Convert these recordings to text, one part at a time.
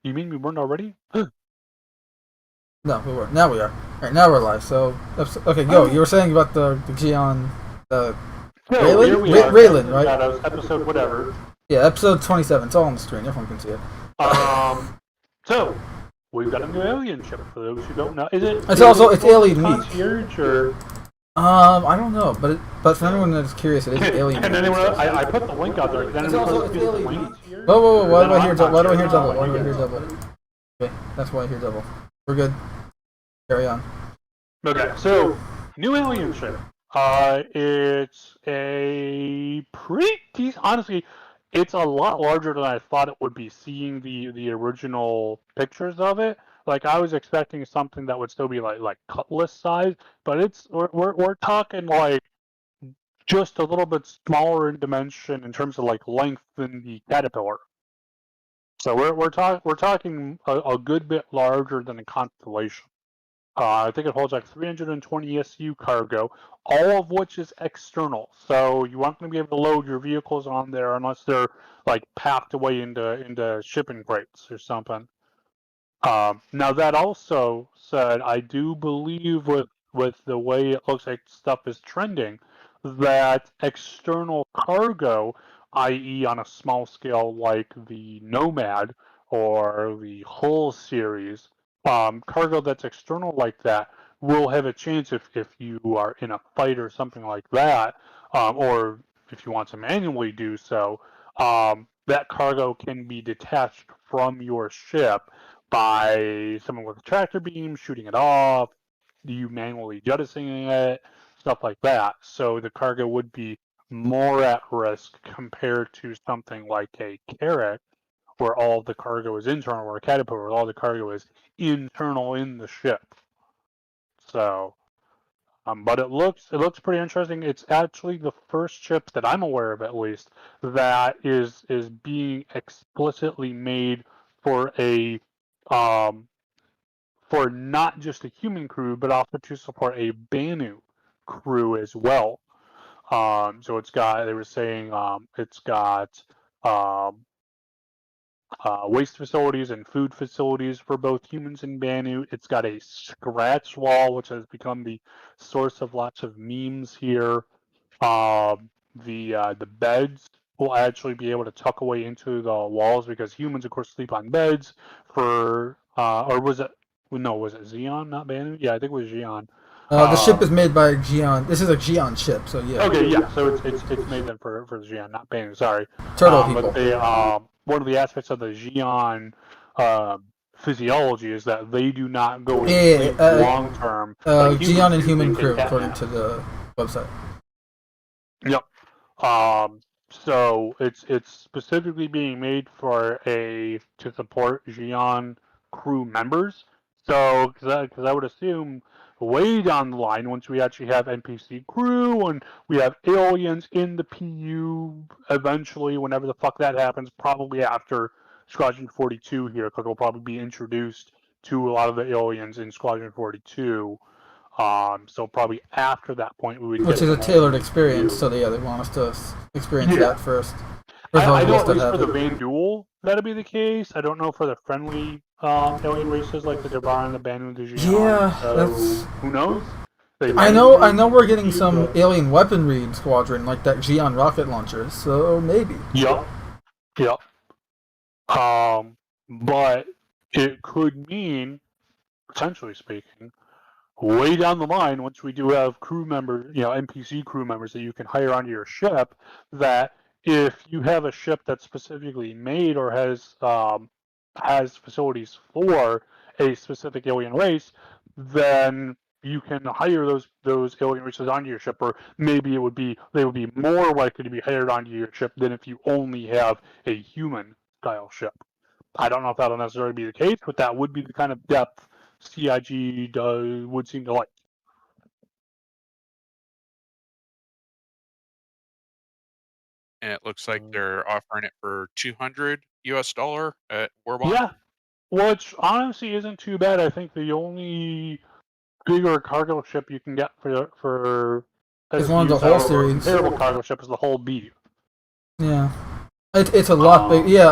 You mean we weren't already? No, we were. Now we are. Alright, now we're live. So, okay, go. Oh, You were saying about the Gion, so here Raylan? we are, Raylan, Casting right? Shadows, episode whatever. Yeah, episode 27. It's all on the screen. Everyone can see it. Um, so we've got a new alien ship. For those who don't know, is it It's supposed to be Alien Week. concierge or? I don't know, but for anyone that's curious, it is Alien Can Week. anyone? I put the link out there. Can anyone else see the link? Whoa! Why do No, I I'm hear not double? Why do I sure. hear No, double? I'll Why let do I you hear guys. double? Okay, that's why I hear double. We're good. Carry on. Okay, so new alien ship. It's a pretty decent. Honestly, it's a lot larger than I thought it would be. Seeing the original pictures of it, like I was expecting something that would still be like Cutlass size, but we're talking like just a little bit smaller in dimension in terms of like length than the Caterpillar. So we're talking a good bit larger than a Constellation. I think it holds like 320 SU cargo, all of which is external. So you aren't going to be able to load your vehicles on there unless they're like packed away into shipping crates or something. Now that also said, I do believe with the way it looks like stuff is trending, that external cargo, i.e., on a small scale like the Nomad or the Hull series, cargo that's external like that will have a chance if you are in a fight or something like that, or if you want to manually do so, that cargo can be detached from your ship by someone with a tractor beam shooting it off, you manually jettisoning it, stuff like that. So the cargo would be more at risk compared to something like a Carrack, where all the cargo is internal, or a Caterpillar, where all the cargo is internal in the ship. So, but it looks pretty interesting. It's actually the first ship that I'm aware of, at least, that is being explicitly made for a um, for not just a human crew, but also to support a Banu crew as well. So they were saying it's got um, waste facilities and food facilities for both humans and Banu. It's got a scratch wall, which has become the source of lots of memes here. The beds will actually be able to tuck away into the walls because humans, of course, sleep on beds for or was it? No, was it Xeon, not Banu? Yeah, I think it was Xeon. The ship is Um, made by Gion. This is a Gion ship, so yeah. okay, yeah, so it's made then for the Xeon, not Banu. Sorry, Turtle but people. they one of the aspects of the Xeon physiology is that they do not go to Yeah, sleep long term like Gion humans and do. They human take crew, cat according to naps. the website. Yep. So it's specifically being made for to support Xi'an crew members. So because I would assume way down the line, once we actually have NPC crew and we have aliens in the PU eventually, whenever the fuck that happens, probably after Squadron 42 here, because we'll probably be introduced to a lot of the aliens in Squadron 42. So probably after that point, we would Which get is a them only tailored in experience, PU. so yeah, they want us to experience Yeah, that first. For I those of know us at that least for have the it. Van Duel that'll be the case. I don't know for the friendly alien races like the Debar and the Banu and the Xi'an. Yeah, So that's. who knows? They might I know be we're in getting PU, some but alien weaponry in Squadron, like that Gion rocket launcher, so maybe. yep, yep. But it could mean, potentially speaking, way down the line, once we do have crew members, NPC crew members that you can hire onto your ship, that if you have a ship that's specifically made or has facilities for a specific alien race, then you can hire those alien races onto your ship, or maybe they would be more likely to be hired onto your ship than if you only have a human style ship. I don't know if that'll necessarily be the case, but that would be the kind of depth CIG would seem to like. And it looks like they're offering it for $200 at Warbot. Yeah, which honestly isn't too bad. I think the only bigger cargo ship you can get for It's one of the SUs whole or series. comparable cargo ship is the whole B. Yeah. It's a lot big. Um, Yeah,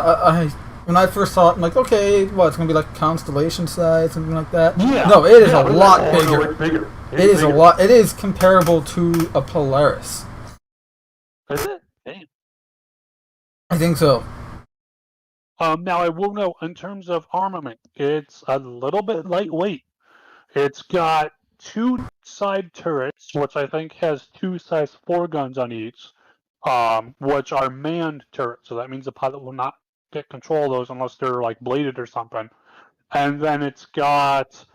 when I first saw it, I'm like, okay, what, it's gonna be like Constellation size, something like that. Yeah. No, it is Yeah, a but lot no, bigger. it's bigger. It is a lot. It is comparable to a Polaris. Is it? Damn. I think so. Now I will know in terms of armament, it's a little bit lightweight. It's got 2 side turrets, which I think has 2 size 4 guns on each, which are manned turrets. So that means the pilot will not get control of those unless they're like bladed or something. And then it's got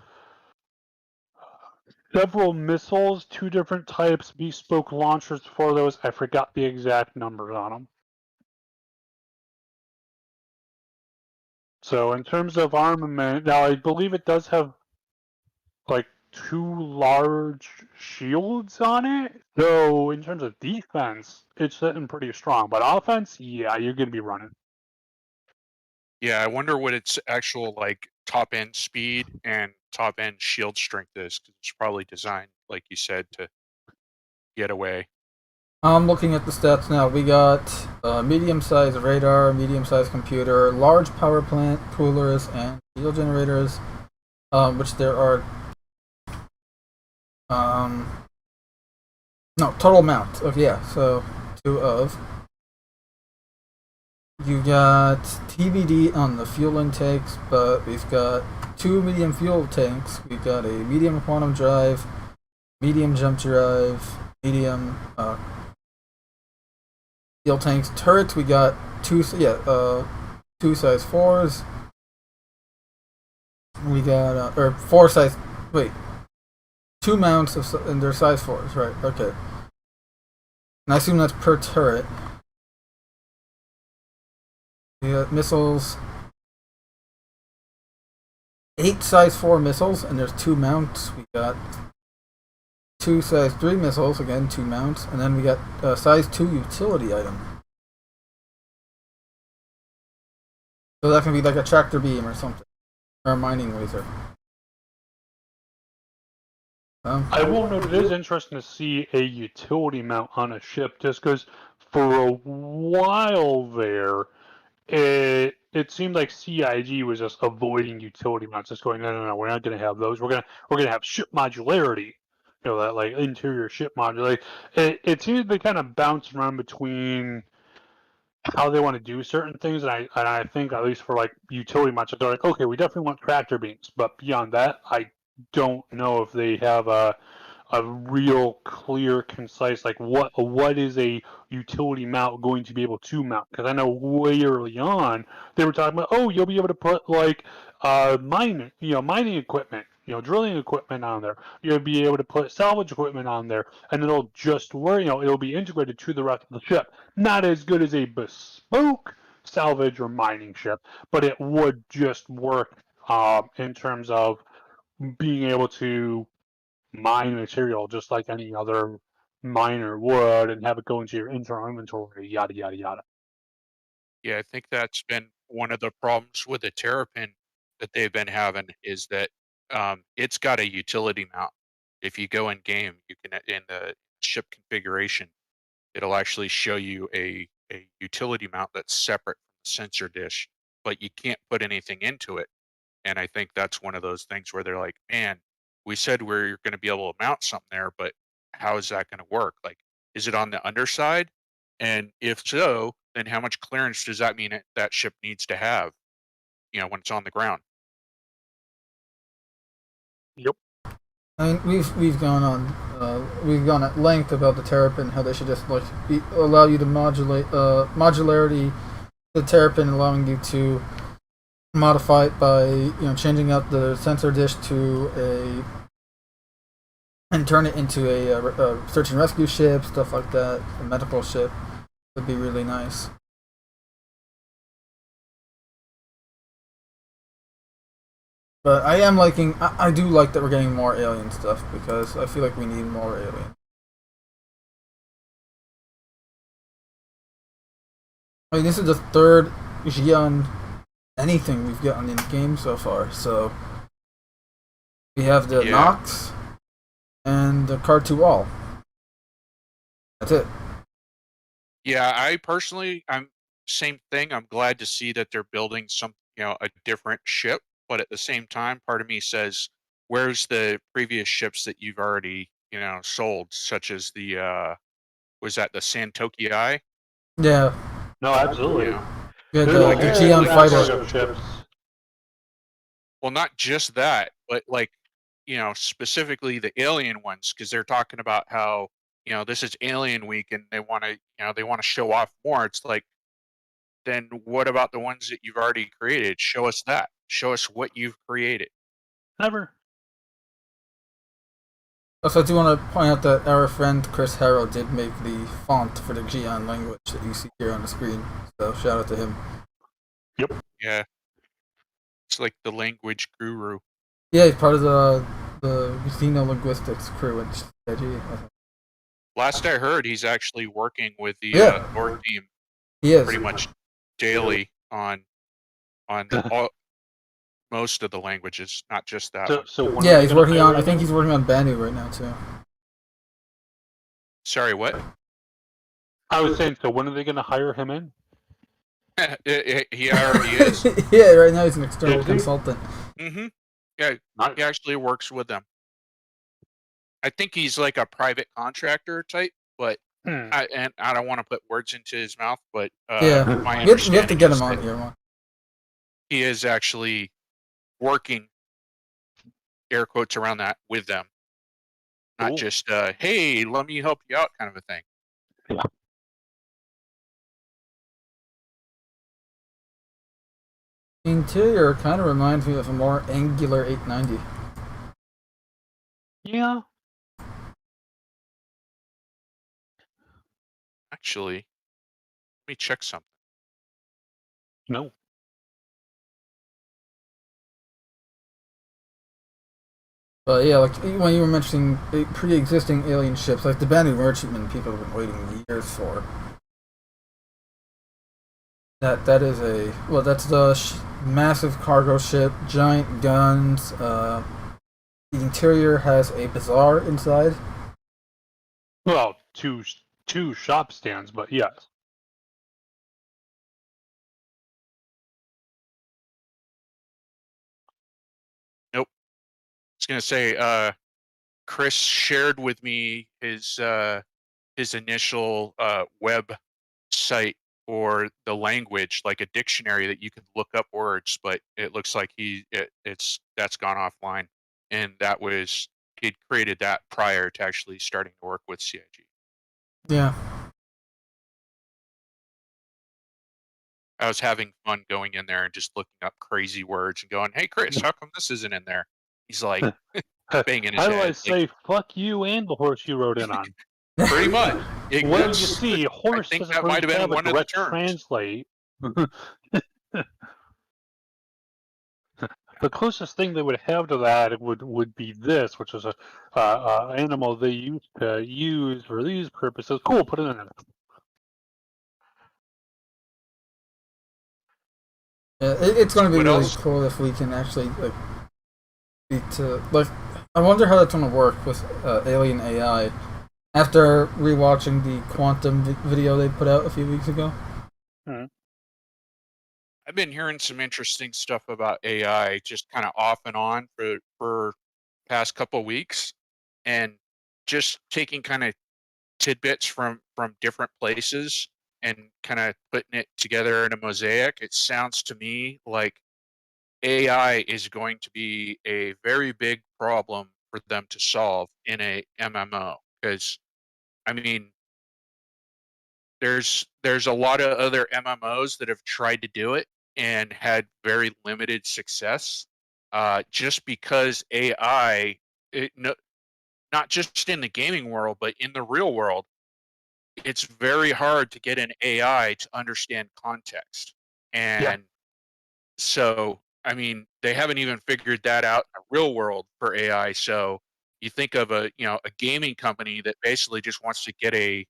several missiles, 2 different types, bespoke launchers for those. I forgot the exact numbers on them. So in terms of armament, now I believe it does have like 2 large shields on it. So in terms of defense, it's sitting pretty strong. But offense, yeah, you're gonna be running. Yeah, I wonder what its actual like top end speed and top end shield strength is, because it's probably designed, like you said, to get away. I'm looking at the stats now. We got medium-sized radar, medium-sized computer, large power plant, coolers, and diesel generators, which there are. No, total amount. Okay, yeah, so 2 of. You got TBD on the fuel intakes, but we've got 2 medium fuel tanks. We've got a medium quantum drive, medium jump drive, medium fuel tanks. Turrets, we got 2 size 4s. We got or 4 size. Wait, 2 mounts and they're size 4s, right? Okay. And I assume that's per turret. We got missiles. 8 size 4 missiles, and there's 2 mounts. We got 2 size 3 missiles, again 2 mounts, and then we got size 2 utility item. So that can be like a tractor beam or something, or a mining laser. I will note it is interesting to see a utility mount on a ship, just because for a while there, it seemed like CIG was just avoiding utility mounts, just going, no, we're not going to have those. We're gonna have ship modularity, that like interior ship modularity. It seems to be kind of bounce around between how they want to do certain things, and I think at least for like utility mounts, they're like, okay, we definitely want tractor beams, but beyond that, I don't know if they have a real clear, concise, like what is a utility mount going to be able to mount? Because I know way early on they were talking about, oh, you'll be able to put like mining equipment, drilling equipment on there. You'll be able to put salvage equipment on there, and it'll just work. It'll be integrated to the rest of the ship. Not as good as a bespoke salvage or mining ship, but it would just work in terms of being able to mine material just like any other miner would and have it go into your internal inventory, yada, yada, yada. Yeah, I think that's been one of the problems with the Terrapin that they've been having, is that it's got a utility mount. If you go in game, you can in the ship configuration, it'll actually show you a utility mount that's separate from the sensor dish, but you can't put anything into it. And I think that's one of those things where they're like, man, we said we're going to be able to mount something there, but how is that going to work? Like, is it on the underside? And if so, then how much clearance does that mean that ship needs to have, when it's on the ground? Yep. I mean, we've gone at length about the Terrapin, how they should just like allow you to modulate modularity, the Terrapin allowing you to modify it by changing out the sensor dish and turn it into a search and rescue ship, stuff like that. A medical ship would be really nice. But I am liking. I do like that we're getting more alien stuff because I feel like we need more alien. I mean, this is the third Xi'an anything we've gotten in the game so far. So we have the Yeah. Nox and the Cartual. That's it. Yeah, I personally, I'm same thing. I'm glad to see that they're building some, a different ship. But at the same time, part of me says, where's the previous ships that you've already, sold, such as the was that the Santoki Eye? Yeah. No, absolutely. You know, Yeah, There's a like, the I whole Geon backlog fighter. of ships. well, not just that, but like, specifically the alien ones, because they're talking about how, this is Alien Week and they want to show off more. It's like, then what about the ones that you've already created? Show us that. Show us what you've created. Never. Also, I do want to point out that our friend Chris Harrow did make the font for the Geon language that you see here on the screen. So shout out to him. Yep. Yeah. It's like the language guru. Yeah, he's part of the xenolinguistics crew at CIG. Last I heard, he's actually working with the Lord team He is. pretty much daily on most of the languages, not just that one. So when Yeah, are they he's gonna working on. hire I think him? he's working on Banu right now too. Sorry, what? I was saying, so when are they going to hire him in? He already is. Yeah, right now he's an external Is he? consultant. Mm-hmm. Yeah, Nice. he actually works with them. I think he's like a private contractor type, but I don't want to put words into his mouth, but Yeah, my we have to understanding get is him on that here. One. he is actually working, air quotes around that, with them. Not Cool. just, hey, let me help you out kind of a thing. Yeah. The interior kind of reminds me of a more angular 890. Yeah. Actually, let me check something. No. But yeah, like when you were mentioning pre-existing alien ships, like the Banu Merchantman, people have been waiting years for. That is that's the massive cargo ship, giant guns. The interior has a bazaar inside. Well, two shop stands, but yes. Nope. I was gonna say, Chris shared with me his initial web site for the language, like a dictionary that you can look up words, but it looks like that's gone offline, and he'd created that prior to actually starting to work with CIG. Yeah. I was having fun going in there and just looking up crazy words and going, "Hey, Chris, how come this isn't in there?" He's like banging his How do I head. say fuck you and the horse you rode in on? Pretty much. What do you see? Horse I think doesn't that really might have been have a one of the direct terms. translate. The closest thing they would have to that would be this, which is a animal they used to use for these purposes. Cool, put it in there. Yeah, it's going to be What really else? cool if we can actually I wonder how that's going to work with Alien AI. After rewatching the Quantum video they put out a few weeks ago. I've been hearing some interesting stuff about AI, just kind of off and on for past couple weeks, and just taking kind of tidbits from different places and kind of putting it together in a mosaic. It sounds to me like AI is going to be a very big problem for them to solve in a MMO, because I mean, there's a lot of other MMOs that have tried to do it and had very limited success, just because AI, no, not just in the gaming world, but in the real world, it's very hard to get an AI to understand context. And so, I mean, they haven't even figured that out in the real world for AI. So you think of a gaming company that basically just wants to get a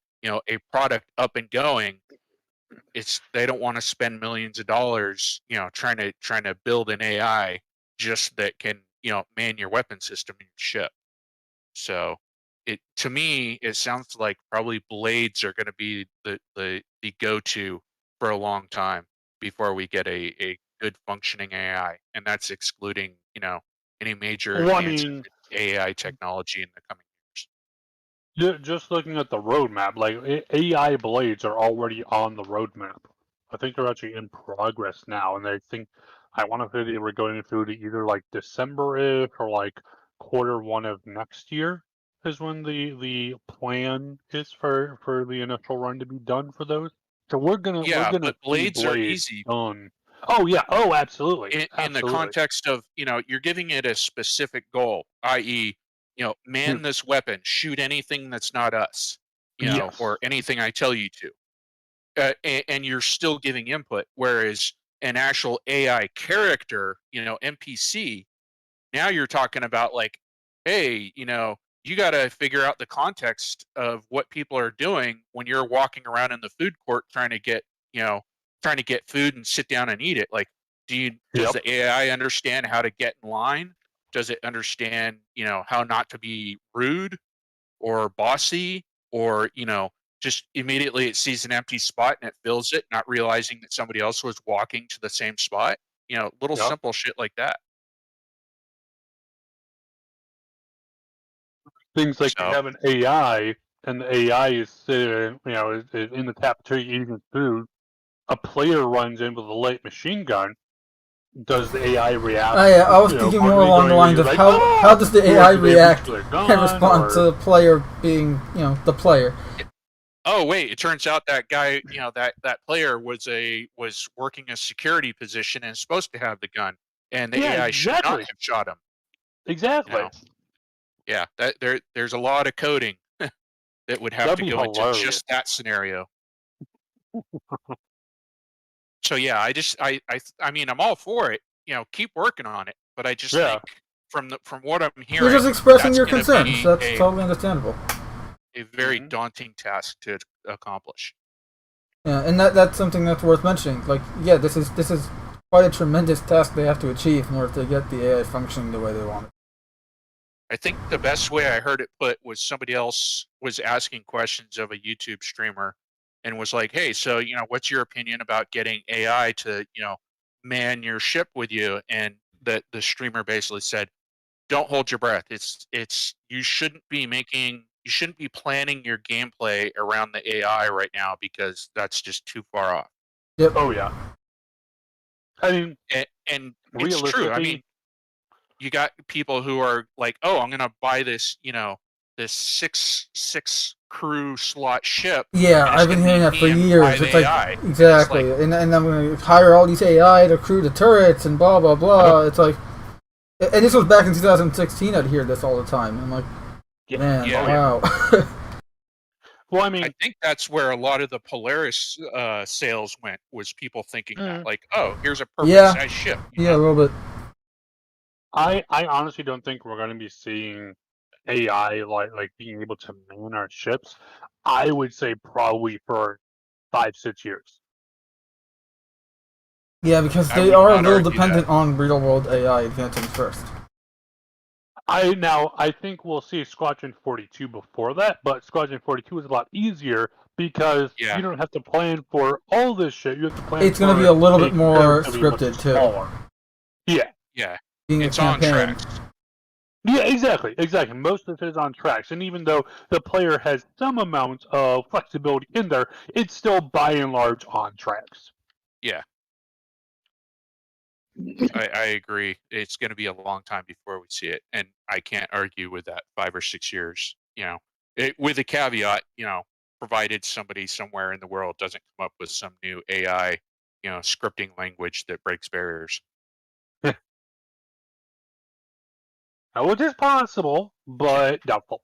product up and going. They don't want to spend millions of dollars, trying to build an AI just that can, man your weapon system in your ship. So to me, it sounds like probably blades are going to be the go-to for a long time before we get a good functioning AI, and that's excluding any major Well, I advances mean, in AI technology in the coming years. just looking at the roadmap, like AI blades are already on the roadmap. I think they're actually in progress now, and I want to say they were going through to either like December-ish or like Q1 of next year is when the plan is for the initial run to be done for those. So we're Yeah, gonna but see blades are blades easy done. Oh yeah. Oh, absolutely, in the absolutely. context of you're giving it a specific goal, i.e., Hmm. man this weapon, shoot anything that's not us, Yes. or anything I tell you to. And you're still giving input. Whereas an actual AI character, NPC, now you're talking about like, hey, you got to figure out the context of what people are doing when you're walking around in the food court trying to get food and sit down and eat it. Like, does Yep. the AI understand how to get in line? Does it understand, how not to be rude or bossy, or just immediately it sees an empty spot and it fills it, not realizing that somebody else was walking to the same spot. Little Yep. simple shit like that. Things like they So have an AI, and the AI is sitting, is in the cafeteria eating food. A player runs in with a light machine gun. Does the AI react? Yeah, I was thinking Are more they along the going to be lines of like, how oh, does the or AI do they reach react for their and gun, respond to or the player being, the player. oh wait, it turns out that guy, that player was working a security position and is supposed to have the gun, and the yeah, AI should not exactly, have shot him. You exactly. know, yeah, there's a lot of coding that would have That'd to be go into hilarious. just that scenario. So yeah, I mean, I'm all for it. Keep working on it, but I just Yeah. think from what I'm You're just hearing, expressing that's your going to concerns. be That's totally understandable. a very Hmm. daunting task to accomplish. Yeah, and that's something that's worth mentioning. Like, yeah, this is quite a tremendous task they have to achieve in order to get the AI functioning the way they want it. I think the best way I heard it put was somebody else was asking questions of a YouTube streamer and was like, "Hey, so, what's your opinion about getting AI to, man your ship with you?" And the streamer basically said, "Don't hold your breath. It's you shouldn't be planning your gameplay around the AI right now because that's just too far off." Yep. Oh yeah. I mean, And it's true. I realistically, mean, you got people who are like, "Oh, I'm gonna buy this, this six crew slot ship, Yeah, and it's I've been gonna hearing be that for me and years. five It's like AI." And it's like, exactly, and I'm gonna hire all these AI to crew the turrets and blah blah blah. It's like, and this was back in 2016. I'd hear this all the time. I'm like, yeah. man, Oh yeah, yeah. wow. Well, I I mean, think that's where a lot of the Polaris sales went, was people thinking that, mm, like, "Oh, here's a perfect Yeah, size ship," yeah, a little bit. I honestly don't think we're going to be seeing AI like being able to man our ships. I would say probably for 5 6 years. Yeah, because I they would are a not little argue that. dependent on real world AI advancing first. I think we'll see Squadron 42 before that, but Squadron 42 is a lot easier because Yeah, you don't have to plan for all this shit. You have to plan It's gonna be for a little a bit more comparatively much scripted too, smaller. Yeah. yeah, being a it's on campaign. tracks. Yeah, exactly, exactly. Most of it is on tracks, and even though the player has some amount of flexibility in there, it's still by and large on tracks. Yeah, I agree. It's going to be a long time before we see it, and I can't argue with that. 5 or 6 years, with a caveat, provided somebody somewhere in the world doesn't come up with some new AI, scripting language that breaks barriers. Now, which is possible, but doubtful.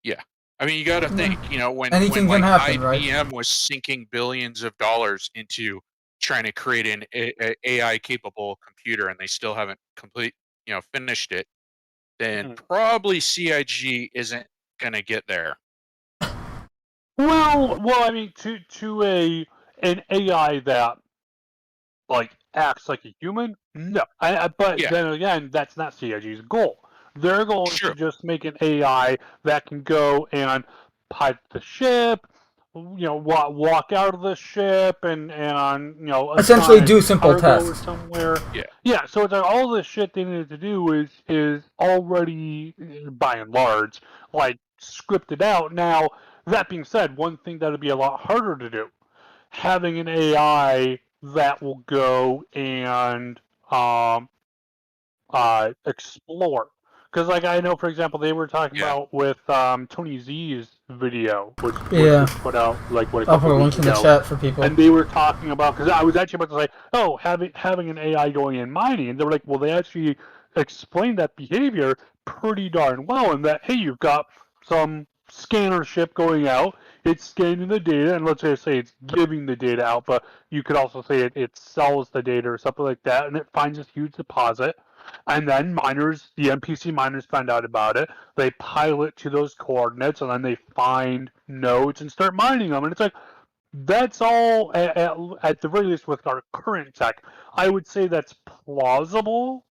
Yeah, I mean, you got to Yeah. think, when Anything can like happen, right? IBM was sinking billions of dollars into trying to create an AI capable computer, and they still haven't finished it, then Mhm. probably CIG isn't gonna get there. Well, I mean, to an AI that like acts like a human, no. But Yeah, then again, that's not CIG's goal. Their goal is to true. just make an AI that can go and pilot the ship, walk out of the ship and Essentially, assign do simple cargo tasks. somewhere. Yeah. Yeah, so it's like all this shit they needed to do is already, by and large, like scripted out. Now, that being said, one thing that would be a lot harder to do, having an AI that will go and um, explore. Because, like, I know, for example, they were talking Yeah. about with Tony Z's video, which Yeah, was put out like what a I'll couple put a of weeks link in the ago, chat for people. and they were talking about, because I was actually about to say, oh, having an AI going in mining, and they were like, well, they actually explained that behavior pretty darn well, and that hey, you've got some scanner ship going out, it's scanning the data, and let's just say it's giving the data out, but you could also say it sells the data or something like that, and it finds this huge deposit. And then miners, the NPC miners find out about it. They pilot to those coordinates, and then they find nodes and start mining them. And it's like, that's all, at the very least, with our current tech. I would say that's plausible.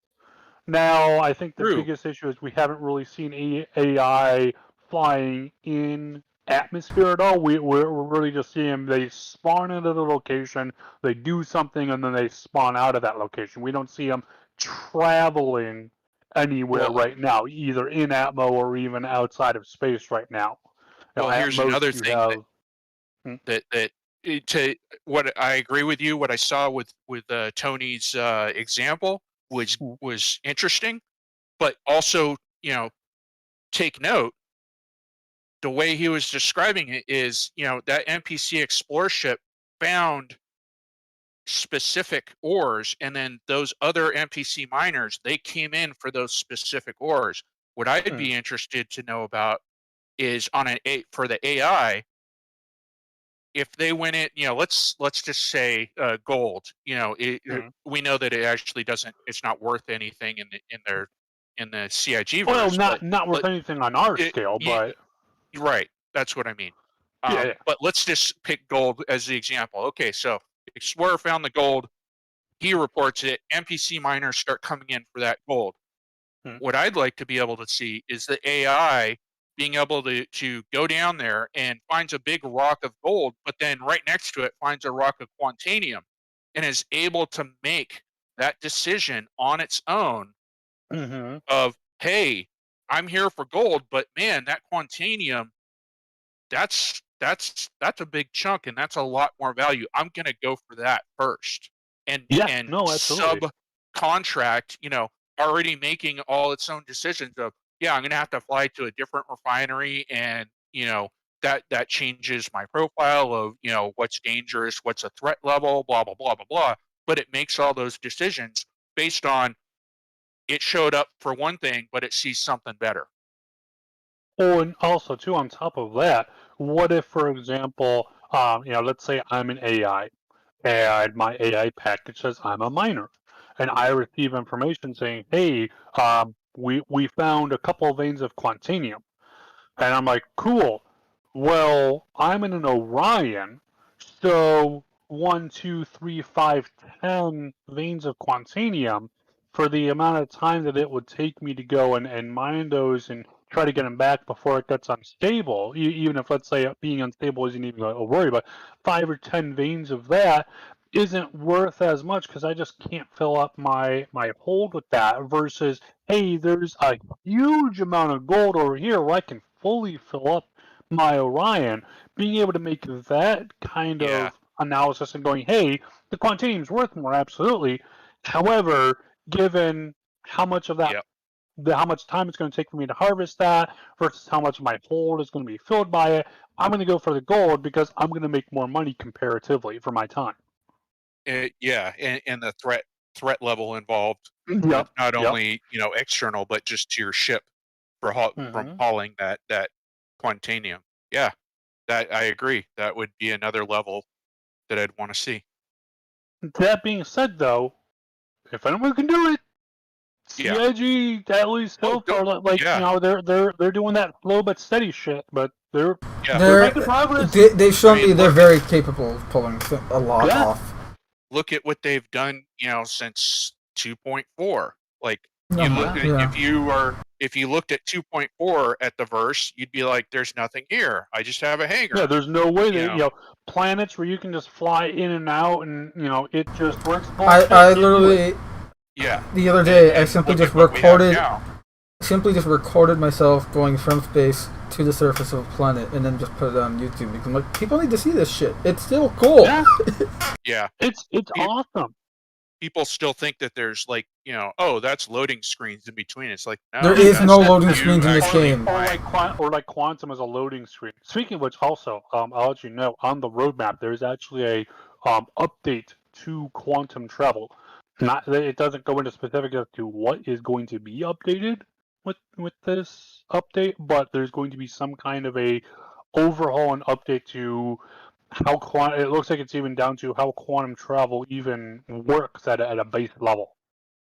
Now, I think the True. biggest issue is we haven't really seen AI flying in atmosphere at all. We're really just seeing they spawn into the location, they do something, and then they spawn out of that location. We don't see them traveling anywhere Well, right now, either in Atmo or even outside of space right now. At here's most, another you thing have. Hmm? to what I agree with you. What I saw with Tony's example was interesting, but also take note the way he was describing it is that NPC explore ship found specific ores, and then those other NPC miners they came in for those specific ores. What I'd Hmm. be interested to know about is for the AI, if they went in, let's just say gold. Hmm. We know that it actually doesn't. It's not worth anything in the CIG Well, verse, not worth but anything on our it, scale, you, but right. That's what I mean. yeah, yeah. But let's just pick gold as the example. Okay, so Explorer found the gold. He reports it. NPC miners start coming in for that gold. Hmm. What I'd like to be able to see is the AI being able to go down there and finds a big rock of gold, but then right next to it finds a rock of quantanium and is able to make that decision on its own Mm-hmm. of, hey, I'm here for gold, but man, that quantanium, that's a big chunk and that's a lot more value. I'm gonna go for that first. And Yeah, and no, absolutely. subcontract, already making all its own decisions of, yeah, I'm gonna have to fly to a different refinery and that changes my profile of what's dangerous, what's a threat level, blah blah blah blah blah. But it makes all those decisions based on it showed up for one thing, but it sees something better. Oh, and also too, on top of that, what if, for example, let's say I'm an AI, and my AI package says I'm a miner, and I receive information saying, "Hey, we found a couple of veins of quantanium." And I'm like, cool. Well, I'm in an Orion, so 1, 2, 3, 5, 10 veins of quantanium for the amount of time that it would take me to go and mine those and try to get them back before it gets unstable. Even if, let's say, being unstable isn't even a worry, but 5 or 10 veins of that isn't worth as much because I just can't fill up my hold with that versus hey, there's a huge amount of gold over here where I can fully fill up my Orion. Being able to make that kind Yeah. of analysis and going, hey, the quantanium's worth more, absolutely. However, given how much of that, Yep. how much time it's going to take for me to harvest that versus how much of my hold is going to be filled by it, I'm going to go for the gold because I'm going to make more money comparatively for my time. Yeah, and the threat level involved with Yep. not Yep. only external but just to your ship from Hmm. hauling that quantanium. Yeah, that I agree. That would be another level that I'd want to see. That being said, though, if anyone can do it, Yeah. CIG at least Oh, so far, like yeah. they're doing that slow but steady shit, but Yeah. they're They're making progress. they've I shown me mean, they're very capable of pulling a lot Yeah, off. look at what they've done, since 2.4. Like You look at, Yeah. if you looked at 2.4 at the verse, you'd be like, "There's nothing here. I just have a hangar." Yeah, there's no way You that know? planets where you can just fly in and out and it just works. I Bullshit. Can't do it. literally Yeah. the other day I And simply look just at what we have recorded now. myself going from space to the surface of a planet and then just put it on YouTube because I'm like, people need to see this shit. It's still cool. Yeah, Yeah. it's awesome. People still think that there's like, oh, that's loading screens in between. It's like, no, There is that's no loading you screens in this actually game. Or like Quantum as a loading screen. Speaking of which, also, I'll let you know on the roadmap there's actually a update to Quantum Travel. Not that it doesn't go into specifics as to what is going to be updated with this update, but there's going to be some kind of a overhaul and update to how it looks like it's even down to how quantum travel even works at a base level.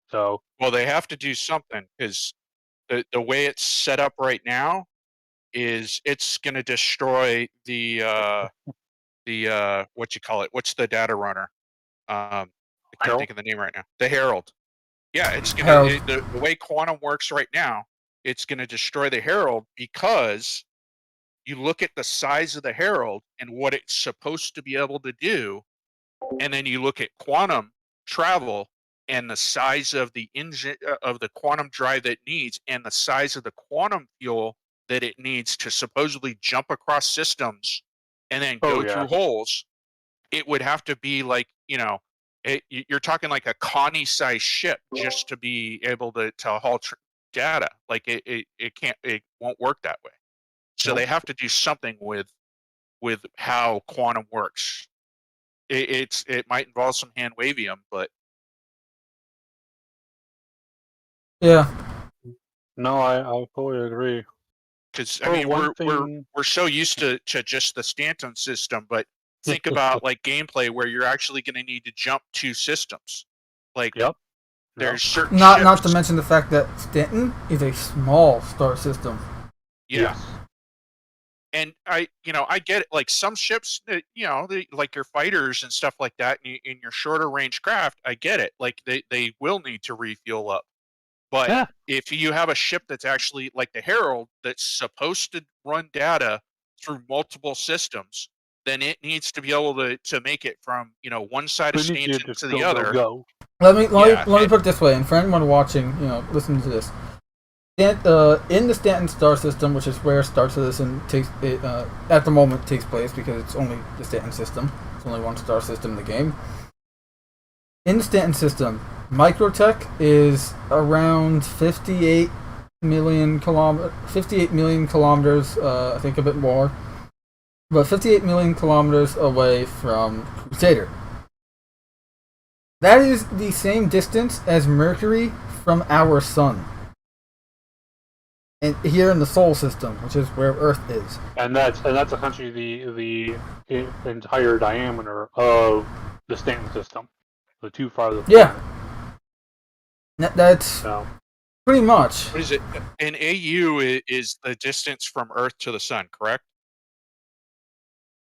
So Well, they have to do something because the way it's set up right now is it's going to destroy the what you call it? What's the data runner? I can't think of the name right now. The Herald. Yeah, it's gonna the way quantum works right now. It's going to destroy the Herald because you look at the size of the Herald and what it's supposed to be able to do, and then you look at quantum travel and the size of the engine of the quantum drive that it needs and the size of the quantum fuel that it needs to supposedly jump across systems and then go through holes. It would have to be like, you're talking like a Connie sized ship just to be able to haul data. Like it won't work that way. So they have to do something with how quantum works. It might involve some hand wavium, but Yeah. no, I fully agree. because I mean we're so used to just the Stanton system, but think about like gameplay where you're actually going to need to jump to systems. Like there's certain not to mention the fact that Stanton is a small star system. Yeah. And I get it. Like some ships, like your fighters and stuff like that, in your shorter range craft, I get it. Like they will need to refuel up. But if you have a ship that's actually like the Herald that's supposed to run data through multiple systems, then it needs to be able to make it from one side of Stanton to the other. Let me put it this way, and for anyone watching, listening to this, in the Stanton star system, which is where Star Citizen at the moment takes place because it's only the Stanton system. It's only one star system in the game. In the Stanton system, Microtech is around 58 million kilometers. I think a bit more, but 58 million kilometers away from Crusader. That is the same distance as Mercury from our sun. And here in the Sol system, which is where Earth is. And that's essentially the entire diameter of the Stanton system. The two farthest. Yeah. That's pretty much. What is it? An AU is the distance from Earth to the sun, correct?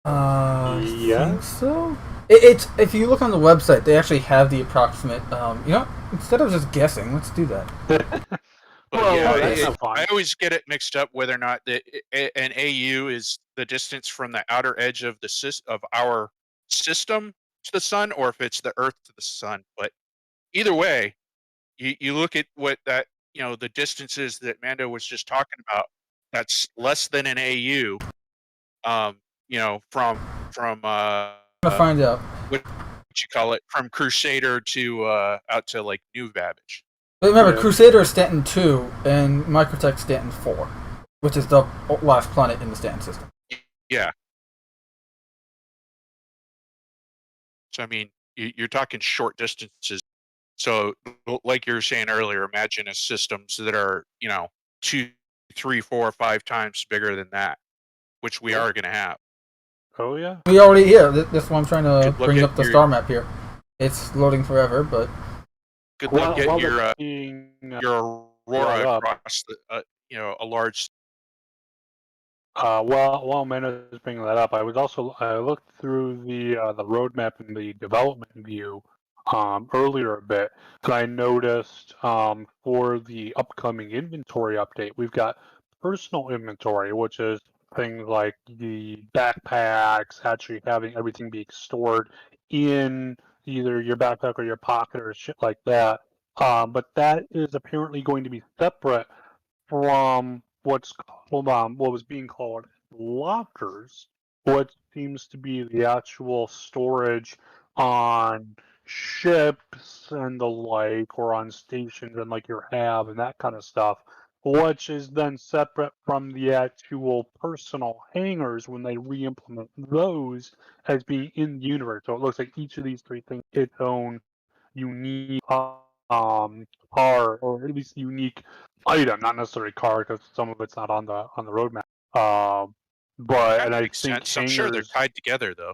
I think so. It's if you look on the website, they actually have the approximate. Instead of just guessing, let's do that. I always get it mixed up whether or not an AU is the distance from the outer edge of our system to the sun, or if it's the Earth to the sun. But either way, you look at what that the distances that Mando was just talking about. That's less than an AU. From find out what you call it, from Crusader to out to like New Babbage. But remember, Crusader is Stanton 2 and Microtech Stanton 4, which is the last planet in the Stanton system. Yeah. So I mean, you're talking short distances. So like you were saying earlier, imagine a systems that are 2, 3, 4, 5 times bigger than that, which we are going to have. Oh yeah. We already That's why I'm trying to bring up the star map here. It's loading forever, but good luck getting your Aurora across the a large. While Mando's bringing that up, I looked through the roadmap and the development view earlier a bit, and I noticed for the upcoming inventory update, we've got personal inventory, which is things like the backpacks, actually having everything be stored in either your backpack or your pocket or shit like that. But that is apparently going to be separate from what's called what was being called lockers, what seems to be the actual storage on ships and the like, or on stations and like your have and that kind of stuff, which is then separate from the actual personal hangars when they re-implement those as being in the universe. So it looks like each of these three things its own unique car, or at least unique item, not necessarily car, because some of it's not on the roadmap. But Kind and of I makes think sense. I'm sure they're hangars. tied together though.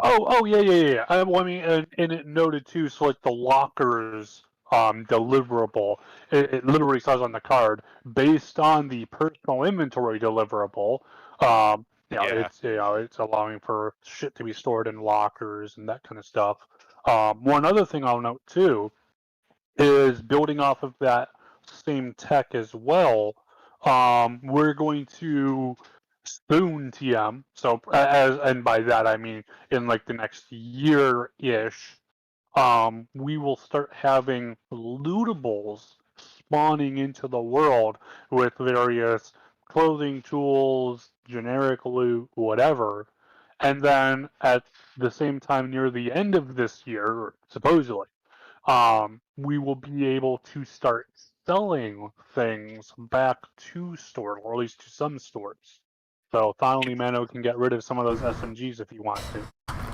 Oh yeah, yeah, yeah. Well, I mean, and it noted too. So like the lockers deliverable, it literally says on the card based on the personal inventory deliverable. Yeah. It's allowing for shit to be stored in lockers and that kind of stuff. One other thing I'll note too is building off of that same tech as well. We're going to soon TM. So as and by that I mean in like the next year ish, we will start having lootables spawning into the world with various clothing tools, generic loot, whatever. And then at the same time near the end of this year, supposedly, we will be able to start selling things back to stores, or at least to some stores. So finally, Mano can get rid of some of those SMGs if he wants to.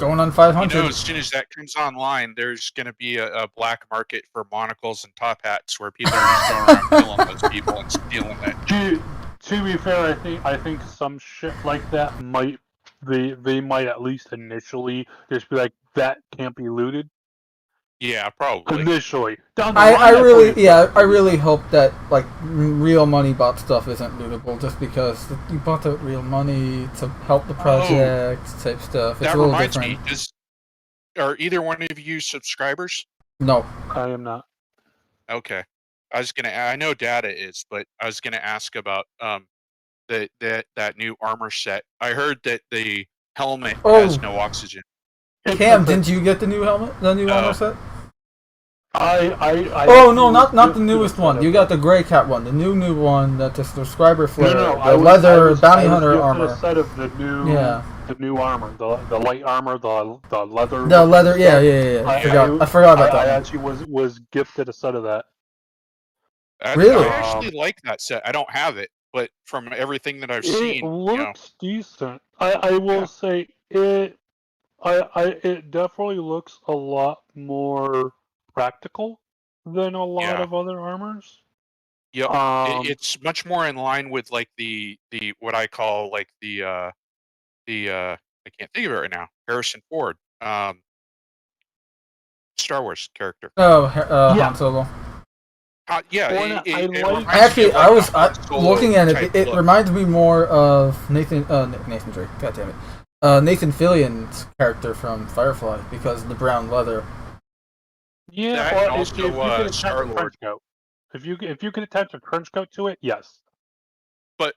Going on You 500. know, as soon as that comes online, there's going to be a black market for monocles and top hats where people are just going around killing those people and stealing that. To be fair, I think some shit like that might they might at least initially just be like that can't be looted Yeah, probably. initially. Down the I line, that really, point, yeah, I really hope that like real money bot stuff isn't lootable, just because you bought the real money to help the project type stuff. It's That a little reminds different. me, are either one of you subscribers? No, I am not. Okay. I know Data is, but I was gonna ask about that new armor set. I heard that the helmet has no oxygen. Cam, didn't you get the new helmet, the new armor Oh. set? I Oh no, actually not the was newest gifted a one. set You of got the gray cat one, the new one that the subscriber flare, No, the leather bounty hunter gifted armor. a set of the new armor, the light armor, the leather. The leather, yeah. I forgot about I that actually was gifted a set of that. Really? I actually like that set. I don't have it, but from everything that I've It seen, looks decent. I will Yeah. say it definitely looks a lot more practical than a lot Yeah. of other armors. Yep. Um, It's much more in line with like the what I call like the I can't think of it right now. Harrison Ford, Star Wars character. Oh, yeah. Han Solo. Yeah, Well, I it like. reminds me Actually, of like a Han looking Solo at it. type It look. reminds me more of Nathan Drake. God damn it, Nathan Fillion's character from Firefly because of the brown leather. Yeah, That and well, if you also can attach a Star-Lord. trench coat, if you can attach a trench coat to it, yes. But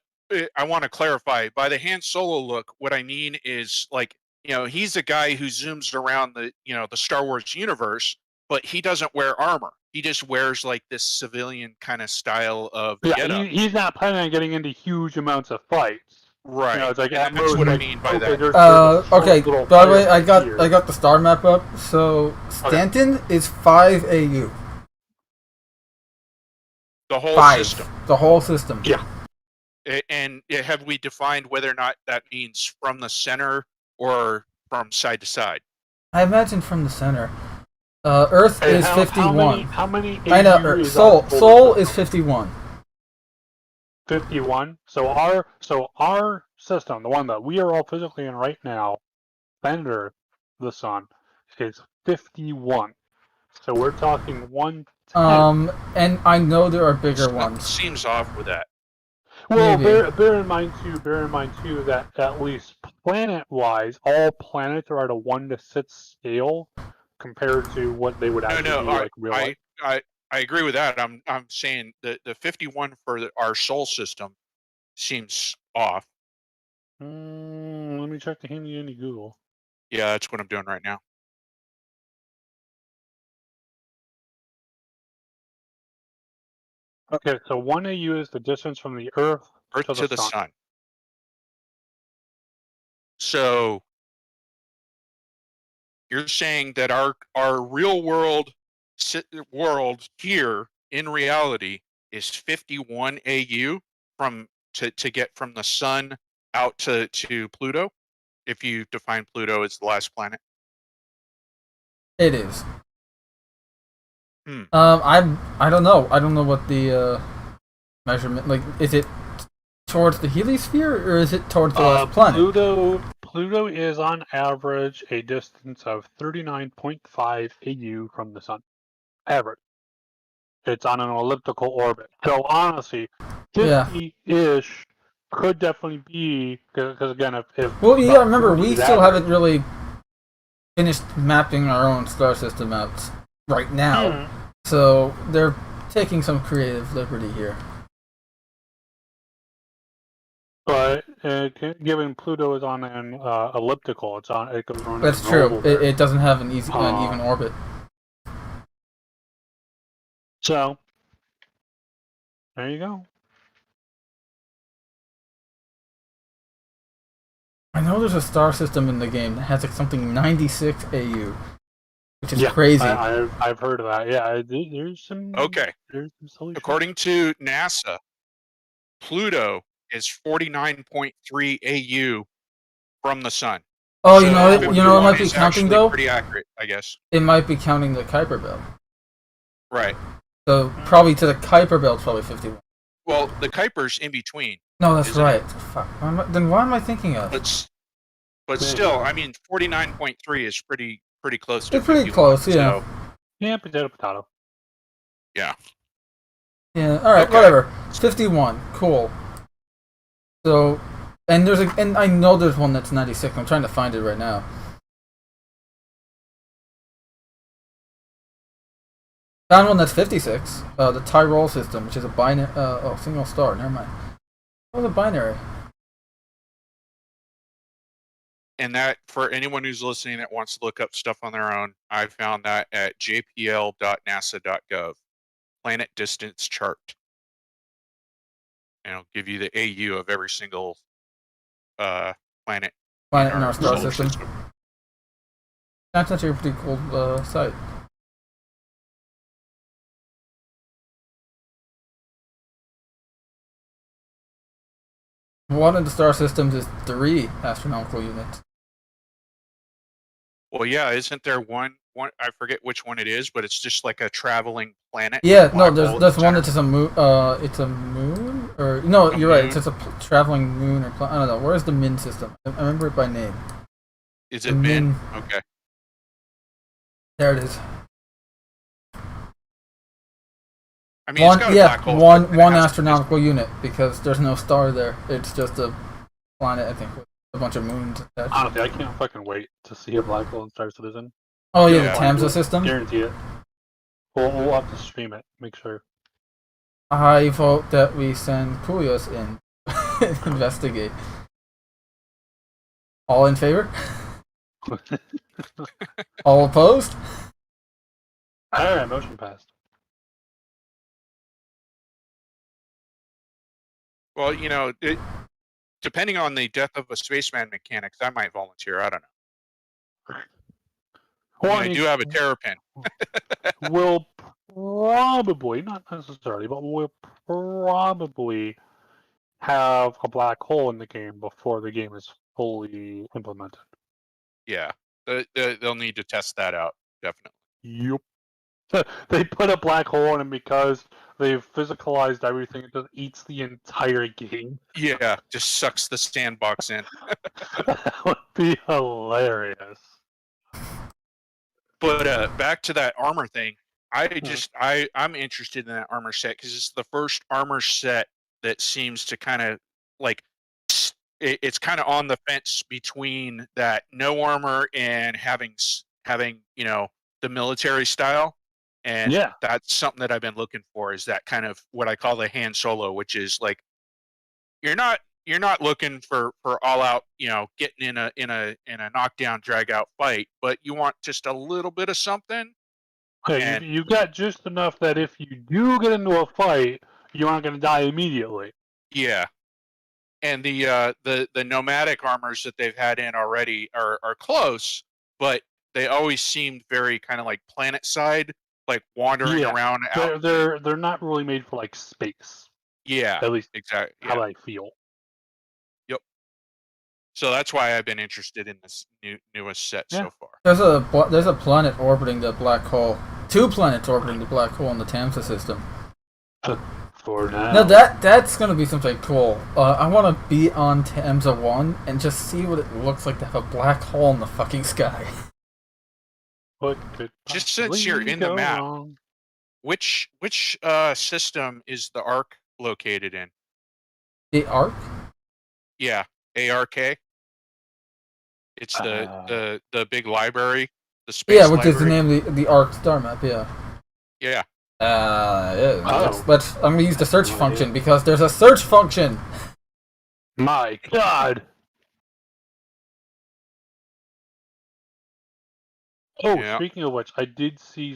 I want to clarify, by the Han Solo look, what I mean is like, he's a guy who zooms around the Star Wars universe, but he doesn't wear armor. He just wears like this civilian kind of style of Yeah, getup. he's not planning on getting into huge amounts of fights. Right. It's like And at that's most what I like, mean by okay, that. there's a short Okay. little By the way, I fire here. got the star map up. So Stanton is 5 AU. The whole 5. system. The whole system. Yeah. And have we defined whether or not that means from the center or from side to side? I imagine from the center. Earth And is 51. How many I know. AU is Soul. our Soul is 51. 51. So our system, the one that we are all physically in right now, Fender, the sun, is 51. So we're talking 1/10. And I know there are bigger Something ones. seems off with that. Well, Maybe. bear in mind too that at least planet wise, all planets are at a 1 to 6 scale. compared to what they would actually be like real life. I agree with that. I'm saying the 51 for our Sol system seems off. Let me check the handy Google. Yeah, that's what I'm doing right now. Okay, so 1 AU is the distance from the Earth to the sun. So you're saying that our real world here in reality is 51 AU to get from the sun out to Pluto, if you define Pluto as the last planet. It is. Hmm. I don't know. I don't know what the measurement, like, is it towards the heliosphere or is it towards the last planet? Pluto is on average a distance of 39.5 AU from the sun. Average. It's on an elliptical orbit. So honestly, 50-ish could definitely be, because again, if well, you gotta remember, we still average, haven't really finished mapping our own star system out right now, so they're taking some creative liberty here. But given Pluto is on an elliptical, it goes around. That's true. It doesn't have an even orbit. So there you go. I know there's a star system in the game that has like something 96 AU, which is crazy. I've heard of that. Yeah, there's some. Okay. There's some according to NASA, Pluto is 49.3 AU from the sun. Oh, so you know, it might be counting though. Pretty accurate, I guess. It might be counting the Kuiper belt. Right. So probably to the Kuiper belt, probably 51. Well, the Kuiper's in between. No, that's right. Fuck. Then why am I thinking of? But still, I mean, 49.3 is pretty close to. It's pretty close, yeah. So. Yeah, potato. Yeah. Yeah. All right. Okay. Whatever. 51. Cool. So, and I know there's one that's 96. I'm trying to find it right now. Found one that's 56. The Tyrol system, which is a binary. Single star. Never mind. Oh, the binary. And that, for anyone who's listening that wants to look up stuff on their own, I found that at jpl.nasa.gov. Planet distance chart. And it'll give you the AU of every single planet in our star system. That's actually a pretty cool site. One of the star systems is 3 astronomical units. Well, yeah, isn't there one? I forget which one it is, but it's just like a traveling planet. Yeah, no, there's one that's just a moon. It's a moon, or no, you're right. It's just a traveling moon or planet. I don't know. Where's the Min system? I remember it by name. Is it Min? Okay. There it is. I mean, it's got a black hole. One astronomical unit, because there's no star there. It's just a planet, I think, with a bunch of moons attached. Honestly, I can't fucking wait to see a black hole in Star Citizen. Oh yeah, the Tamsa system? Guarantee it. We'll have to stream it, make sure. I vote that we send Pulios in. Investigate. All in favor? All opposed? Alright, motion passed. Well, you know, depending on the death of a spaceman mechanics, I might volunteer. I don't know. Well, I do have a terrapin. We'll probably, not necessarily, but we'll probably have a black hole in the game before the game is fully implemented. Yeah, they'll need to test that out, definitely. Yep. They put a black hole in, and because they've physicalized everything, it just eats the entire game. Yeah, just sucks the sandbox in. That would be hilarious. But back to that armor thing. I'm interested in that armor set because it's the first armor set that seems to kind of like it's kind of on the fence between that no armor and having the military style, and Yeah. that's something that I've been looking for. Is that kind of what I call the Han Solo, which is like you're not looking for all out, getting in a knockdown drag out fight, but you want just a little bit of something. Okay, And you've got just enough that if you do get into a fight, you aren't going to die immediately. yeah, and the nomadic armors that they've had in already are close, but they always seemed very kind of like planet side, like wandering Yeah, around out. they're not really made for like space. Yeah, At least exactly. how Yeah, I feel. yep. So that's why I've been interested in this newest set Yeah. so far. There's a planet orbiting the black hole. 2 planets orbiting the black hole in the Tamsa system. For now. Now that's gonna be something cool. I want to be on Tamsa 1 and just see what it looks like to have a black hole in the fucking sky. What could Just since you're in the go map, wrong? which system is the Ark located in? The Ark? Yeah, ARK. It's the big library, the space Yeah, which library. is the name of the Ark star map. Yeah. Yeah. Yeah. Oh. I'm gonna use the search No function idea. because there's a search function. My God. Oh, Yeah. speaking of which, I did see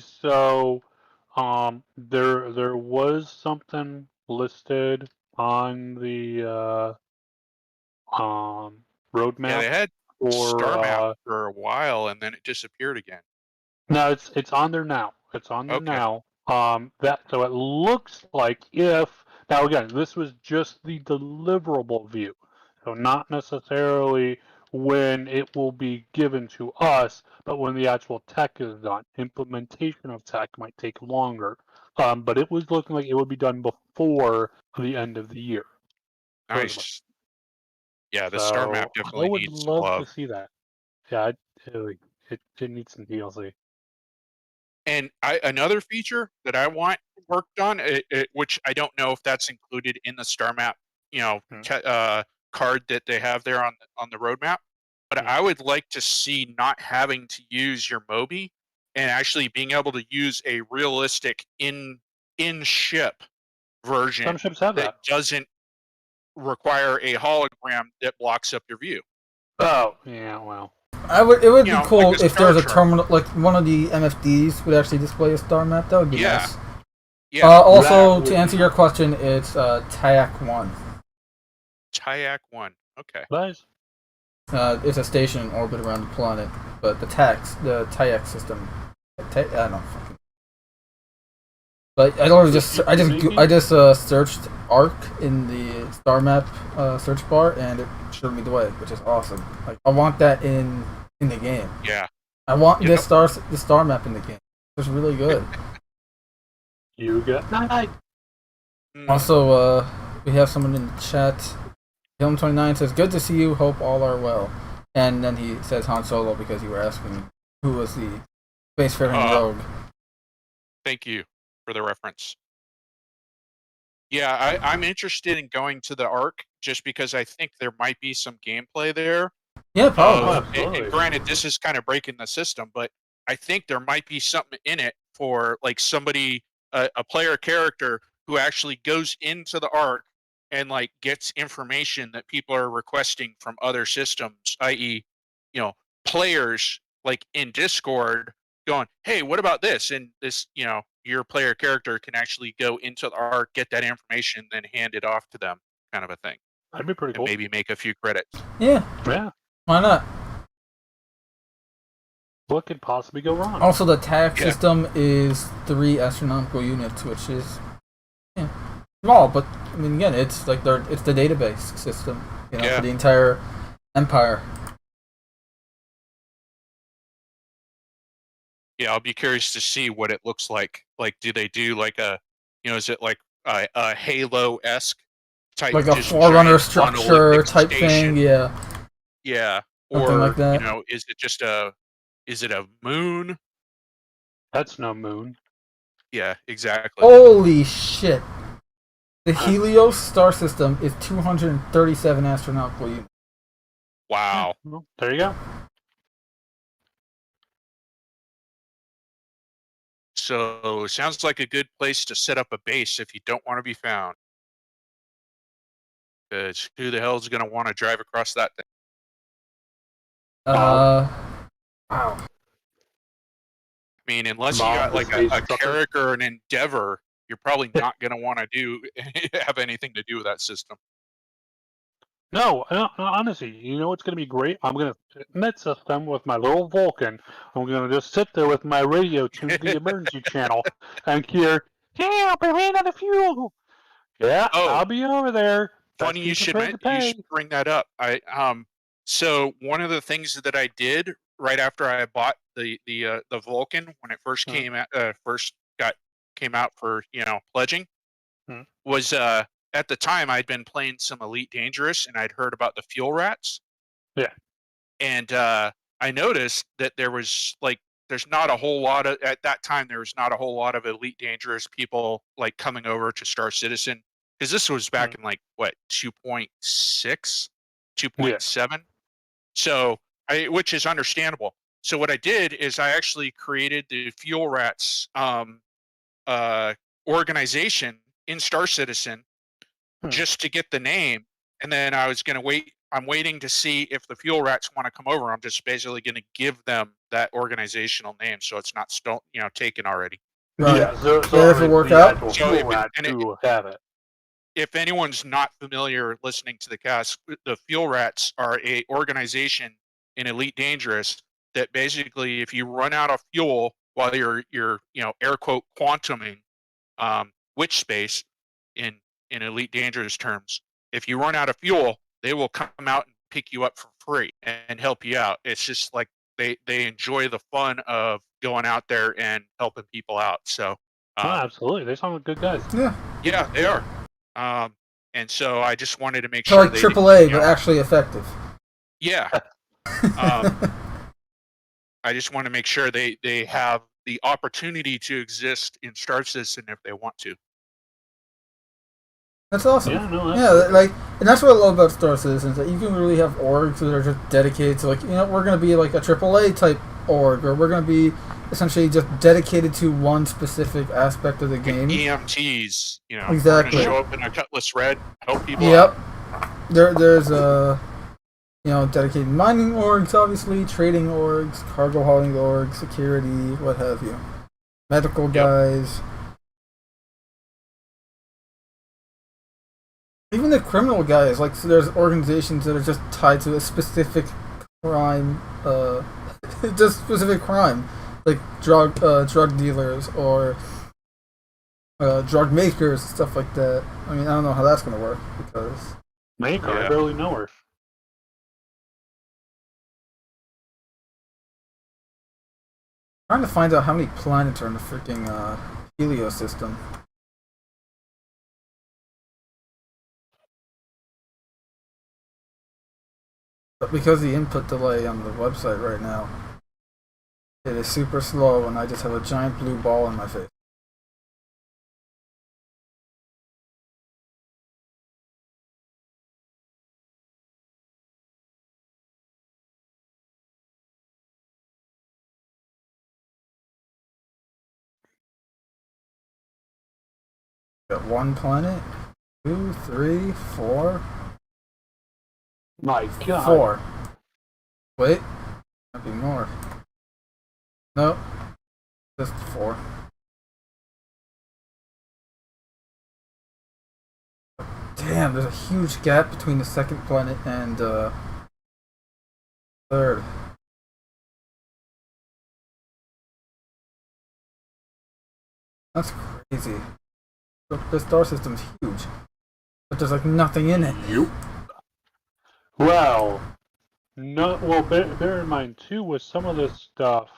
there was something listed on the roadmap Yeah, they had for Star Map for a while, and then it disappeared again. no, it's on there now. It's on there Okay. now. So it looks like if now again, this was just the deliverable view, so not necessarily when it will be given to us, but when the actual tech is done. Implementation of tech might take longer, but it was looking like it would be done before the end of the year. supposedly. Nice. Yeah, the Star Map So I definitely would needs some love to love. see that. Yeah, it needs some DLC. And another feature that I want worked on, which I don't know if that's included in the Star Map, Hmm. card that they have there on the roadmap, but Hmm. I would like to see not having to use your Mobi and actually being able to use a realistic in-ship version Some ships have that that. doesn't require a hologram that blocks up your view. Oh, yeah, well. It would be Like cool a if there Star was a Trek. terminal, like one of the MFDs would actually display a star map. That would be Yeah. nice. Yeah, Also, That to would answer be your nice. question, it's Tayak 1. Tayak 1. Okay. Nice. It's a station in orbit around the planet, but the Tayak system, I don't know. But I just searched Arc in the star map search bar, and it showed me the way, which is awesome. Like I want that in the game. Yeah. I want Yep. the star map in the game. It's really good. You got night. Also, we have someone in the chat. Film29 says, "Good to see you. Hope all are well." And then he says Han Solo because you were asking who was the spacefaring rogue. Thank you for the reference. Yeah, I'm interested in going to the Ark just because I think there might be some gameplay there. Yeah, probably. absolutely. And granted, this is kind of breaking the system, but I think there might be something in it for like somebody, a player character who actually goes into the Ark and like gets information that people are requesting from other systems, i.e., players like in Discord going, "Hey, what about this?" And this, your player character can actually go into the Ark, get that information, then hand it off to them, kind of a thing, That'd be pretty and cool. maybe make a few credits. Yeah, Yeah. why not? What could possibly go wrong? Also, the tax Yeah. system is 3 astronomical units, which is small, but I mean, again, it's like it's the database system, Yeah. for the entire empire. Yeah, I'll be curious to see what it looks like. Like, do they do like is it like a Halo-esque type, Like a just forerunner giant structure monolithic type station? thing, yeah. Yeah, Something or like that. is it just is it a moon? That's no moon. Yeah, exactly. Holy shit! The Helios star system is 237 astronomical units. Wow. Well, there you go. So sounds like a good place to set up a base if you don't want to be found. Because who the hell is going to want to drive across that thing? Wow. I mean, unless you Mom, got the like space a trucker. Carrack or an Endeavor, you're probably not going to want to have anything to do with that system. No, honestly, you know what's going to be great? I'm going to sit in that system with my little Vulcan. I'm going to just sit there with my radio tuned to the emergency channel and hear, "Help! I ran out of fuel." Yeah, Oh, I'll be over there. Best funny be you should prepared to you pay. should bring that up. So one of the things that I did right after I bought the Vulcan when it first Hmm. came out for pledging Hmm. was at the time I'd been playing some Elite Dangerous and I'd heard about the fuel rats. Yeah. And I noticed that there's not a whole lot of at that time there was not a whole lot of Elite Dangerous people like coming over to Star Citizen because this was back in like what 2.6, 2.7. So which is understandable. So what I did is I actually created the Fuel Rats organization in Star Citizen just to get the name, and then I was going to wait. I'm waiting to see if the Fuel Rats want to come over. I'm just basically going to give them that organizational name, so it's not taken already. Right. Yeah, so if it work the out? actual So fuel rats do have it. If anyone's not familiar listening to the cast, the Fuel Rats are a organization in Elite Dangerous that basically, if you run out of fuel while you're air quote quantuming witch space in Elite Dangerous terms, if you run out of fuel, they will come out and pick you up for free and help you out. It's just like they enjoy the fun of going out there and helping people out. So Absolutely, they sound like good guys. Yeah. they are. And so I just wanted to make So sure like AAA, but actually effective. Yeah. I just want to make sure they have the opportunity to exist in Star Citizen if they want to. That's awesome. Yeah, no, like, and that's what I love about Star Citizen, that you can really have orgs that are just dedicated to, like, we're going to be like a AAA type org, or we're going to be essentially just dedicated to one specific aspect of the game. EMTs, exactly. We're gonna show up in a Cutlass Red, help people Yep. out. There's dedicated mining orgs, obviously, trading orgs, cargo hauling orgs, security, what have you, medical guys. Even the criminal guys, like, so there's organizations that are just tied to a specific crime, just specific crime, like drug dealers or drug makers, stuff like that. I mean, I don't know how that's gonna work because I barely know her. trying to find out how many planets are in the freaking Helios system. But because the input delay on the website right now, it is super slow and I just have a giant blue ball in my face. Got one planet, 2, 3, 4. My God. 4. Wait, might be more. Nope, just 4. Damn, there's a huge gap between the second planet and third. That's crazy. The star system's huge, but there's like nothing in it. Yep. Well, bear in mind too with some of this stuff.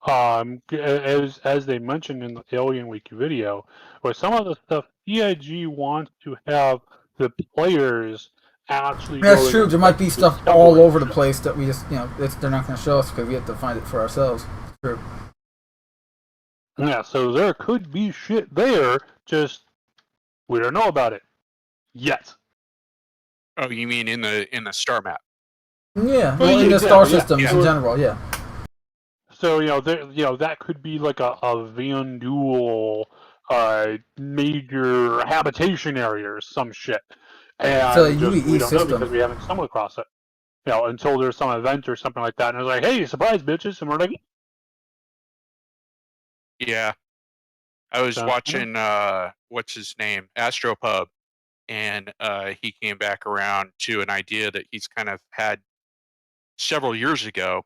As they mentioned in the Alien Week video, with some of the stuff, EIG wants to have the players actually. That's true. There might be stuff all over the place that we just, they're not going to show us because we have to find it for ourselves. It's true. Yeah, so there could be shit there, just we don't know about it yet. Oh, you mean in the star map? Yeah, well, in the star systems in general, yeah. So that could be like a Van Duel major habitation area or some shit, It's a and just we UE don't know because system. we haven't stumbled across it. Until there's some event or something like that, and it's like, hey, surprise, bitches, and we're like, Yeah, I was so, watching what's his name, Astropub, and he came back around to an idea that he's kind of had several years ago,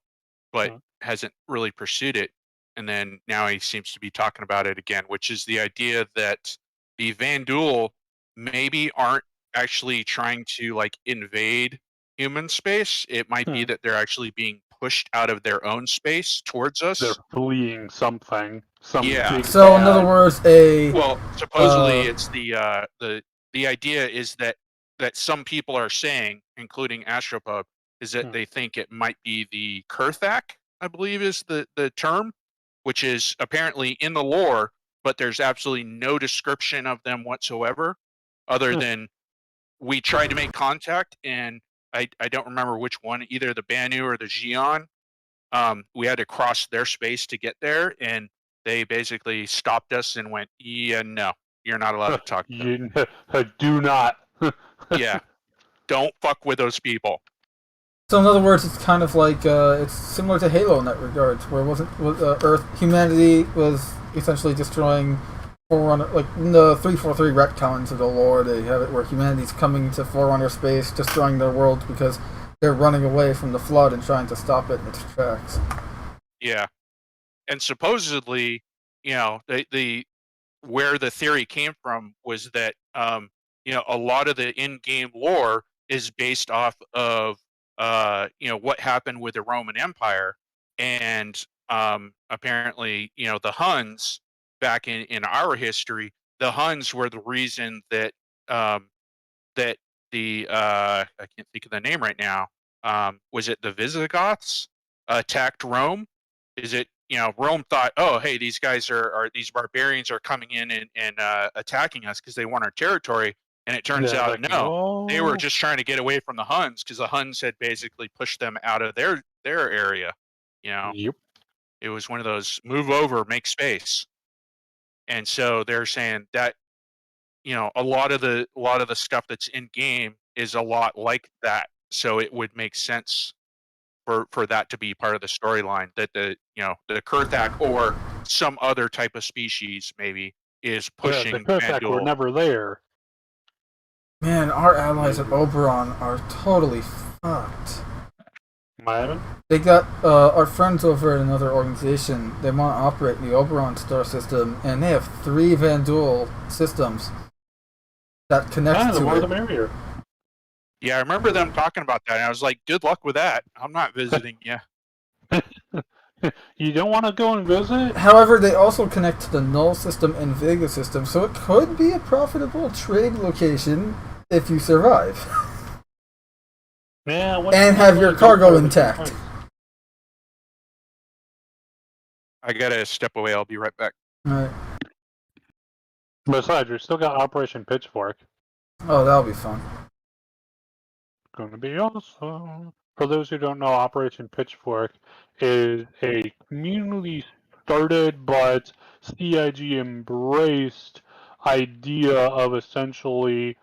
but uh, hasn't really pursued it. And then now he seems to be talking about it again, which is the idea that the Van Duel maybe aren't actually trying to like invade human space. It might be hmm, that they're actually being pushed out of their own space towards they're us. fleeing something, some Yeah. big So, in other bad. words, a Well, supposedly uh, it's the idea is that some people are saying, including Astropub, is that Hmm. they think it might be the Kurthak, I believe is the term, which is apparently in the lore, but there's absolutely no description of them whatsoever, other than we tried to make contact and I don't remember which one, either the Banu or the Xion. We had to cross their space to get there, and they basically stopped us and went, "Yeah, no, you're not allowed to talk to them. You do not. Yeah, don't fuck with those people." so in other words, it's kind of like it's similar to Halo in that regard, where it wasn't Earth humanity was essentially destroying Forerunner, like in the 343 retcons of the lore. They have it where humanity's coming to Forerunner space, destroying their world because they're running away from the flood and trying to stop it in its tracks. Yeah, and supposedly, the where the theory came from was that a lot of the in-game lore is based off of what happened with the Roman Empire, and apparently the Huns back in our history, the Huns were the reason that um, that the I can't think of the name right now. Was it the Visigoths attacked Rome? Is it Rome thought, oh hey, these guys are these barbarians are coming in and attacking us because they want our territory, and it And turns then it's out like, no, they were no. just trying to get away from the Huns because the Huns had basically pushed them out of their area. You know, Yep. it was one of those move over, make space, and so they're saying that a lot of the stuff that's in game is a lot like that. So it would make sense for that to be part of the storyline, that the Kurthak or some other type of species maybe is Yeah, the pushing Kurthak were Vandal. never there. Man, our allies at Oberon are totally fucked. Myron? They got our friends over at another organization. They want to operate the Oberon star system, and they have 3 Van Duel systems that connect The to more it. the merrier. Yeah, I remember them talking about that, and I was like, good luck with that. I'm not visiting you. You don't want to go and visit? However, they also connect to the Null system and Vega system, so it could be a profitable trade location if you survive Yeah, and have your cargo intact. I gotta step away. I'll be right back. Right. Besides, you still got Operation Pitchfork. Oh, that'll be fun. Gonna be awesome. For those who don't know, Operation Pitchfork is a community started but CIG embraced idea of essentially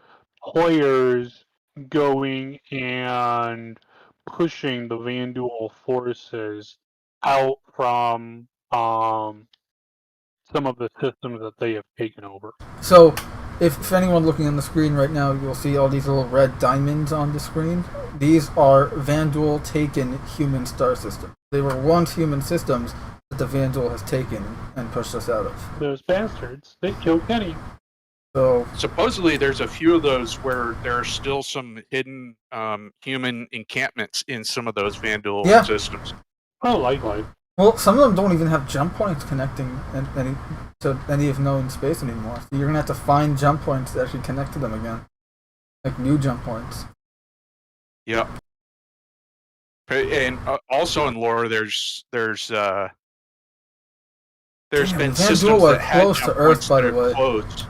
players going and pushing the Vanduul forces out from some of the systems that they have taken over. So, if anyone looking on the screen right now, you'll see all these little red diamonds on the screen. These are Vanduul taken human star systems. They were once human systems that the Vanduul has taken and pushed us out of. Those bastards, they killed Kenny. So, Supposedly, there's a few of those where there are still some hidden human encampments in some of those Vandal Yeah. systems. Oh, likewise. well, some of them don't even have jump points connecting to any of known space anymore. So you're gonna have to find jump points to actually connect to them again, like new jump points. Yep. And also in lore, there's Damn, been Vanduul systems are that had close to jump Earth, points by that the way. have closed.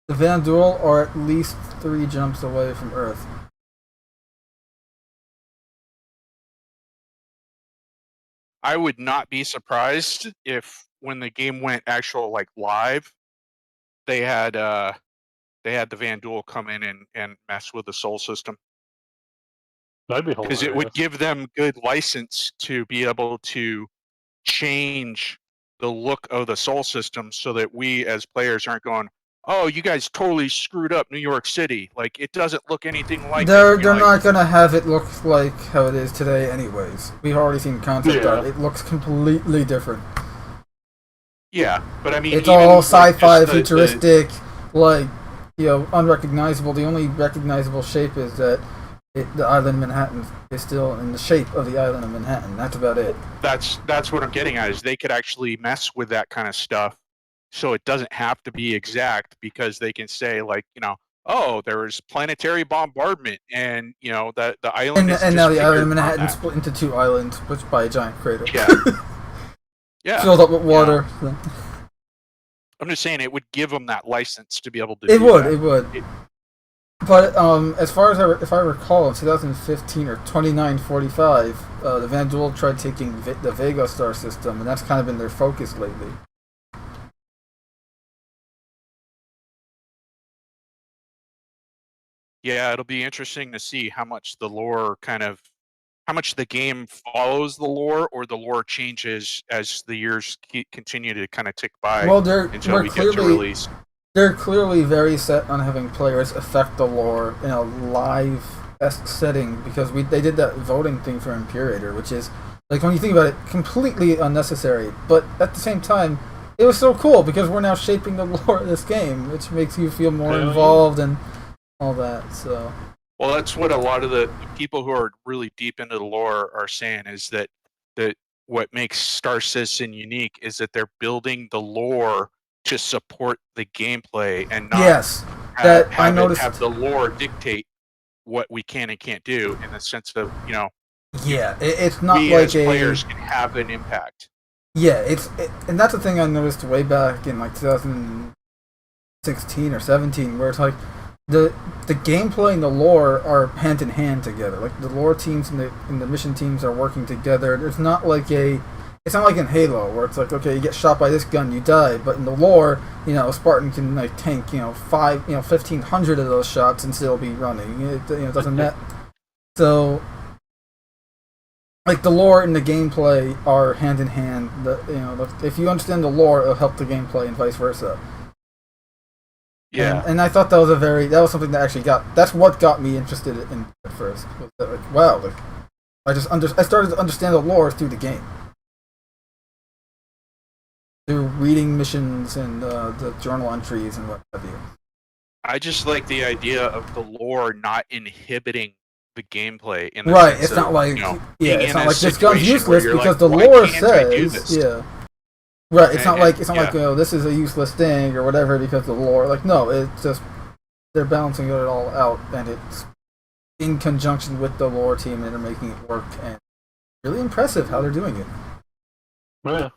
The Vanduul are at least 3 jumps away from Earth. I would not be surprised if when the game went actual like live, they had the Vandul come in and mess with the Soul system. That'd be Because hilarious. it would give them good license to be able to change the look of the Soul system so that we as players aren't going, oh, you guys totally screwed up New York City. Like, it doesn't look anything like it. They're You're like, not gonna have it look like how it is today, anyways. We've already seen concept Yeah. art. It looks completely different. yeah, but I mean, It's even, all like, sci-fi, just futuristic, like, you know, unrecognizable. The only recognizable shape is that the island of Manhattan is still in the shape of the island of Manhattan. That's about it. That's what I'm getting at, is they could actually mess with that kind of stuff so it doesn't have to be exact, because they can say, like, you know, oh, there was planetary bombardment and, you know, that the island is And now the island of disfigured from Manhattan that. split into two islands, which by a giant crater. Yeah. Yeah. Filled up with water. I'm just saying it would give them that license to be able to It do would, that. it would. But as far as if I recall, in 2015 or 2945, the Vandul tried taking the Vega star system, and that's kind of been their focus lately. Yeah, it'll be interesting to see how much the lore how much the game follows the lore, or the lore changes as the years continue to kind of tick by Well, until we get to release. They're clearly very set on having players affect the lore in a live-esque setting, because they did that voting thing for Imperator, which is, like, when you think about it, completely unnecessary. But at the same time, it was so cool because we're now shaping the lore of this game, which makes you feel more involved and all that. So, well, that's what a lot of the people who are really deep into the lore are saying, is that what makes Star Citizen unique is that they're building the lore to support the gameplay and not have the lore dictate what we can and can't do, in the sense of, you know, yeah, it's not we like as players can have an impact. Yeah, and that's the thing I noticed way back in like 2016 or 17, where it's like the gameplay and the lore are hand in hand together. Like the lore teams and the mission teams are working together. It's not like in Halo, where it's like, okay, you get shot by this gun, you die. But in the lore, you know, Spartan can like tank 1,500 of those shots and still be running. It doesn't matter. So, like, the lore and the gameplay are hand in hand. If you understand the lore, it'll help the gameplay and vice versa. Yeah, and I thought that was something that actually that's what got me interested in at first. Was that, like, wow, like I started to understand the lore through the game, through reading missions and the journal entries and what have you. I just like the idea of the lore not inhibiting the gameplay. In the Right, sense it's of, not like, you know, it's not like this gun's situation useless where you're because like, the "Why lore can't I do says, this?" yeah. Right, it's not like yeah. this is a useless thing or whatever because the lore. Like, no, it's just they're balancing it all out, and it's in conjunction with the lore team, and they're making it work. And really impressive how they're doing it. Yeah.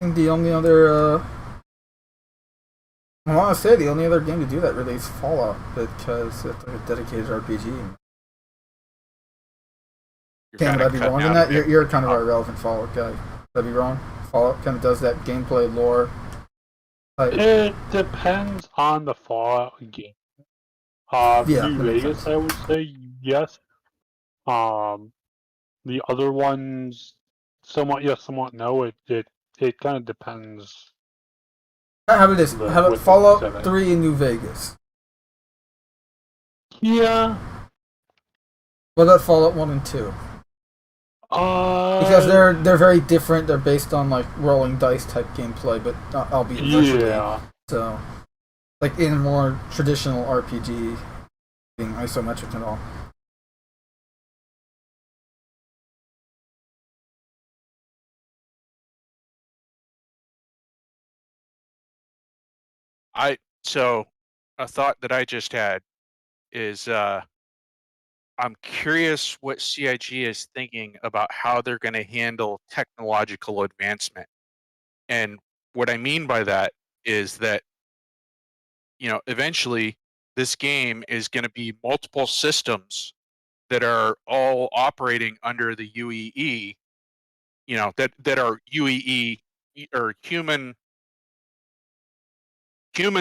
I think the only other, I want to say the only other game to do that really is Fallout, because it's like a dedicated RPG. Would I be wrong in that? You're kind of a relevant Fallout guy. Would I be wrong? Fallout kind of does that gameplay lore. It depends on the Fallout game. New Vegas, I would say yes. The other ones, somewhat yes, somewhat no. It kind of depends. How about this? How about Fallout 3 in New Vegas? Yeah. What about Fallout 1 and 2? Because they're very different. They're based on like rolling dice type gameplay, but albeit virtually. Yeah. So, like in a more traditional RPG, being isometric and all. So a thought that I just had is I'm curious what CIG is thinking about how they're going to handle technological advancement. And what I mean by that is that eventually this game is going to be multiple systems that are all operating under the UEE, that are UEE or human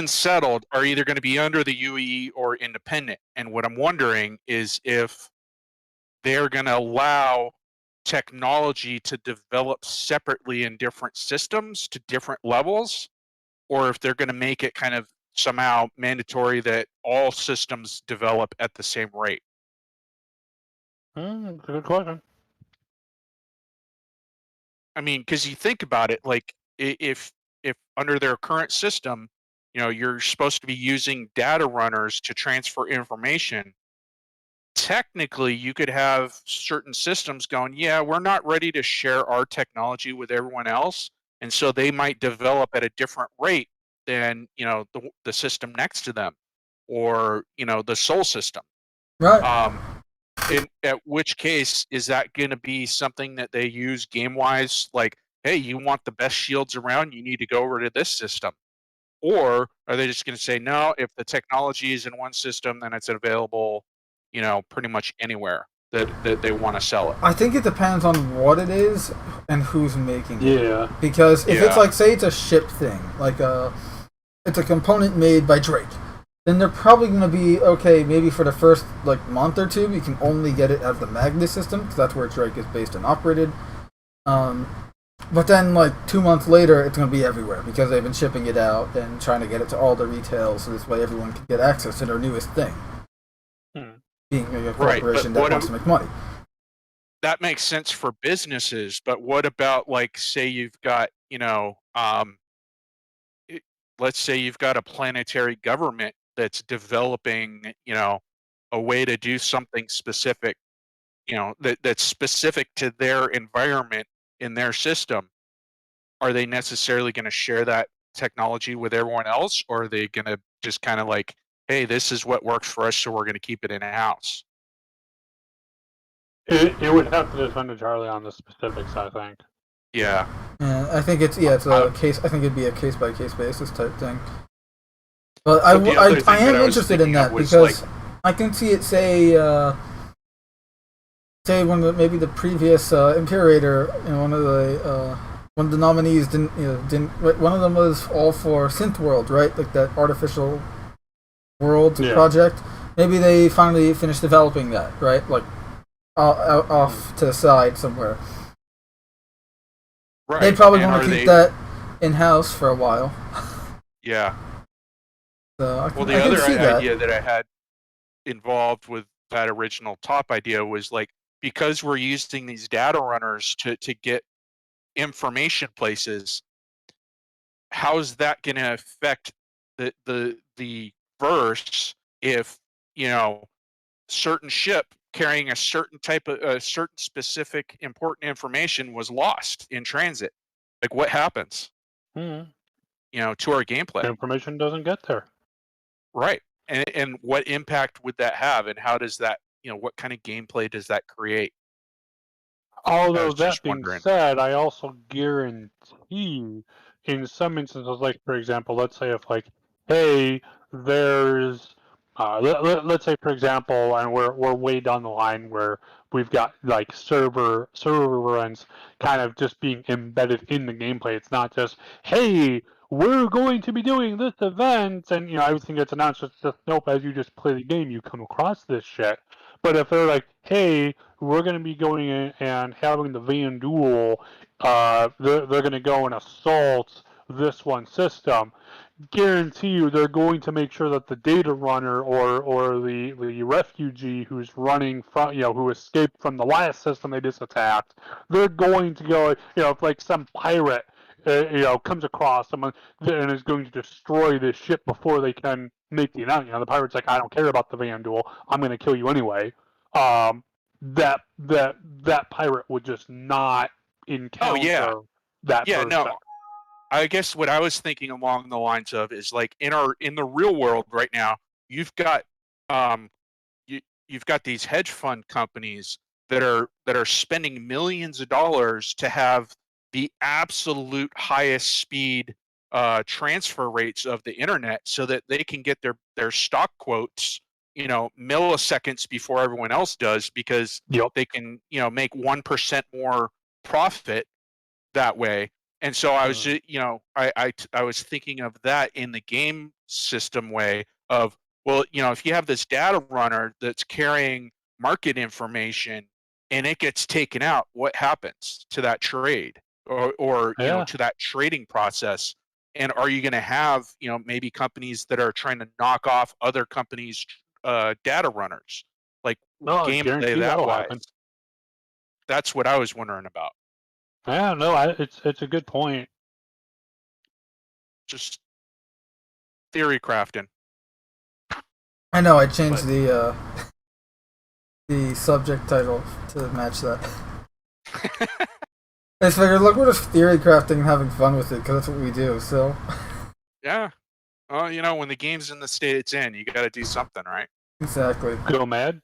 settled, are either going to be under the UEE or independent. And what I'm wondering is if they're going to allow technology to develop separately in different systems to different levels, or if they're going to make it kind of somehow mandatory that all systems develop at the same rate. It's a good question. I mean, because you think about it, like if under their current system, you're supposed to be using data runners to transfer information. Technically, you could have certain systems going, yeah, we're not ready to share our technology with everyone else, and so they might develop at a different rate than the system next to them, or the Sol system. Right. At which case, is that going to be something that they use game wise? Like, hey, you want the best shields around, you need to go over to this system. Or are they just going to say, no, if the technology is in one system, then it's available, pretty much anywhere that they want to sell it? I think it depends on what it is and who's making it. Yeah. Because if it's Yeah. like, say, it's a ship thing, like it's a component made by Drake, then they're probably going to be okay. Maybe for the first month or two, you can only get it out of the Magnus system because that's where Drake is based and operated. But then 2 months later, it's going to be everywhere because they've been shipping it out and trying to get it to all the retail, so this way everyone can get access to their newest thing. Being a corporation that wants to make money. That makes sense for businesses, but what about, like, say you've got, let's say you've got a planetary government that's developing, a way to do something specific, that's specific to their environment in their system. Are they necessarily going to share that technology with everyone else, or are they going to just kind of like, hey, this is what works for us, so we're going to keep it in house? It would have to depend entirely on the specifics, I think. Yeah. Yeah, I think it's a case. I think it'd be a case by case basis type thing. But I am interested in that because I can see it say maybe the previous Imperator, one of the nominees didn't one of them was all for Synth World, right? Like that artificial world project. Maybe they finally finished developing that, right? Like off to the side somewhere. Right. They probably want to keep that in house for a while. Yeah. So the other idea that I had involved with that original top idea was like, because we're using these data runners to get information places, how's that going to affect the verse if certain ship carrying a certain type of certain specific important information was lost in transit? Like, what happens to our gameplay? The information doesn't get there. Right. And what impact would that have, and how does that, what kind of gameplay does that create? Although that being said, I also guarantee in some instances, like for example, let's say if hey, there's let's say for example, and we're way down the line where we've got server runs kind of just being embedded in the gameplay. It's not just, hey, we're going to be doing this event, and everything gets announced. It's just, nope, as you just play the game, you come across this shit. But if they're like, hey, we're going to be going in and having the Van Duel, they're going to go and assault this one system, guarantee you they're going to make sure that the data runner or the refugee who's running from who escaped from the last system they just attacked, they're going to go if some pirate comes across someone and is going to destroy this ship before they can make the announcement. The pirate's like, I don't care about the Van Duel, I'm going to kill you anyway. That pirate would just not encounter that person. No, I guess what I was thinking along the lines of is like in the real world right now, you've got you've got these hedge fund companies that are spending millions of dollars to have the absolute highest speed transfer rates of the internet so that they can get their stock quotes, milliseconds before everyone else does, because they can, make 1% more profit that way. And so I was just, I was thinking of that in the game system way of, well, if you have this data runner that's carrying market information and it gets taken out, what happens to that trade or to that trading process? And are you going to have, maybe companies that are trying to knock off other companies' data runners, like gameplay that wise? Happen. That's what I was wondering about. Yeah, no, it's a good point. Just theory crafting. I know. I changed the subject title to match that. I just figured, look, we're just theory crafting and having fun with it because that's what we do. So. Yeah. Well, when the game's in the state it's in, you got to do something, right? Exactly. Go mad.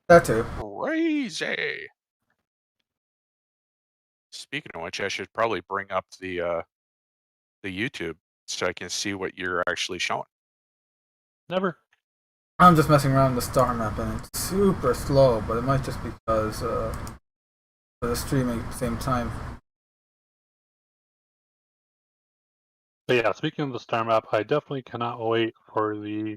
That too. Crazy. Speaking of which, I should probably bring up the YouTube so I can see what you're actually showing. Never. I'm just messing around with the star map and it's super slow, but it might just be because the streaming at the same time. But yeah, speaking of the star map, I definitely cannot wait for the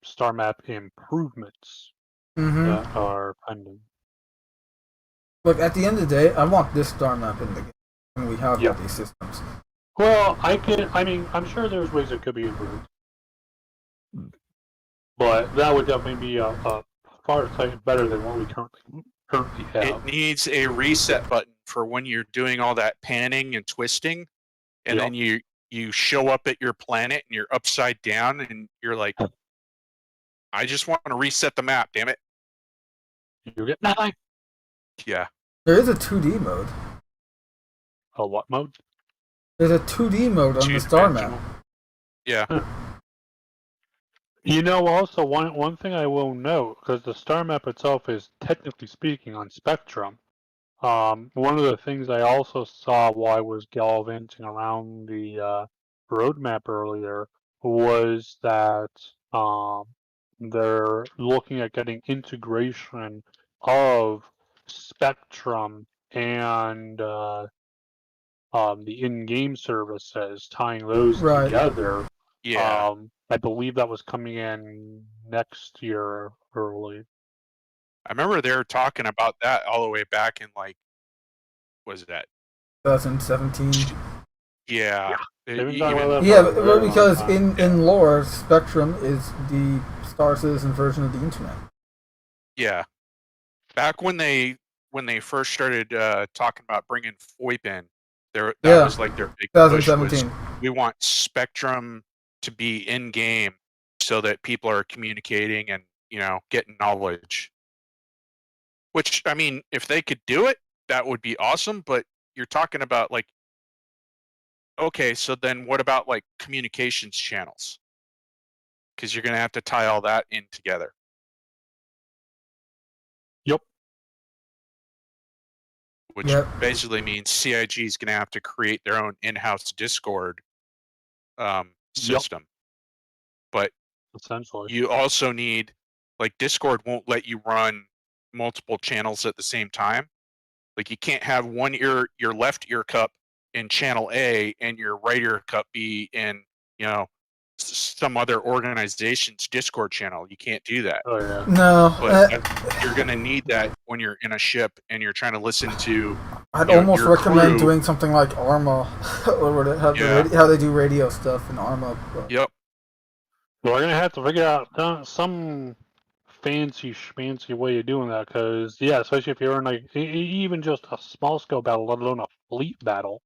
star map improvements that are pending. Look, at the end of the day, I want this star map in the game when we have all these systems. Well, I'm sure there's ways it could be improved. But that would definitely be a far better than what we currently have. It needs a reset button for when you're doing all that panning and twisting, and then you show up at your planet and you're upside down and you're like, I just want to reset the map, damn it. You get nothing. Yeah. There is a 2D mode. A what mode? There's a 2D mode on the star map. Yeah. Also one thing I will note, because the star map itself is technically speaking on Spectrum. One of the things I also saw while I was gallivanting around the roadmap earlier was that they're looking at getting integration of Spectrum and the in-game services, tying those together. Yeah. I believe that was coming in next year early. I remember they were talking about that all the way back in was that 2017? Yeah. Because in lore, Spectrum is the Star Citizen version of the internet. Yeah. Back when they first started talking about bringing FOIP in, that was like their big 2017. push was, we want Spectrum to be in game so that people are communicating and getting knowledge. Which, I mean, if they could do it, that would be awesome. But you're talking about okay, so then what about communications channels? Because you're going to have to tie all that in together. Yep. Which basically means CIG is going to have to create their own in-house Discord system. But essentially, you also need, Discord won't let you run multiple channels at the same time. You can't have your left ear cup in channel A and your right ear cup be in, some other organization's Discord channel. You can't do that. Oh yeah. No. But you're going to need that when you're in a ship and you're trying to listen to. I'd almost recommend doing something like Arma, or how they do radio stuff in Arma. Yep. Well, we're gonna have to figure out some fancy schmancy way of doing that, because especially if you're in even just a small scale battle, let alone a fleet battle.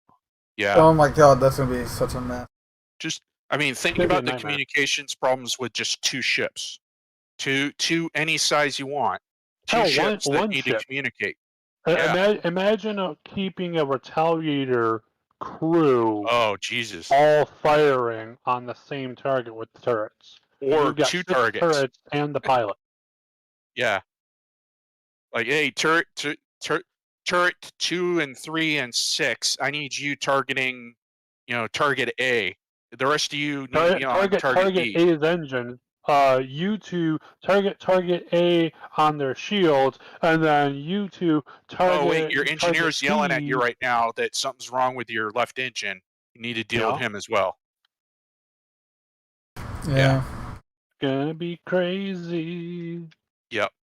Yeah. Oh my god, that's gonna be such a mess. Think about the communications problems with just two ships, two any size you want, two ships that need to communicate. Imagine keeping a Retaliator crew. Oh Jesus! All firing on the same target with the turrets, or two turrets and the pilot. Yeah. Hey, turret turret 2 and 3 and 6, I need you targeting, target A. The rest of you need to be on target B. A's engine. You two target A on their shields, and then you two target. Oh wait, your engineer's yelling at you B. right now that something's wrong with your left engine. You need to deal with him as well. Yeah. Gonna be crazy. Yep.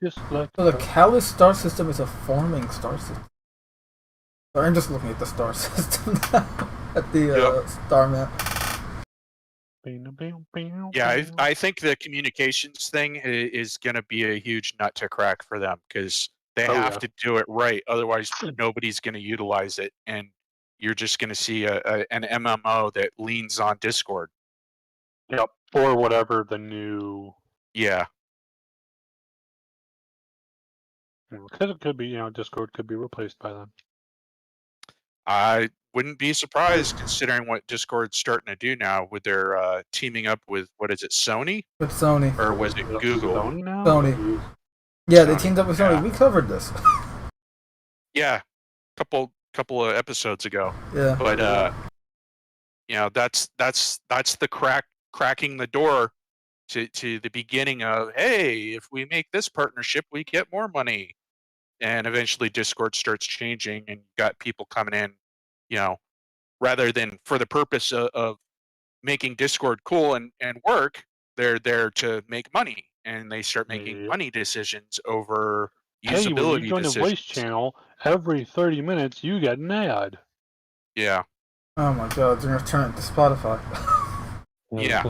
Just like So the Callus star system is a forming star system. Sorry, I'm just looking at the star system now. At the star map. Yeah, I think the communications thing is going to be a huge nut to crack for them because they have to do it right. Otherwise, nobody's going to utilize it, and you're just going to see an MMO that leans on Discord. Yep, or whatever the new. Yeah. Because it could be, Discord could be replaced by them. I wouldn't be surprised considering what Discord's starting to do now with their teaming up with, what is it, Sony? With Sony. Or was it Google? Sony now? Sony. Yeah, they teamed up with Sony. Yeah. We covered this. Yeah, couple of episodes ago. Yeah. But that's the cracking the door to the beginning of, hey, if we make this partnership, we get more money. And eventually Discord starts changing and you got people coming in, rather than for the purpose of making Discord cool and work, they're there to make money. And they start making money decisions over usability when you join decisions. a voice channel, every 30 minutes you get an ad. Yeah. Oh my god, they're going to turn it to Spotify. Yeah.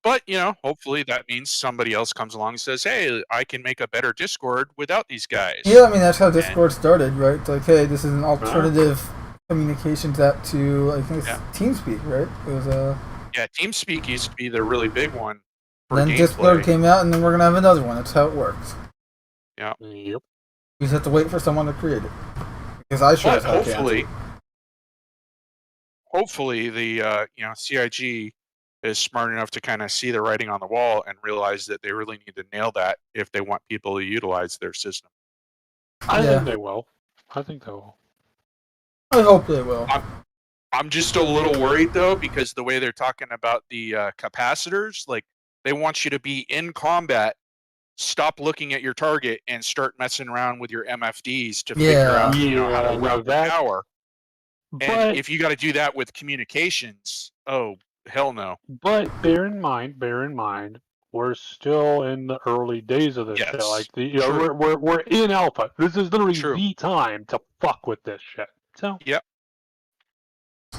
But, hopefully that means somebody else comes along and says, hey, I can make a better Discord without these guys. Yeah, I mean, that's how Discord started, right? It's like, hey, this is an alternative communications app to, I think it's TeamSpeak, right? It was Yeah, TeamSpeak used to be the really big one. Then Discord came out, and then we're going to have another one. That's how it works. Yeah. Yep. You just have to wait for someone to create it. Because I should have hopefully the, CIG is smart enough to kind of see the writing on the wall and realize that they really need to nail that if they want people to utilize their system. I think they will. I hope they will. I'm just a little worried though, because the way they're talking about the capacitors, like they want you to be in combat, stop looking at your target, and start messing around with your MFDs to figure out how to route the power. And if you got to do that with communications, oh hell no. But bear in mind, we're still in the early days of this shit. Like we're in alpha. This is literally the time to fuck with this shit. So yep.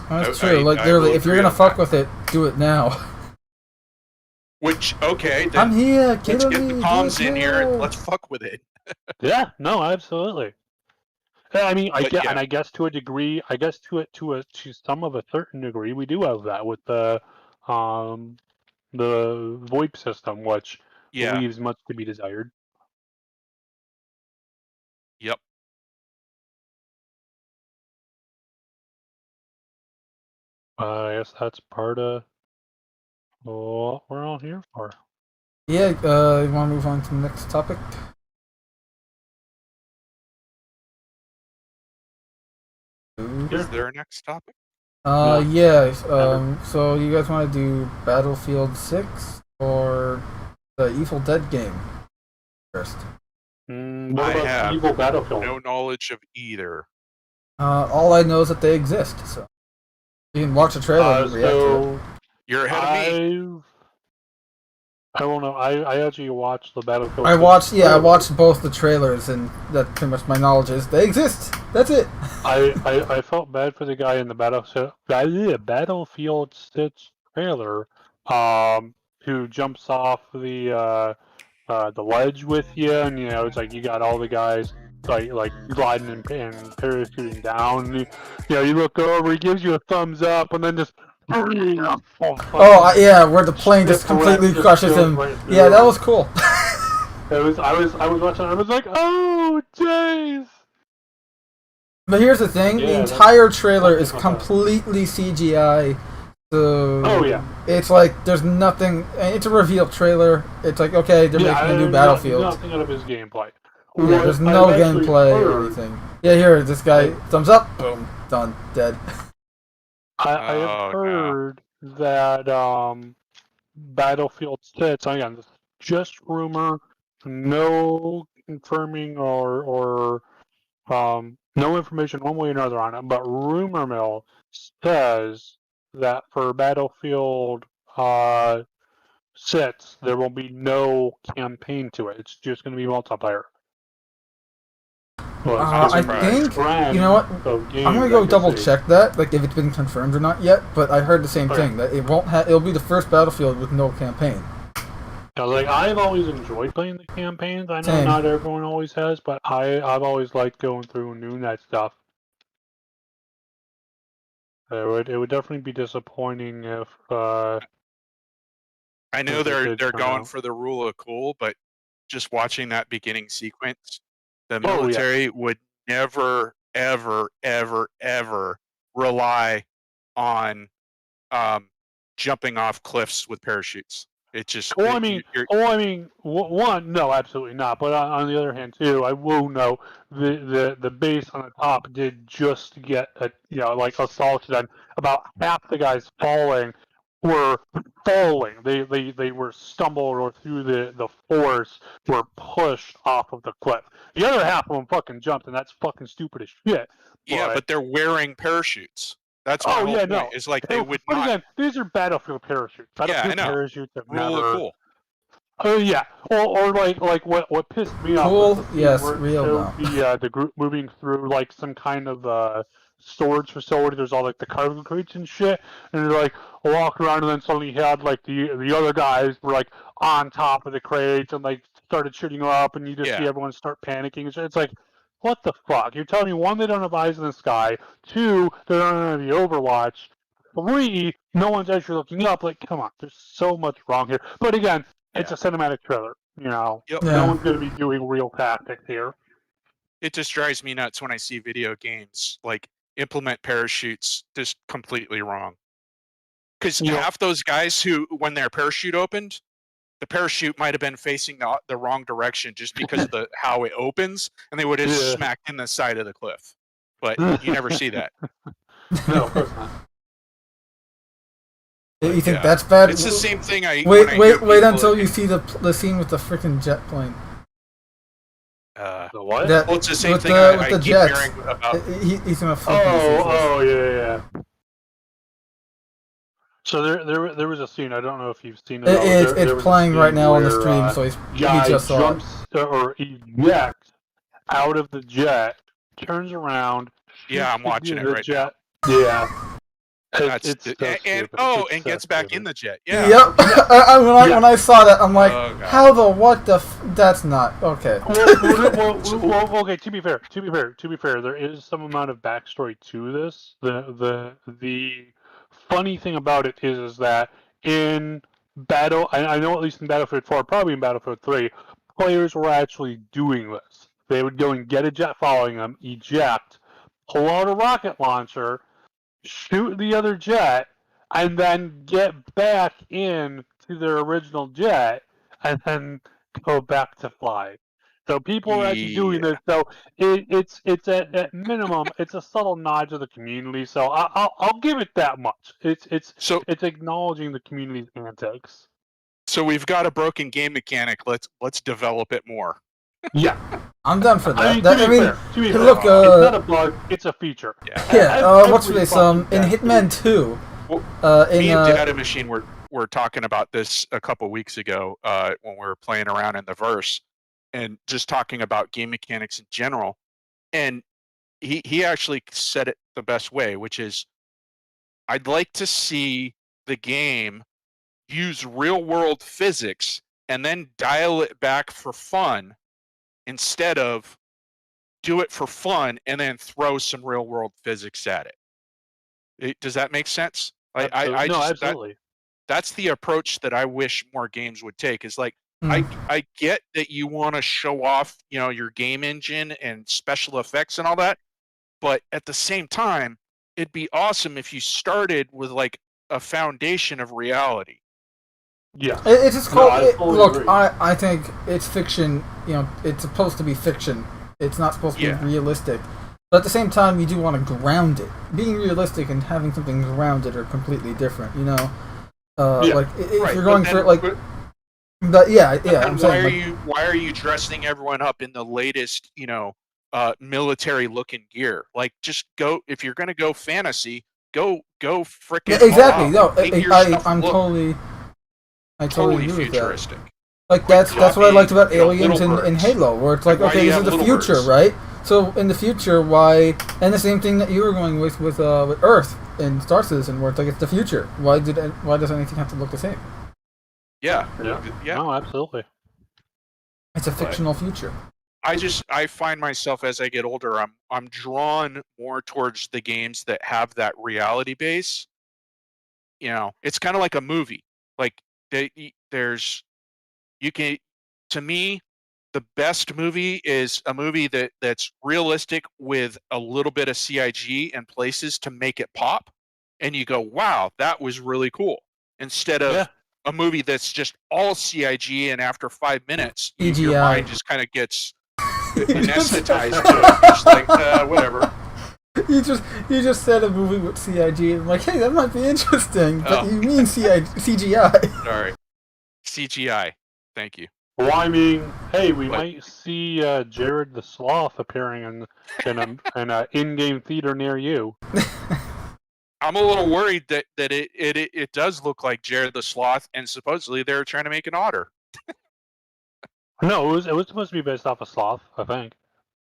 That's true. Literally, if you're gonna fuck with it, do it now. Which then I'm here. Let's get the palms in here and let's fuck with it. Yeah. No. Absolutely. I mean, and I guess to a degree, to some of a certain degree, we do have that with the VoIP system, which leaves much to be desired. Yep. I guess that's part of what we're all here for. Yeah. You want to move on to the next topic? Is there a next topic? Yeah. So you guys want to do Battlefield 6 or the Evil Dead game first? I have Evil Battlefield? No knowledge of either. All I know is that they exist. So you can watch the trailer and react to it. You're ahead of me. I don't know. I actually watched the Battlefield. I watched both the trailers, and that's pretty much my knowledge is they exist. That's it. I felt bad for the guy in the Battlefield 6 trailer, who jumps off the ledge with you, and it's like you got all the guys like gliding and parachuting down. And, you look over, he gives you a thumbs up, and then just. Where the plane just completely crushes him. Yeah, that was cool. I was watching. I was like, oh, jeez. But here's the thing: the entire trailer is completely CGI. So it's like there's nothing. It's a reveal trailer. It's like they're making a new Battlefield. Nothing out of his gameplay. Yeah, there's What no I've actually gameplay or heard, anything. Yeah, here, this guy, thumbs up, boom, done, dead. I have Oh no. heard that Battlefield 6, again, this is just rumor, no confirming or no information one way or another on it, but rumor mill says that for Battlefield 6, there will be no campaign to it. It's just going to be multiplayer. Well, it's Not I given the surprised. think, you trend know what, of I'm games gonna go I can double see. check that, like if it's been confirmed or not yet, but I heard the same Okay. thing, that it won't it'll be the first Battlefield with no campaign. Like, I've always enjoyed playing the campaigns. I know Same. not everyone always has, but I've always liked going through and doing that stuff. It would definitely be disappointing if I know if it they're did they're turn going out. for the rule of cool, but just watching that beginning sequence, the Oh yeah. military would never, ever, ever, ever rely on jumping off cliffs with parachutes. It just Well, I mean, one, no, absolutely not. But on the other hand, too, I will know the base on the top did just get like assaulted, and about half the guys were falling. They were stumbled or through the force were pushed off of the cliff. The other half of them fucking jumped, and that's fucking stupid as shit. yeah, But but they're wearing parachutes. That's my oh whole yeah, point. no. Is like they Oh, would but not. again, these are battlefield parachutes. Yeah, I Battlefield know. parachutes have Rule of never. cool. Oh yeah, or like what pissed me off was Cool, the scene yes, where it real, showed no. the group moving through like some kind of storage facility. There's all like the cargo crates and shit, and they're like walking around, and then suddenly you had like the other guys were like on top of the crates and like started shooting up, and you just see Yeah, everyone start panicking. It's like, what the fuck? You're telling me, one, they don't have eyes in the sky, two, they don't have the Overwatch, three, no one's actually looking up. Like, come on, there's so much wrong here. But again, it's yeah. a cinematic trailer. No Yep. Yeah. one's going to be doing real tactics here. It just drives me nuts when I see video games like implement parachutes just completely wrong. Because You know, half those guys who, when their parachute opened, the parachute might have been facing the wrong direction just because of how it opens, and they would have yeah. smacked in the side of the cliff. But you never see that. No, of course not. You But think yeah, that's bad? it's the same thing. Wait, when I hear wait people until you that- see the scene with the freaking jet plane. The what? That, well, it's the same with thing the I with the keep jets. hearing about. He's gonna flip his useless. Oh, yeah. So there was a scene. I don't know if you've seen it. It's There was a playing right scene now on the where, stream, so he guy just saw it. jumps or ejects out of the jet, turns around, Yeah, I'm shoots watching it the right jet. Yeah, That's it's so and stupid. oh, It's and so gets back stupid. in the jet. Yeah. Yep. Yeah. When I saw that, I'm like, Oh, God. how the what the? That's not okay. Well, okay. To be fair, there is some amount of backstory to this. The funny thing about it is that in I know at least in Battlefield 4, probably in Battlefield 3, players were actually doing this. They would go and get a jet following them, eject, pull out a rocket launcher, shoot the other jet, and then get back in to their original jet, and then go back to fly. So people are actually doing Yeah. this. So it's at minimum it's a subtle nod to the community. So I'll give it that much. So It's acknowledging the community's antics. so we've got a broken game mechanic. Let's develop it more. Yeah, I'm done for I that. mean, to be fair, look, it's not a bug; it's a feature. yeah. What's Every this? fucking In test Hitman 2, Me in and Data Machine were talking about this a couple weeks ago when we were playing around in the verse and just talking about game mechanics in general. And he actually said it the best way, which is I'd like to see the game use real world physics and then dial it back for fun instead of do it for fun and then throw some real world physics at it. Does that make sense? I no, just absolutely. that's the approach that I wish more games would take. Is like I get that you want to show off, your game engine and special effects and all that, but at the same time, it'd be awesome if you started with like a foundation of reality. Yeah. It's just No, called. I totally Look, agree. I think it's fiction. You know, it's supposed to be fiction. It's not supposed to Yeah. be realistic. But at the same time, you do want to ground it. Being realistic and having something grounded are completely different. You know, Yeah. like if Right, you're but going then- for like, but yeah, And I'm why saying are like, why are you dressing everyone up in the latest, military looking gear? Like, just go if you're gonna go fantasy, go yeah, frickin' all exactly. out. No, Like, make your stuff I'm look I totally totally agree with that. futuristic. Like Quit that's what I liked copying, about Aliens little in birds. Halo, where it's like, And why do okay, you this is have the little future, birds? right? So in the future, why? And the same thing that you were going with Earth in Star Citizen, where it's like it's the future. Why does anything have to look the same? Yeah. Yeah. No, absolutely. It's a But- fictional future. I find myself as I get older, I'm drawn more towards the games that have that reality base. You know, it's kind of like a movie. Like there's you can to me the best movie is a movie that's realistic with a little bit of CIG and places to make it pop, and you go, wow, that was really cool. Instead of Yeah. a movie that's just all CIG, and after 5 minutes, your CGI. mind just kind of gets anesthetized to it. You're just like, whatever. You just said a movie with CIG, and I'm like, hey, that might be interesting, but Oh. you mean CGI? Sorry, CGI. Thank you. Well, I mean, hey, we But- might see Jared the Sloth appearing in an in-game theater near you. I'm a little worried that it does look like Jared the Sloth, and supposedly they're trying to make an otter. No, it was supposed to be based off a sloth, I think.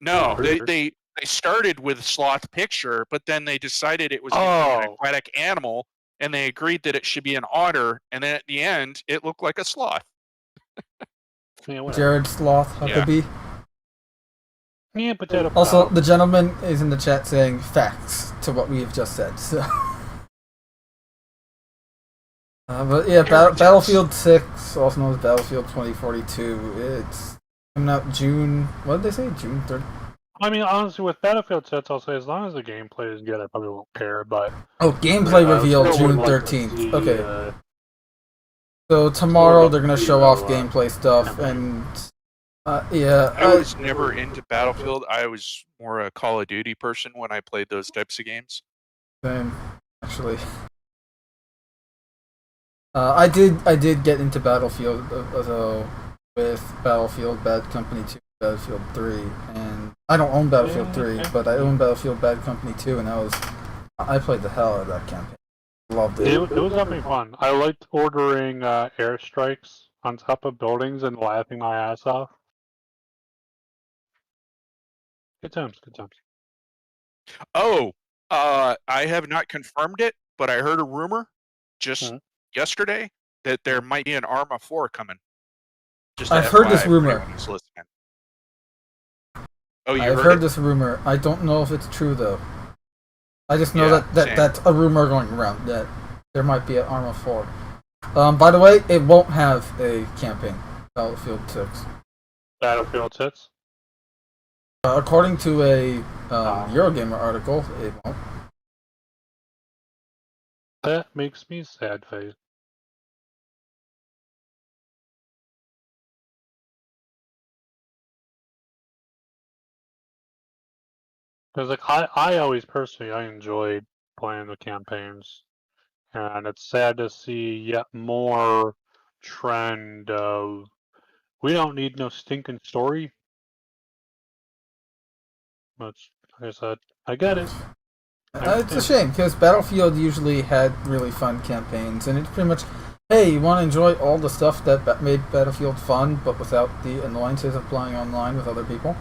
No, Pretty sure. they started with sloth picture, but then they decided it was going to be an Oh. aquatic animal, and they agreed that it should be an otter, and then at the end, it looked like a sloth. Yeah, whatever. Jared Sloth Huckabee. Yeah, potato. Also, potato. the gentleman is in the chat saying facts to what we have just said. So, but yeah, Battlefield 6, also known as Battlefield 2042. It's coming out June. What did they say? June 3rd. I mean, honestly, with Battlefield sets, I'll say as long as the gameplay is good, I probably won't care. But Oh, gameplay I revealed still would June like to 13th. see, Okay, so tomorrow they're gonna show off uh, gameplay stuff, campaign. and yeah, I was never into Battlefield. I was more a Call of Duty person when I played those types of games. same actually. I did get into Battlefield though with Battlefield Bad Company 2, Battlefield 3, and I don't own Battlefield Yeah, 3, okay. but I own Battlefield Bad Company 2, and I played the hell out of that campaign. Loved It it. was definitely fun. I liked ordering airstrikes on top of buildings and laughing my ass off. Good times, good times. Oh, I have not confirmed it, but I heard a rumor just Mhm. yesterday that there might be an Arma 4 coming. Just I've heard this FYI for rumor. anyone who's listening. Oh, you I've heard heard it? this rumor. I don't know if it's true though. I just know Yeah, that same. that's a rumor going around that there might be an Arma 4. By the way, it won't have a campaign. Battlefield 6. Battlefield sets. According to a Eurogamer article, it won't. That makes me sad face. Because like I always personally I enjoyed playing the campaigns, and it's sad to see yet more trend of we don't need no stinking story. But like I said, I get it. It's a shame because Battlefield usually had really fun campaigns, and it's pretty much, hey, you want to enjoy all the stuff that made Battlefield fun, but without the annoyances of playing online with other people.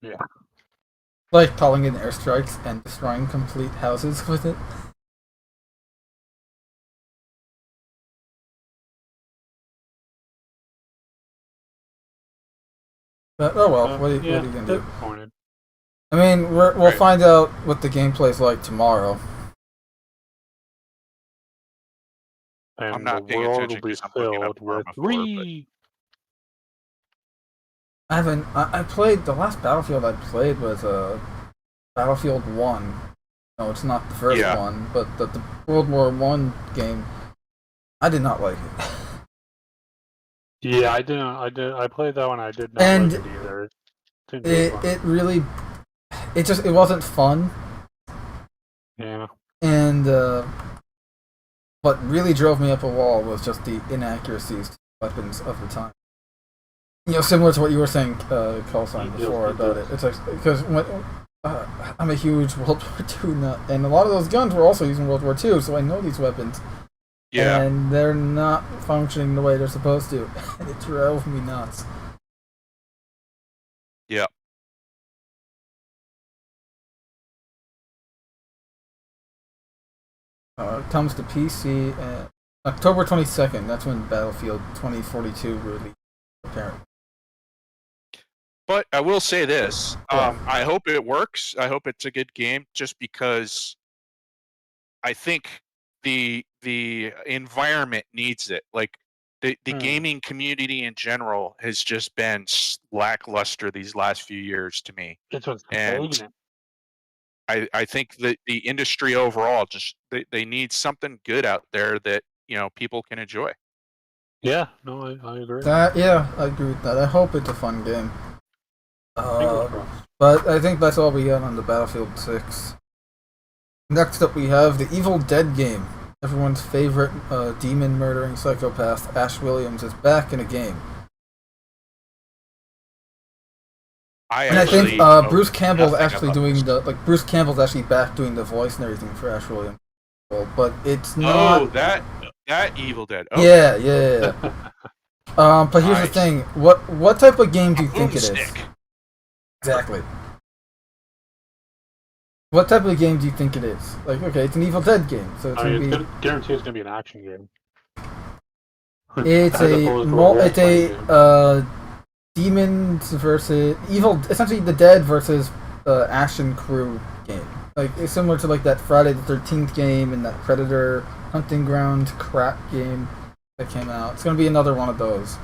Yeah. Like calling in airstrikes and destroying complete houses with it. But oh well, what are you gonna do? Disappointed. I mean, we'll Right. find out what the gameplay's like tomorrow. And I'm not the paying world attention will be 'cause I'm looking up filled with Arma 4, but- I haven't. I played the last Battlefield I played was Battlefield 1. No, it's not the first Yeah. one, but the World War One game. I did not like it. Yeah, I didn't. I played that one. I did not And like it either. It didn't do fun. it really, it wasn't fun. Yeah. And what really drove me up a wall was just the inaccuracies to weapons of the time. Similar to what you were saying, Call Sign, before about it. It's like, because I'm a huge World War II nut, and a lot of those guns were also used in World War II, so I know these weapons. Yeah. And they're not functioning the way they're supposed to. And it drove me nuts. Yeah. It comes to PC October 22nd. That's when Battlefield 2042 released, apparently. But I will say this: I hope it works. I hope it's a good game, just because I think the environment needs it. Like the gaming community in general has just been lackluster these last few years to me, It's what's and I think that the industry overall just they need something good out there that people can enjoy. Yeah, no, I agree. Yeah, I agree with that. I hope it's a fun game. But I think that's all we got on the Battlefield 6. Next up we have the Evil Dead game. Everyone's favorite demon murdering psychopath Ash Williams is back in a game. I think Bruce Campbell's actually doing Bruce Campbell's actually back doing the voice and everything for Ash Williams. But it's not. Oh, that Evil Dead. Okay. Yeah. But here's the thing: what type of game do you think it is? Exactly. What type of game do you think it is? Like, okay, it's an Evil Dead game, so it's guarantee it's gonna be an action game. It's demons versus evil, essentially the dead versus Ash and crew game. Like, it's similar to like that Friday the 13th game and that Predator Hunting Ground crap game that came out. It's gonna be another one of those.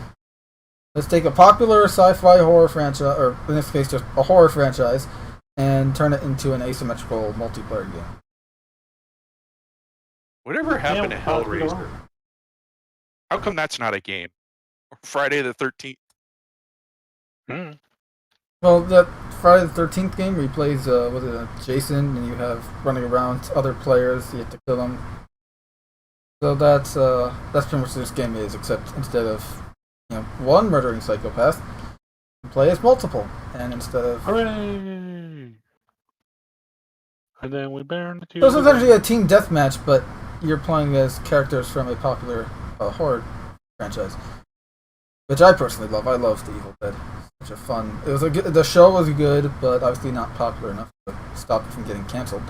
Let's take a popular sci-fi horror franchise, or in this case just a horror franchise, and turn it into an asymmetrical multiplayer game. Whatever happened to Hellraiser? How come that's not a game? Friday the 13th? Well, that Friday the 13th game where he plays, Jason, and you have running around other players, you have to kill them. So that's pretty much what this game is, except instead of one murdering psychopath, you play as multiple, and instead of... Hooray! And then we burn the two... So it's essentially a team deathmatch, but you're playing as characters from a popular horror franchise, which I personally love. I love The Evil Dead. Such a fun... The show was good, but obviously not popular enough to stop it from getting canceled.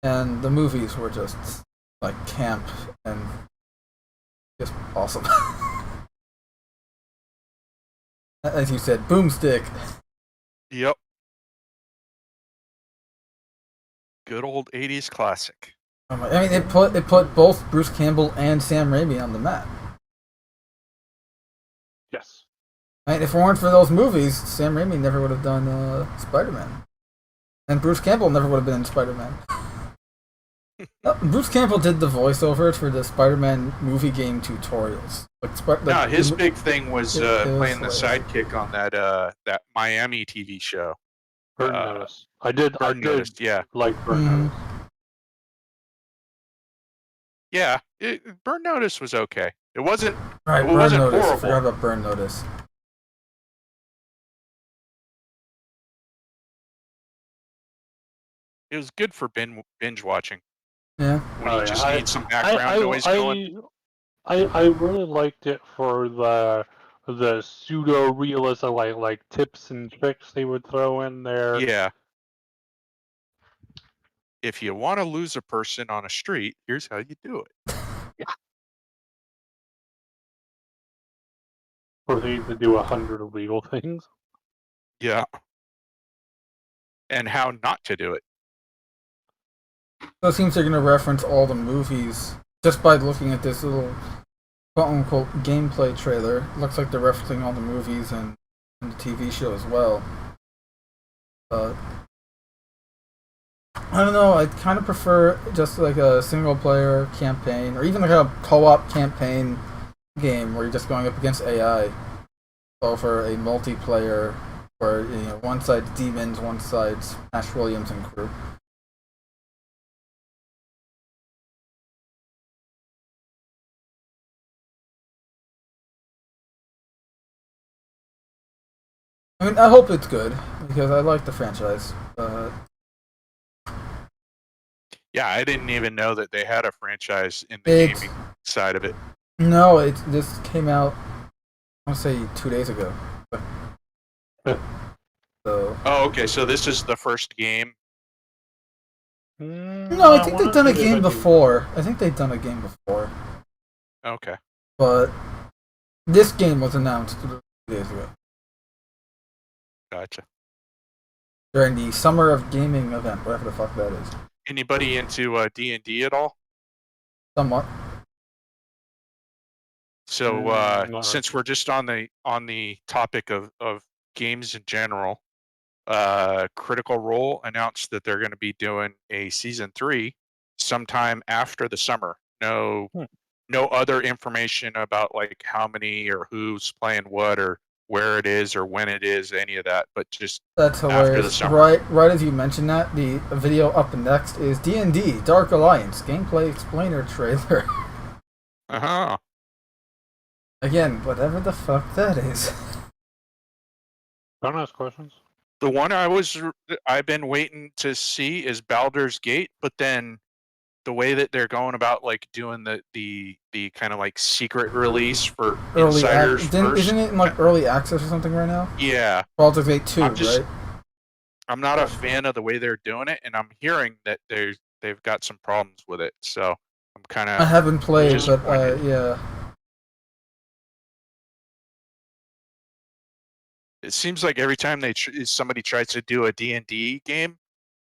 And the movies were just, like, camp and just awesome. As you said, boomstick. Yep. Good old 80s classic. I mean, it put both Bruce Campbell and Sam Raimi on the map. Yes. I mean, if it weren't for those movies, Sam Raimi never would have done Spider-Man. And Bruce Campbell never would have been in Spider-Man. Bruce Campbell did the voiceover for the Spider-Man movie game tutorials. His big thing was playing the sidekick on that Miami TV show. Burn Notice. I did. Yeah. Like Burn Notice. Yeah, Burn Notice was okay. It wasn't. Right, it Burn wasn't Notice. horrible. I forgot about Burn Notice. It was good for binge watching. Yeah. When you just need some background noise going. I really liked it for the pseudo realism, like tips and tricks they would throw in there. Yeah. If you want to lose a person on a street, here's how you do it. Yeah. Or they need to do 100 illegal things. Yeah. And how not to do it. So it seems they're going to reference all the movies just by looking at this little quote-unquote gameplay trailer. It looks like they're referencing all the movies and the TV show as well. I don't know. I kind of prefer just like a single player campaign, or even like a co-op campaign game where you're just going up against AI over a multiplayer, where one side's demons, one side's Ash Williams and crew. I mean, I hope it's good because I like the franchise. Yeah, I didn't even know that they had a franchise in the It's gaming side of it. no, this came out. I want to say 2 days ago. So Oh, okay. So this is the first game. no, I think they've done a game before. I think they've done a game before, Okay. but this game was announced 2 days ago Gotcha. during the Summer of Gaming event, whatever the fuck that is. Anybody into D&D at all? Somewhat. So not since we're just on the topic of games in general, Critical Role announced that they're going to be doing a season 3 sometime after the summer. No other information about like how many or who's playing what or where it is or when it is, any of that, but just That's after the hilarious. summer. Right as you mentioned that, the video up next is D&D Dark Alliance gameplay explainer trailer. Uh-huh. Again, whatever the fuck that is. Don't ask questions. The one I've been waiting to see is Baldur's Gate, but then the way that they're going about like doing the kind of like secret release for insiders first. Isn't it in like early access or something right now? Yeah. Baldur's Gate 2, right? I'm not a fan of the way they're doing it, and I'm hearing that they've got some problems with it. So I'm kind of. I haven't played, but disappointed. yeah. It seems like every time somebody tries to do a D&D game,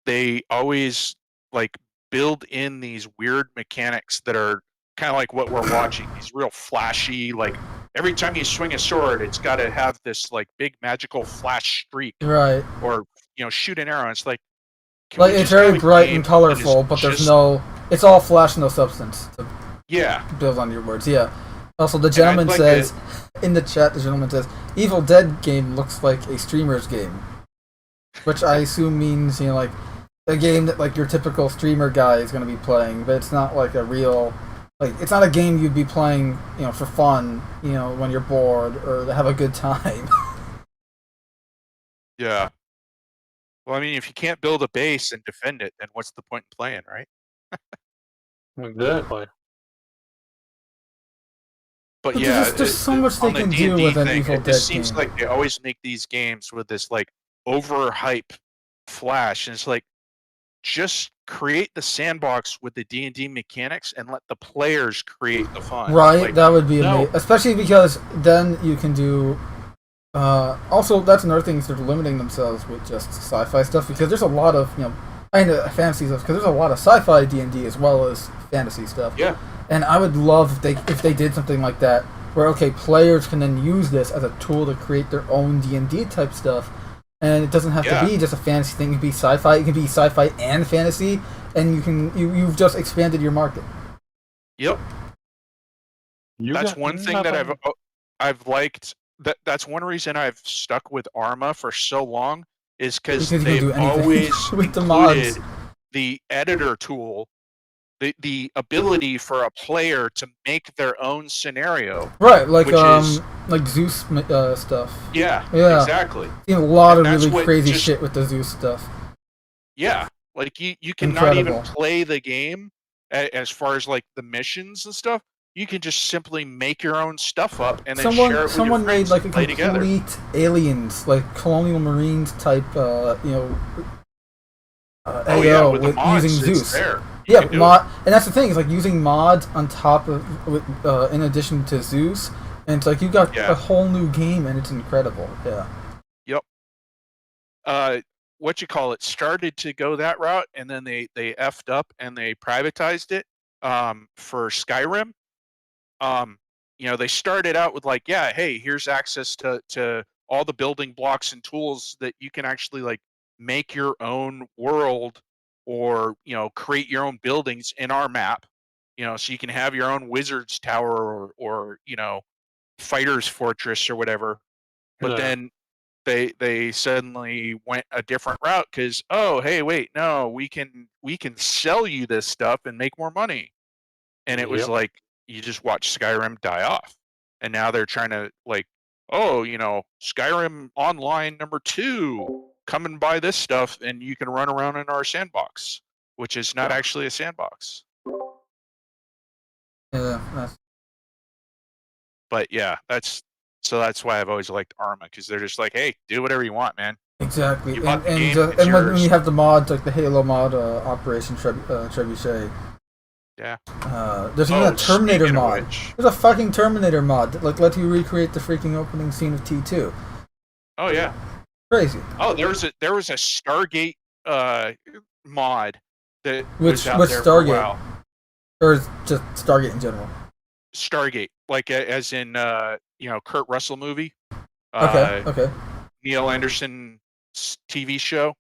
they always like build in these weird mechanics that are kind of like what we're watching. These real flashy, like every time you swing a sword, it's got to have this like big magical flash streak, Right. or shoot an arrow. It's like, like it's very bright and colorful, but there's no. It's all flash, no substance. Yeah. Build on your words. Yeah. Also, the gentleman says in the chat. The gentleman says, "Evil Dead game looks like a streamer's game," which I assume means like a game that like your typical streamer guy is going to be playing, but it's not like a real. Like it's not a game you'd be playing, for fun, when you're bored or to have a good time. Yeah. Well, I mean, if you can't build a base and defend it, then what's the point in playing, right? Exactly. But there's so much they can do with an Evil Dead game. It seems like they always make these games with this like overhype flash, and it's like, just create the sandbox with the D&D mechanics and let the players create the fun. Right, like, that would be amazing. Especially because then you can do. Also, that's another thing, is they're limiting themselves with just sci-fi stuff, because there's a lot of fantasy stuff, because there's a lot of sci-fi D&D as well as fantasy stuff. Yeah. And I would love if they did something like that, where players can then use this as a tool to create their own D&D type stuff, and it doesn't have to be just a fantasy thing. It can be sci-fi. It can be sci-fi and fantasy, and you've just expanded your market. Yep. That's one thing that I've liked. That's one reason I've stuck with Arma for so long, is because they've always with the included the editor tool, the ability for a player to make their own scenario. Right, like Zeus stuff. Yeah, exactly. A lot of really crazy shit with the Zeus stuff. Yeah, like you can not even play the game as far as like the missions and stuff. You can just simply make your own stuff up and then share it with your friends. Someone made like a complete together. aliens, like colonial marines type, AO with using Zeus. And that's the thing, is like using mods on top of, in addition to Zeus, and it's like you got a whole new game, and it's incredible. Yeah. Yep. It started to go that route, and then they effed up and they privatized it for Skyrim. They started out with like, hey, here's access to all the building blocks and tools that you can actually like make your own world or create your own buildings in our map, so you can have your own wizard's tower or fighter's fortress or whatever. But Yeah. then they suddenly went a different route because, oh, hey, wait, no, we can sell you this stuff and make more money. And it was Yep. like you just watch Skyrim die off. And now they're trying to oh, Skyrim Online #2, come and buy this stuff and you can run around in our sandbox, which is not actually a sandbox. Yeah, But yeah, that's why I've always liked Arma, because they're just like, hey, do whatever you want, man. exactly. You bought the And game, it's and when yours. you have the mods like the Halo mod, Operation Trebuchet. Yeah. There's even a Terminator speaking of mod. which- There's a fucking Terminator mod that lets you recreate the freaking opening scene of T2. Oh yeah. Crazy. Oh, there was a Stargate mod that Which was out there for a Stargate? while. Or just Stargate in general. Stargate, like as in Kurt Russell movie. Okay. Neil Anderson TV show.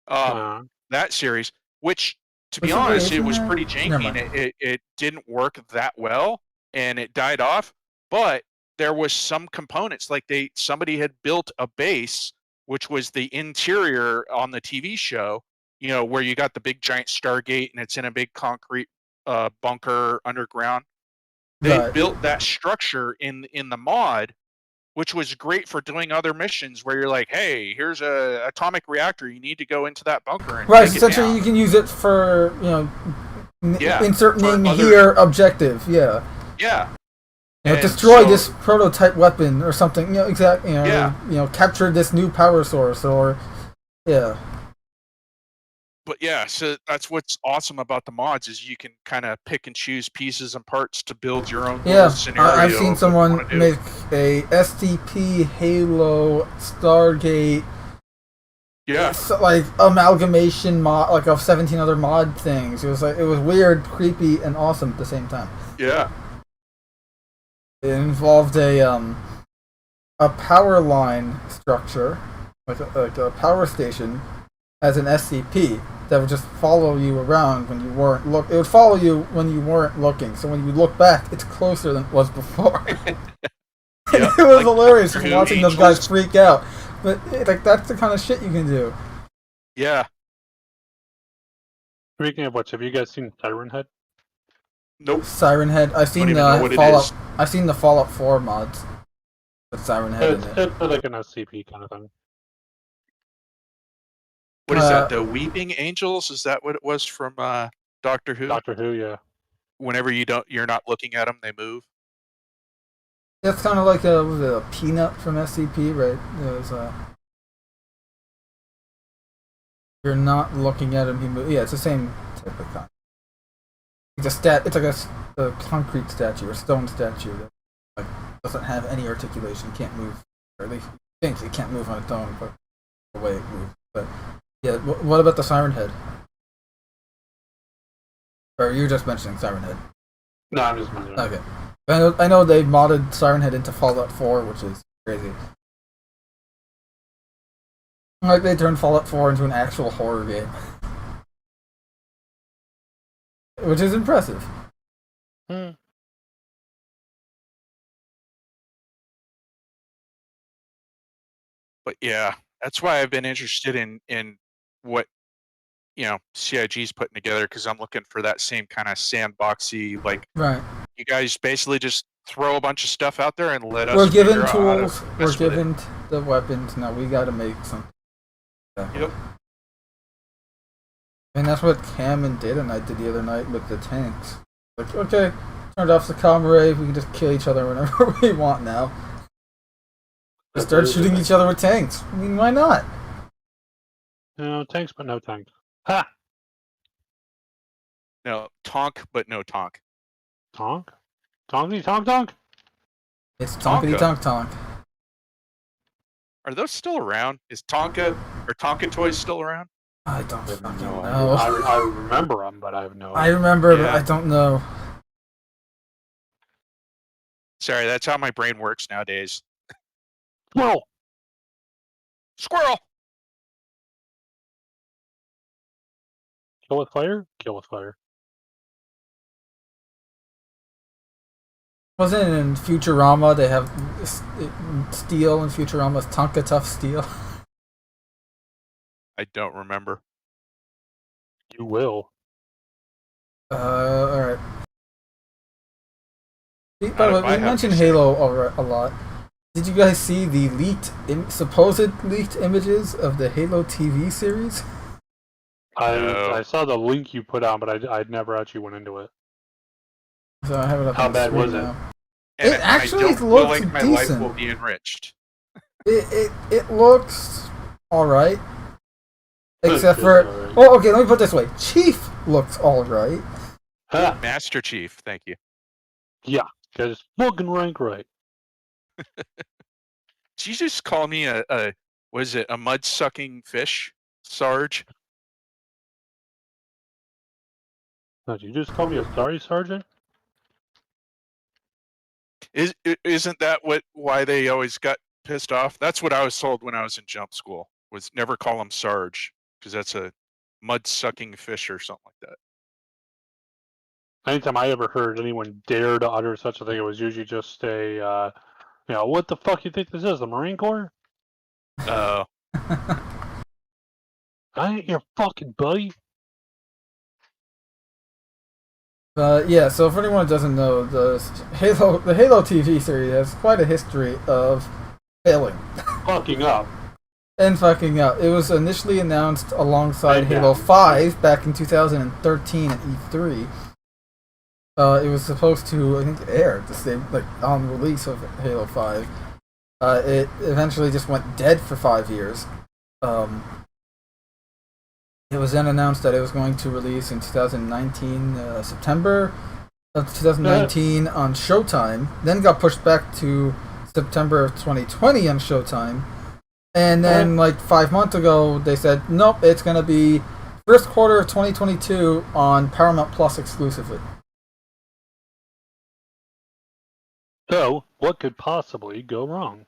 That series, which to be honest, it was pretty janky and it didn't work that well and it died off. But there was some components, like somebody had built a base, which was the interior on the TV show, where you got the big giant Stargate and it's in a big concrete bunker underground. They built that structure in the mod, which was great for doing other missions where you're like, hey, here's a atomic reactor, you need to go into that bunker and take essentially it down. You can use it for insert name other... here objective. Yeah. Destroy this prototype weapon or something. Exactly. Capture this new power source or But yeah, so that's what's awesome about the mods is you can kind of pick and choose pieces and parts to build your own little scenario. I've seen someone make a STP Halo Stargate. Yeah. Like amalgamation mod, like of 17 other mod things. It was weird, creepy, and awesome at the same time. Yeah. It involved a power line structure, like a power station, as an SCP that would just follow you around when you weren't look. It would follow you when you weren't looking. So when you look back, it's closer than it was before. It was hilarious just watching those guys freak out. But that's the kind of shit you can do. Yeah. Speaking of which, have you guys seen Siren Head? Nope. Siren Head. I've seen the Fallout. I've seen the Fallout 4 mods with Siren Head in it. It's like an SCP kind of thing. What is that? The Weeping Angels? Is that what it was from Doctor Who? Doctor Who, yeah. Whenever you're not looking at them, they move. That's kind of like a peanut from SCP, right? It was, you're not looking at him, he moves. Yeah, it's the same type of thing. It's like a concrete statue or stone statue that doesn't have any articulation, can't move, or at least thinks it can't move on its own, but the way it moves. But yeah, what about the Siren Head? Or you're just mentioning Siren Head? No, I'm just mentioning. Okay. I know they modded Siren Head into Fallout 4, which is crazy. Like they turned Fallout 4 into an actual horror game. Which is impressive. But yeah, that's why I've been interested in what CIG's putting together, because I'm looking for that same kind of sandboxy, like, right. You guys basically just throw a bunch of stuff out there and let us. We're given tools. We're given the weapons. Now we got to make something. Yep. And that's what Cam and Data Knight did the other night with the tanks. Like, okay, turned off the comm array. We can just kill each other whenever we want now. Just start shooting each other with tanks. I mean, why not? No tanks, but no tanks. Ha! No, tonk, but no tonk. Tonk? Tonky tonk tonk? It's tonkity tonk tonk. Are those still around? Is Tonka or Tonka toys still around? I don't fucking know. I remember them, but I have no. I remember, but I don't know. Sorry, that's how my brain works nowadays. Squirrel! Squirrel! Kill with fire? Kill with fire. Wasn't it in Futurama they have steel in Futurama's Tonka Tough steel? I don't remember. You will. Alright. By Not the if way, I we have mentioned to say. Halo a lot. Did you guys see the supposed leaked images of the Halo TV series? No. I saw the link you put on, but I never actually went into it. So I have it up How on the bad screen was it? now. And It actually I don't feel looks like my life decent. will be enriched. It looks alright. Except It's for... alright. Well, okay, let me put it this way. Chief looks alright. Ha! Master Chief, thank you. Yeah, because fucking rank right. Did you just call me a was it a mud-sucking fish, Sarge? No, did you just call me a sorry sergeant? Isn't that why they always got pissed off? That's what I was told when I was in jump school. Was never call him Sarge because that's a mud-sucking fish or something like that. Anytime I ever heard anyone dare to utter such a thing, it was usually just a, what the fuck you think this is, the Marine Corps? Oh, I ain't your fucking buddy. Yeah, so if anyone doesn't know, the Halo TV series has quite a history of failing. Fucking up. And fucking up. It was initially announced alongside And Halo down. 5 back in 2013 at E3. It was supposed to, I think, air the same, on release of Halo 5. It eventually just went dead for 5 years. It was then announced that it was going to release in 2019, September of 2019 on Showtime. Then got pushed back to September of 2020 on Showtime. And then, 5 months ago, they said, nope, it's going to be first quarter of 2022 on Paramount Plus exclusively. So, what could possibly go wrong?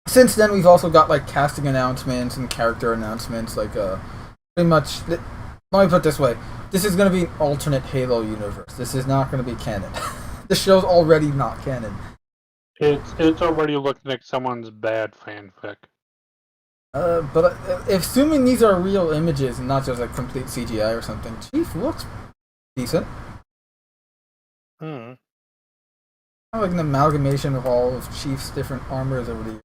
Since then, we've also got, casting announcements and character announcements, pretty much... Let me put it this way. This is going to be an alternate Halo universe. This is not going to be canon. This show's already not canon. It's already looking like someone's bad fanfic. But assuming these are real images and not just complete CGI or something, Chief looks decent. Hmm. Kind of like an amalgamation of all of Chief's different armors over the years.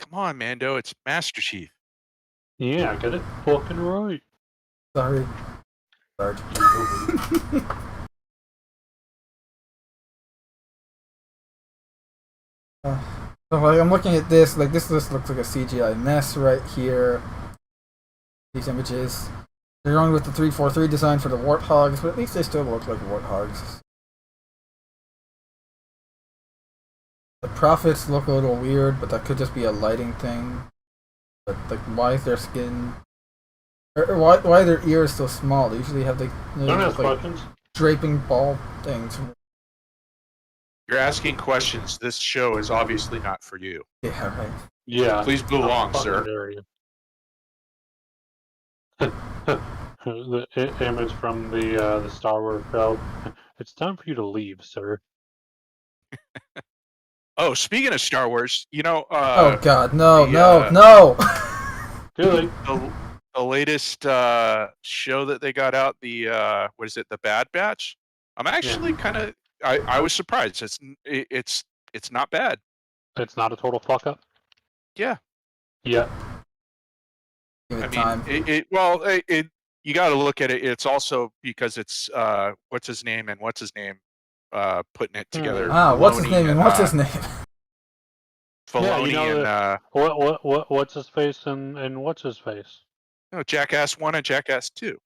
come on, Mando, it's Master Chief. Yeah, I get it fucking right. Sorry. Sarge. So I'm looking at this, this just looks like a CGI mess right here. These images. They're going with the 343 design for the warthogs, but at least they still look like warthogs. The prophets look a little weird, but that could just be a lighting thing. But why is their skin... Or why are their ears so small? They usually have Don't ask questions. draping ball things. You're asking questions. This show is obviously not for you. Yeah, right. Yeah. Please move along, Fucking sir. dare you. The image from the Star Wars show. It's time for you to leave, sir. Oh, speaking of Star Wars, Oh god, no, the, no! Really? the latest show that they got out, the what is it, the Bad Batch? I'm actually kind of I was surprised. It's not bad. It's not a total fuck up? Yeah. Yeah. Give it I time. mean, you got to look at it. It's also because it's what's his name putting it together. What's his name and what's his name? Filoni yeah, and what's his face and what's his face? Jackass 1 and Jackass 2.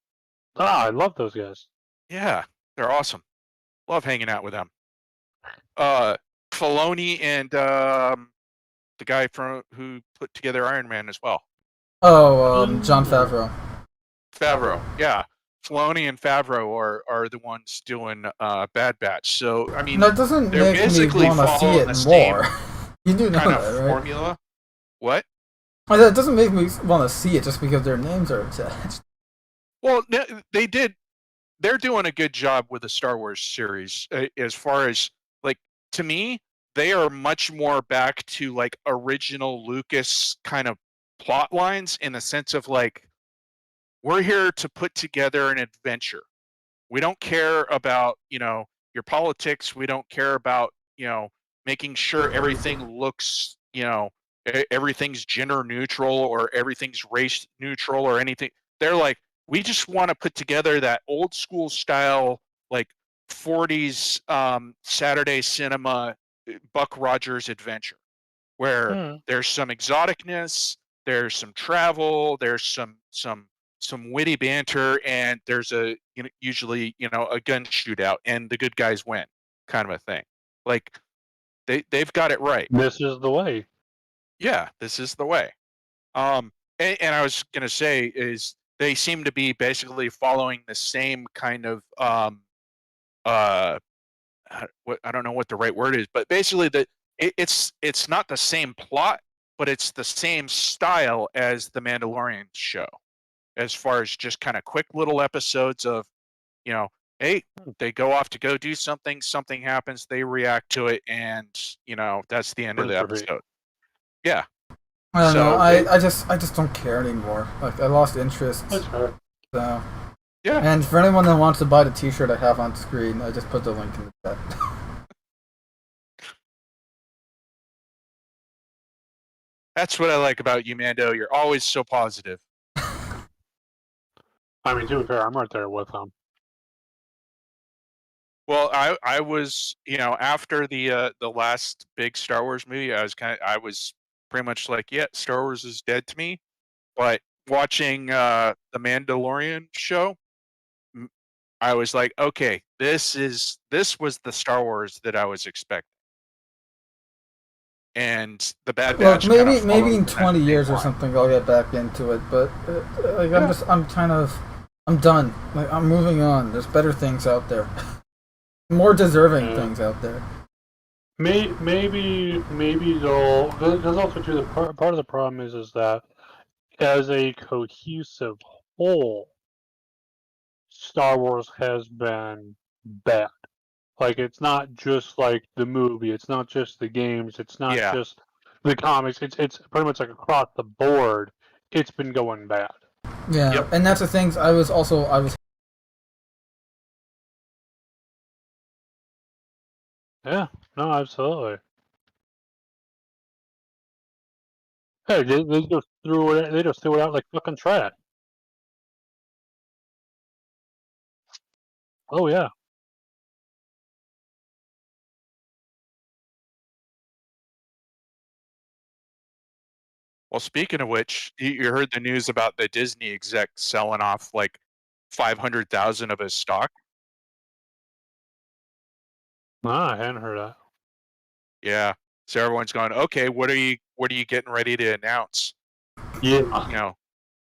Ah, I love those guys. Yeah, they're awesome. Love hanging out with them. Filoni and the guy who put together Iron Man as well. Oh, Jon Favreau. Favreau, yeah. Filoni and Favreau are the ones doing Bad Batch. So I mean, That doesn't they're make me basically want to see following it the same more. You do know kind that, of right? formula. What? That doesn't make me want to see it just because their names are attached. Well, they did. They're doing a good job with the Star Wars series as far as like to me, they are much more back to like original Lucas kind of plot lines in the sense of like we're here to put together an adventure. We don't care about, your politics. We don't care about, making sure everything looks, everything's gender neutral or everything's race neutral or anything. They're like, we just want to put together that old school style, like 40s Saturday cinema Buck Rogers adventure where there's some exoticness, there's some travel, there's some witty banter, and there's usually a gun shootout, and the good guys win, kind of a thing. Like they've got it right. This is the way. Yeah, this is the way. And I was gonna say is they seem to be basically following the same kind of uh I don't know what the right word is, but basically it's not the same plot, but it's the same style as the Mandalorian show, as far as just kind of quick little episodes of, hey, they go off to go do something, something happens, they react to it, and that's the end of the episode. Yeah. I don't know. I just don't care anymore. Like I lost interest. That's fair. So. Yeah. And for anyone that wants to buy the T-shirt I have on screen, I just put the link in the chat. That's what I like about you, Mando. You're always so positive. I mean, to be fair, I'm right there with them. Well, I was, after the last big Star Wars movie, I was pretty much like, yeah, Star Wars is dead to me. But watching the Mandalorian show, I was like, okay, this was the Star Wars that I was expecting. And the Bad Batch. Look, maybe in 20 years or something I'll get back into it, but like I'm done. Like I'm moving on. There's better things out there. More deserving things out there. Maybe they'll. Because also too, part of the problem is that as a cohesive whole, Star Wars has been bad. Like it's not just like the movie, it's not just the games, it's not just the comics. It's pretty much like across the board. It's been going bad. Yeah, yep. And that's the things I was. Yeah, no, absolutely. Hey, they just threw it. They just threw it out like fucking trash. Oh yeah. Well, speaking of which, you heard the news about the Disney exec selling off like 500,000 of his stock? I hadn't heard that. Yeah. So everyone's going, okay, what are you getting ready to announce? Yeah.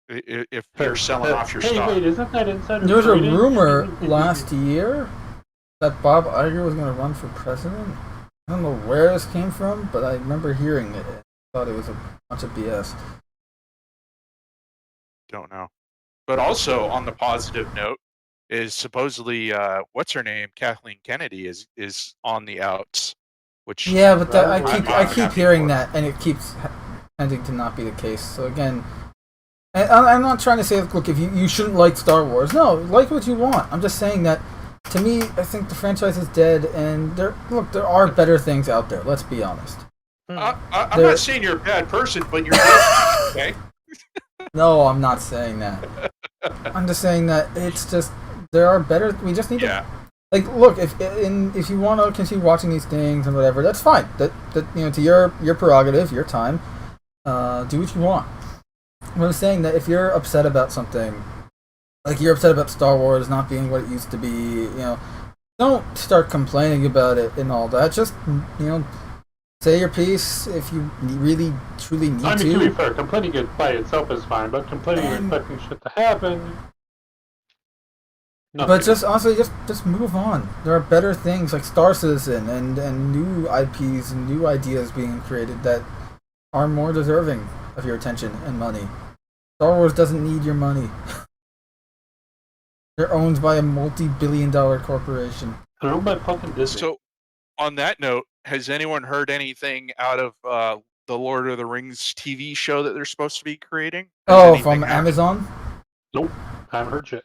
If you're selling off your stock. Wait, isn't that insider? There was a rumor last year that Bob Iger was going to run for president. I don't know where this came from, but I remember hearing it. I thought it was a bunch of BS. Don't know. But also, on the positive note, is supposedly, what's her name? Kathleen Kennedy is on the outs. Which yeah, but I keep hearing that, and it keeps tending to not be the case. So again, I'm not trying to say, look, if you shouldn't like Star Wars. No, like what you want. I'm just saying that, to me, I think the franchise is dead, and there are better things out there. Let's be honest. I'm not saying you're a bad person, but you're dead, okay? No, I'm not saying that. I'm just saying that it's just there are better. We just need to. Like, look, if you want to continue watching these things and whatever, that's fine. That to your prerogative, your time. Do what you want. I'm saying that if you're upset about something, like you're upset about Star Wars not being what it used to be, don't start complaining about it and all that. Just say your piece if you really truly need to. I mean, to be fair, complaining it by itself is fine, but complaining and expecting shit to happen. Nothing. But just honestly, just move on. There are better things like Star Citizen and new IPs and new ideas being created that are more deserving of your attention and money. Star Wars doesn't need your money. They're owned by a multi-billion-dollar corporation. They're owned by fucking Disney. So, on that note, has anyone heard anything out of the Lord of the Rings TV show that they're supposed to be creating? Has From anything happened? Amazon? Nope, I haven't heard shit.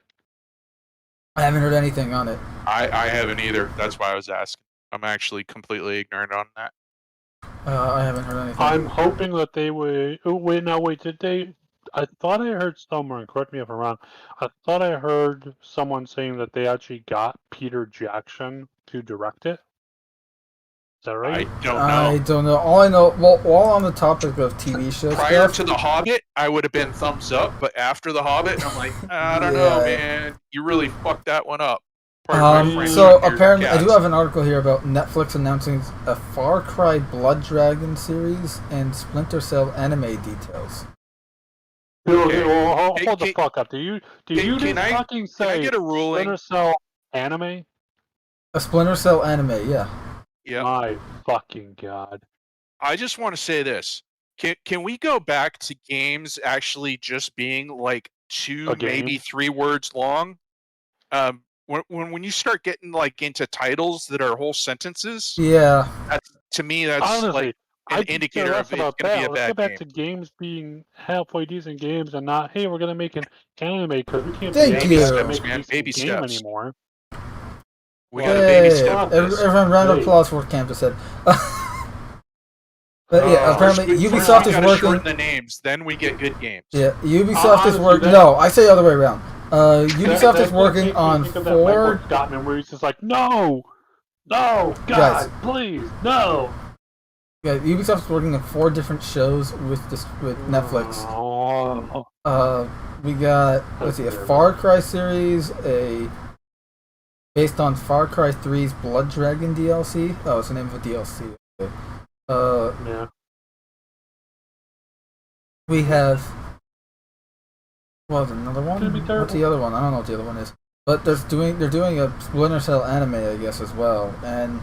I haven't heard anything on it. I haven't either. That's why I was asking. I'm actually completely ignorant on that. I haven't heard anything. I'm hoping that they would. Oh, wait, did they? I thought I heard somewhere, and correct me if I'm wrong, I thought I heard someone saying that they actually got Peter Jackson to direct it. Is that right? I don't know. All I know, well, while on the topic of TV shows, Prior to The Hobbit, I would have been thumbs up, but after The Hobbit, I'm like, I don't know, man. You really fucked that one up. So apparently, I do have an article here about Netflix announcing a Far Cry Blood Dragon series and Splinter Cell anime details. Okay. Well, hold the fuck up. Do you fucking say can I get a ruling? Splinter Cell anime? A Splinter Cell anime, yeah. Yeah. My fucking god. I just want to say this. Can we go back to games actually just being like 2, maybe 3 words long? When you start getting like into titles that are whole sentences, yeah, to me that's honestly, like an indicator of it's going to be a Let's bad go back game. to games being halfway decent games and not, hey, we're gonna make an anime because we can't Thank you. make Man, a baby game steps. anymore. We got a baby step. Everyone, round of applause for what Cam just said. But yeah, apparently Ubisoft is working. Shorten the names, then we get good games. Yeah, Ubisoft is working. No, I say the other way around. Ubisoft is working on 4. Scotman, where he's just like, no, God, guys, please, no. Yeah, Ubisoft is working on 4 different shows with Netflix. We got a Far Cry series, based on Far Cry 3's Blood Dragon DLC. Oh, it's the name of a DLC. Okay. Yeah. We have. Well, another one. What's the other one? I don't know what the other one is. But they're doing a Splinter Cell anime, I guess, as well. And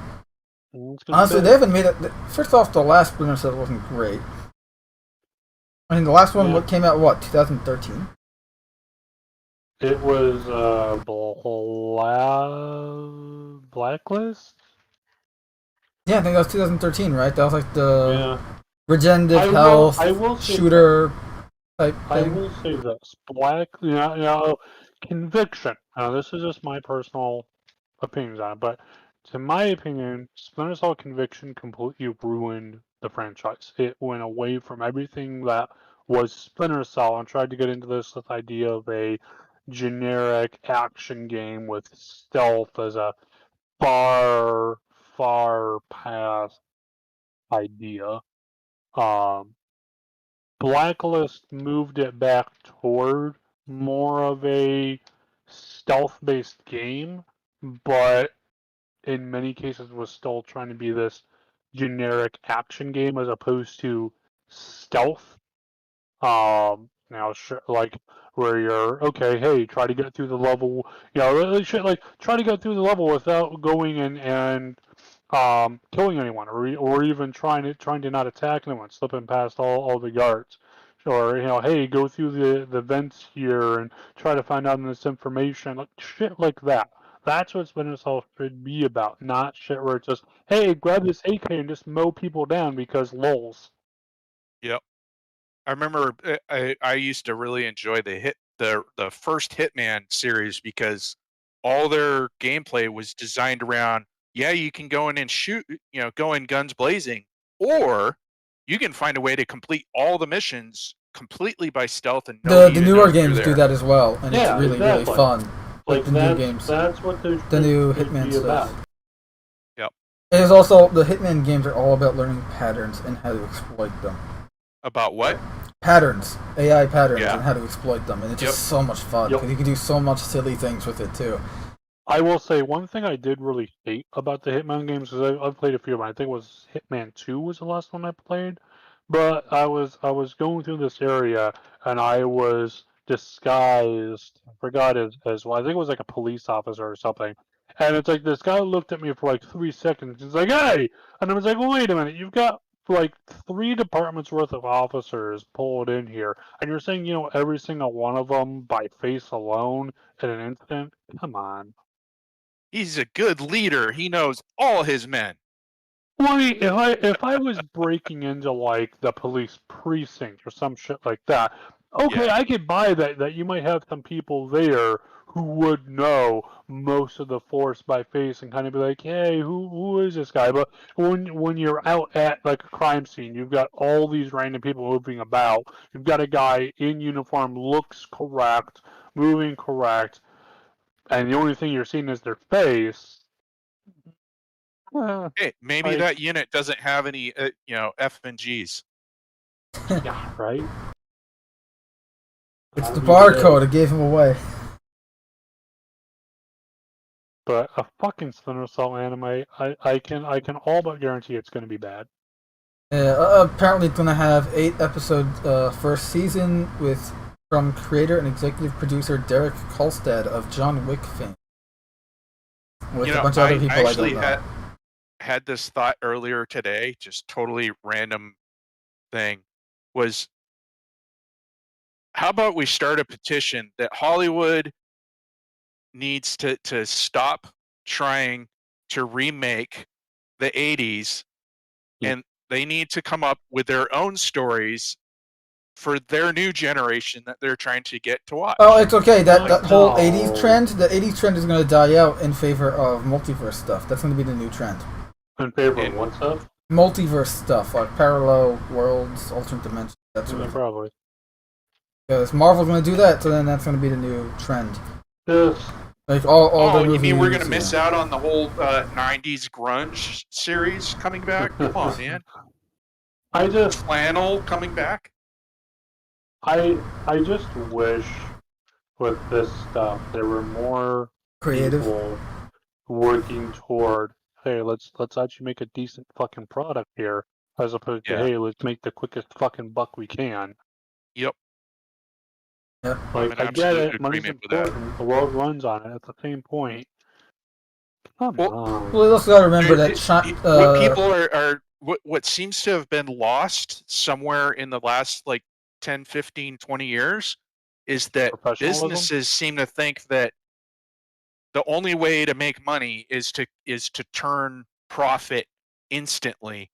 honestly, they haven't made it. First off, the last Splinter Cell wasn't great. I mean, the last one came out 2013. It was Blacklist. Yeah, I think that was 2013, right? That was like the regenerative health shooter type thing. I will say this: Conviction. Now, this is just my personal opinions on it, but to my opinion, Splinter Cell Conviction completely ruined the franchise. It went away from everything that was Splinter Cell and tried to get into this idea of a generic action game with stealth as a far past idea. Blacklist moved it back toward more of a stealth-based game, but in many cases was still trying to be this generic action game as opposed to stealth. Now, like where you're okay. Hey, try to get through the level. Try to get through the level without going and killing anyone, or even trying to not attack anyone, slipping past all the guards. Or hey, go through the vents here and try to find out this information, like shit like that. That's what Splinter Cell should be about, not shit where it's just, hey, grab this AK and just mow people down because lols. Yep. I remember I used to really enjoy the first Hitman series because all their gameplay was designed around, you can go in and shoot, go in guns blazing, or you can find a way to complete all the missions completely by stealth and the newer games do that as well, and it's really fun. Like the new games. That's what the new Hitman stuff. Yep. It is also the Hitman games are all about learning patterns and how to exploit them. About what? Patterns, AI patterns, and how to exploit them, and it's just so much fun because you can do so much silly things with it too. I will say one thing I did really hate about the Hitman games is I've played a few of them. I think it was Hitman 2 was the last one I played, but I was going through this area and I was disguised. I forgot as well. I think it was like a police officer or something. And it's like this guy looked at me for like 3 seconds. He's like, "Hey," and I was like, well, "Wait a minute, you've got like 3 departments worth of officers pulled in here, and you're saying every single one of them by face alone in an instant? Come on. He's a good leader. He knows all his men. Wait, if I was breaking into like the police precinct or some shit like that, okay, Yeah. I could buy that you might have some people there who would know most of the force by face and kind of be like, hey, who is this guy? But when you're out at like a crime scene, you've got all these random people moving about. You've got a guy in uniform, looks correct, moving correct, and the only thing you're seeing is their face. Uh, Hey, maybe like, that unit doesn't have any, F and Gs. yeah, right. It's the barcode. It gave him away. But a fucking Splinter Cell anime, I can all but guarantee it's going to be bad. Apparently, it's gonna have 8 episode first season from creator and executive producer Derek Kolstad of John Wick fame, with a bunch of other people I actually don't know. had this thought earlier today, just totally random thing, was how about we start a petition that Hollywood needs to stop trying to remake the 80s, Yeah. and they need to come up with their own stories for their new generation that they're trying to get to watch. Oh, it's okay. That whole No. 80s trend, the 80s trend is gonna die out in favor of multiverse stuff. That's gonna be the new trend. In favor of what stuff? Multiverse stuff, like parallel worlds, alternate dimensions, that sort Yeah, of. probably. Because Marvel's gonna do that, so then that's gonna be the new trend. Yes. Like all the Oh, you movies. mean we're gonna miss out on the whole 90s grunge series coming back? Come on, man. I just Flannel coming back? I just wish with this stuff there were more creative? people working toward, hey, let's actually make a decent fucking product here, as opposed to, Yeah. hey, let's make the quickest fucking buck we can. Yep. Yeah. I'm Like, in I get absolute it, money's agreement with that. important, the world runs on it. At the same point, come on. Well, you also gotta remember that what people are what seems to have been lost somewhere in the last like 10, 15, 20 years is that Professionalism? businesses seem to think that the only way to make money is to turn profit instantly,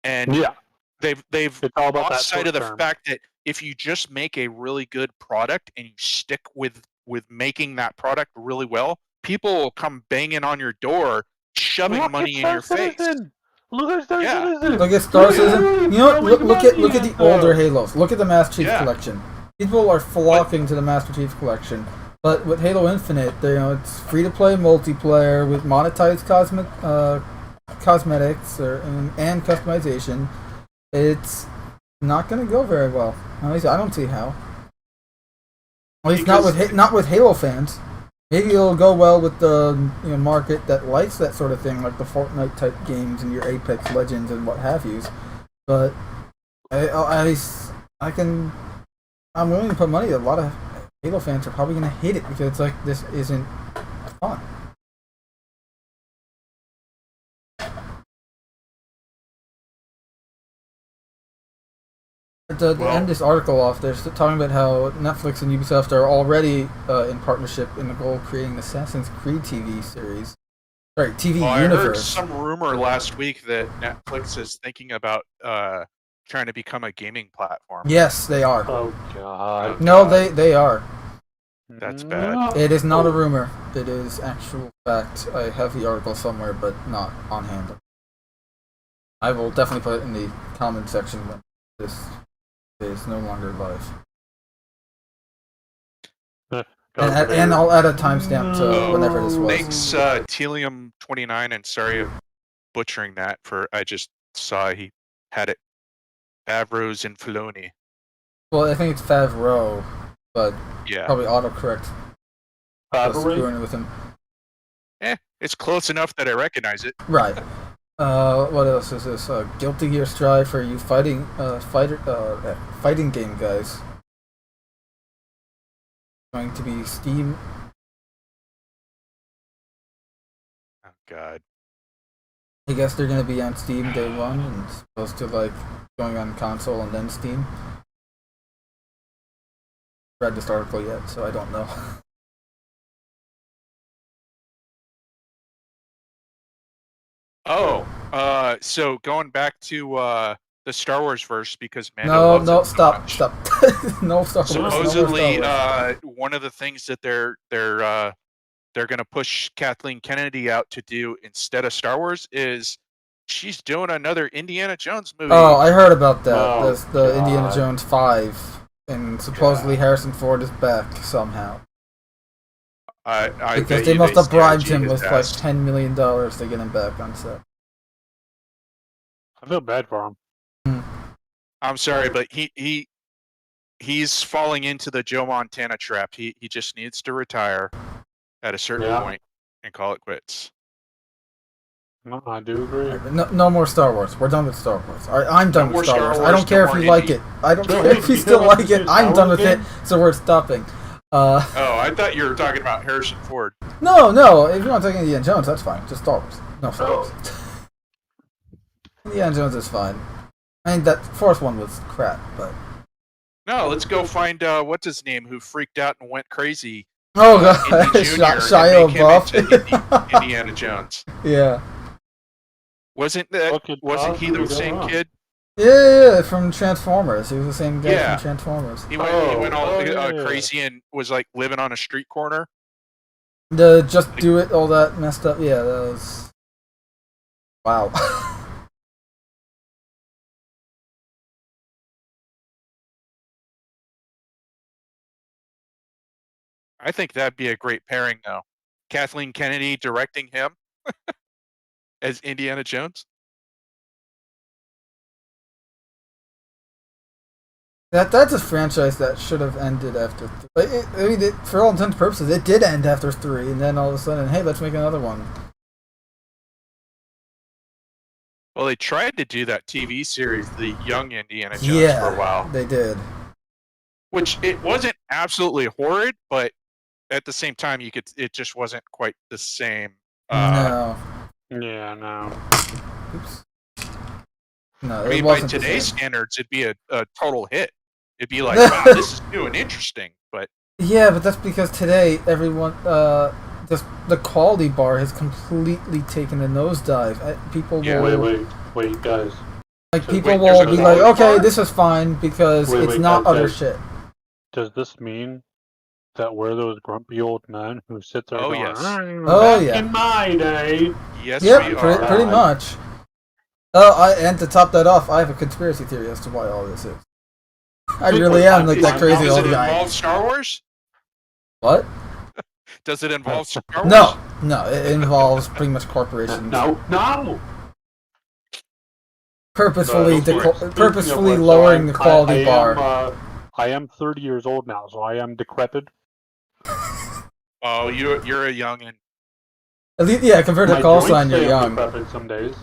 and Yeah, they've it's all about that lost sight of the short term. fact that if you just make a really good product and you stick with making that product really well, people will come banging on your door shoving Look money at in your Star face. Citizen! Look at Star Yeah. Citizen! Look at Star Citizen. You know what? Look at the anthem. older Halos. Look at the Master Chief Yeah. Collection. People are flocking to the Master Chief Collection. But with Halo Infinite, it's free to play multiplayer with monetized cosmetics and customization. It's not going to go very well. At least I don't see how. At least not with Halo fans. Maybe it'll go well with the market that likes that sort of thing, like the Fortnite type games and your Apex Legends and what have yous. But I'm willing to put money that a lot of Halo fans are probably going to hate it because it's like, this isn't fun. To end this article off, they're talking about how Netflix and Ubisoft are already in partnership in the goal of creating an Assassin's Creed TV series. Right, TV universe. I heard some rumor last week that Netflix is thinking about trying to become a gaming platform. Yes, they are. Oh god. No, they are. That's bad. It is not a rumor. It is actual fact. I have the article somewhere, but not on hand. I will definitely put it in the comment section when this is no longer live. And I'll add a timestamp to whenever this was. Thanks, Telium29, and sorry of butchering that. I just saw he had it. Favreau's and Filoni. Well, I think it's Favreau, but yeah, probably autocorrect. Favreau? With him. It's close enough that I recognize it. Right. What else is this? Guilty Gear Strive for you fighting game guys. Going to be Steam. Oh god. I guess they're gonna be on Steam day one, and supposed to like going on console and then Steam. Read this article yet, so I don't know. Oh, so going back to the Star Wars verse, because Mando loves No, it so stop, much. stop. No Star Wars. Supposedly, no more Star Wars. one of the things that they're gonna push Kathleen Kennedy out to do instead of Star Wars is she's doing another Indiana Jones movie. Oh, I heard about that. Oh, the Indiana God. Jones 5, and supposedly God. Harrison Ford is back somehow. I Because bet they you must have bribed CIG him his with like ass. $10 million to get him back on set. I feel bad for him. I'm sorry, but he's falling into the Joe Montana trap. He just needs to retire at a certain point and call it quits. No, I do agree. No more Star Wars. We're done with Star Wars. All right, I'm done with Star Wars. I don't no care if more you like Indy. it. I don't No, care if you still you like it. I'm done with it. So we're stopping. Oh, I thought you were talking about Harrison Ford. No. If you want to take Indiana Jones, that's fine. Just Star Wars. No Star Wars. Indiana Jones is fine. I mean, that fourth one was crap, but. No, let's go find what's his name who freaked out and went crazy. Oh god, Indy Jr. Shia and make him LaBeouf. into Indiana Jones. Yeah. Wasn't he the same kid? Yeah, from Transformers. He was the same guy Yeah. from Transformers. He went all crazy and was like living on a street corner. The Just Do It, all that messed up. Yeah, that was. Wow. I think that'd be a great pairing, though. Kathleen Kennedy directing him as Indiana Jones. That's a franchise that should have ended after. For all intents and purposes, it did end after 3, and then all of a sudden, hey, let's make another one. Well, they tried to do that TV series, the Young Indiana Jones, for a while. They did. Which it wasn't absolutely horrid, but at the same time, it just wasn't quite the same. No. Yeah, no. Oops. No, I mean, it by wasn't today's the same. standards, it'd be a total hit. It'd be like, wow, this is new and interesting. But Yeah, but that's because today everyone, just the quality bar has completely taken a nosedive. People will Wait, guys. like So people wait, there's will a be like, quality okay, bar? this is fine because Wait, it's wait, not guys, other guys. shit. Does this mean that we're those grumpy old men who sit there Oh, going, yes. Oh, back yeah. in my day? yes, Yep, we pretty, are. pretty much. And to top that off, I have a conspiracy theory as to why all this is. I really am like that crazy Does old it guy. involve Star Wars? What? Does it involve Star Wars? No, it involves pretty much corporations No! purposefully Speaking purposefully of which, lowering the quality bar. I am 30 years old now, so I am decrepit. Oh, you're a youngin. At least, yeah, compared to My call joints sign, you're stay young. decrepit some days.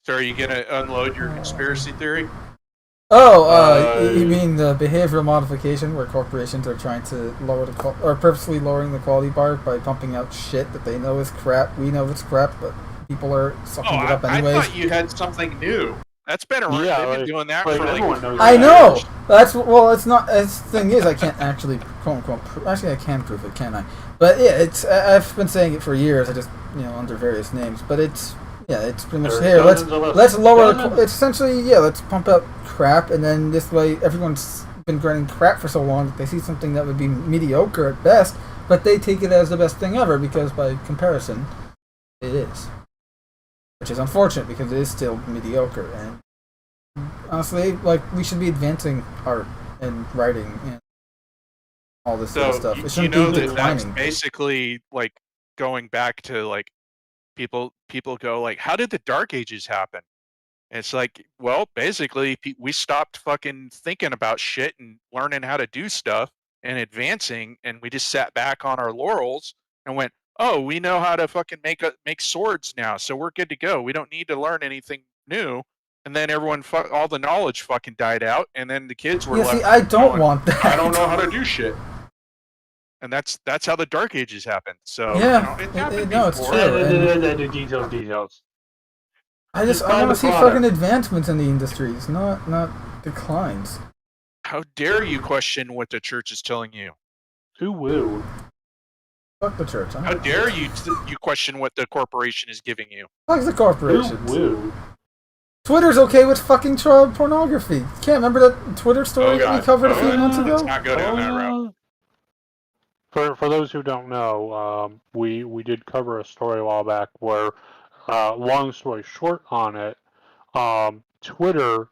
So are you gonna unload your conspiracy theory? Oh, you mean the behavioral modification where corporations are trying to lower or purposely lowering the quality bar by pumping out shit that they know is crap. We know it's crap, but people are sucking it up I anyways. thought you had something new. That's been around. Yeah, They've been doing that for everyone knows I that. know. It's not. The thing is, I can't actually quote unquote. Actually, I can prove it, can I? But yeah, I've been saying it for years. I just under various names. But it's pretty much here. Let's lower. It's essentially let's pump out crap, and then this way everyone's been grinding crap for so long that they see something that would be mediocre at best, but they take it as the best thing ever because by comparison, it is. Which is unfortunate because it is still mediocre, and honestly, we should be advancing art and writing and all this sort of stuff. It shouldn't be declining. That's basically like going back to people go like, how did the Dark Ages happen? And it's like, well, basically we stopped fucking thinking about shit and learning how to do stuff and advancing, and we just sat back on our laurels and went, oh, we know how to fucking make swords now, so we're good to go. We don't need to learn anything new. And then all the knowledge fucking died out, and then the kids were left. See, I don't want that. I don't know how to do shit. and that's how the Dark Ages happened. So Yeah, it happened no, it's before. true. And The details. I want to see fucking advancements in the industries, not declines. How dare you question what the church is telling you? Who woo? Fuck the church. How dare you question what the corporation is giving you? Fuck the corporations. Who woo? Twitter's okay with fucking child pornography. Can't remember that Twitter story that we covered a few months ago? Let's not go down that route. For those who don't know, we did cover a story a while back where, long story short on it, Twitter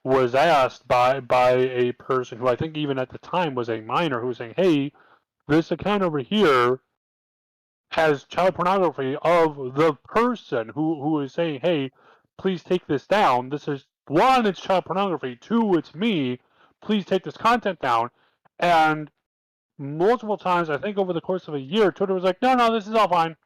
was asked by a person who I think even at the time was a minor, who was saying, "Hey, this account over here has child pornography of the person who is saying, hey, please take this down. This is, one, it's child pornography. Two, it's me. Please take this content down." And multiple times, I think over the course of a year, Twitter was like, no, this is all fine.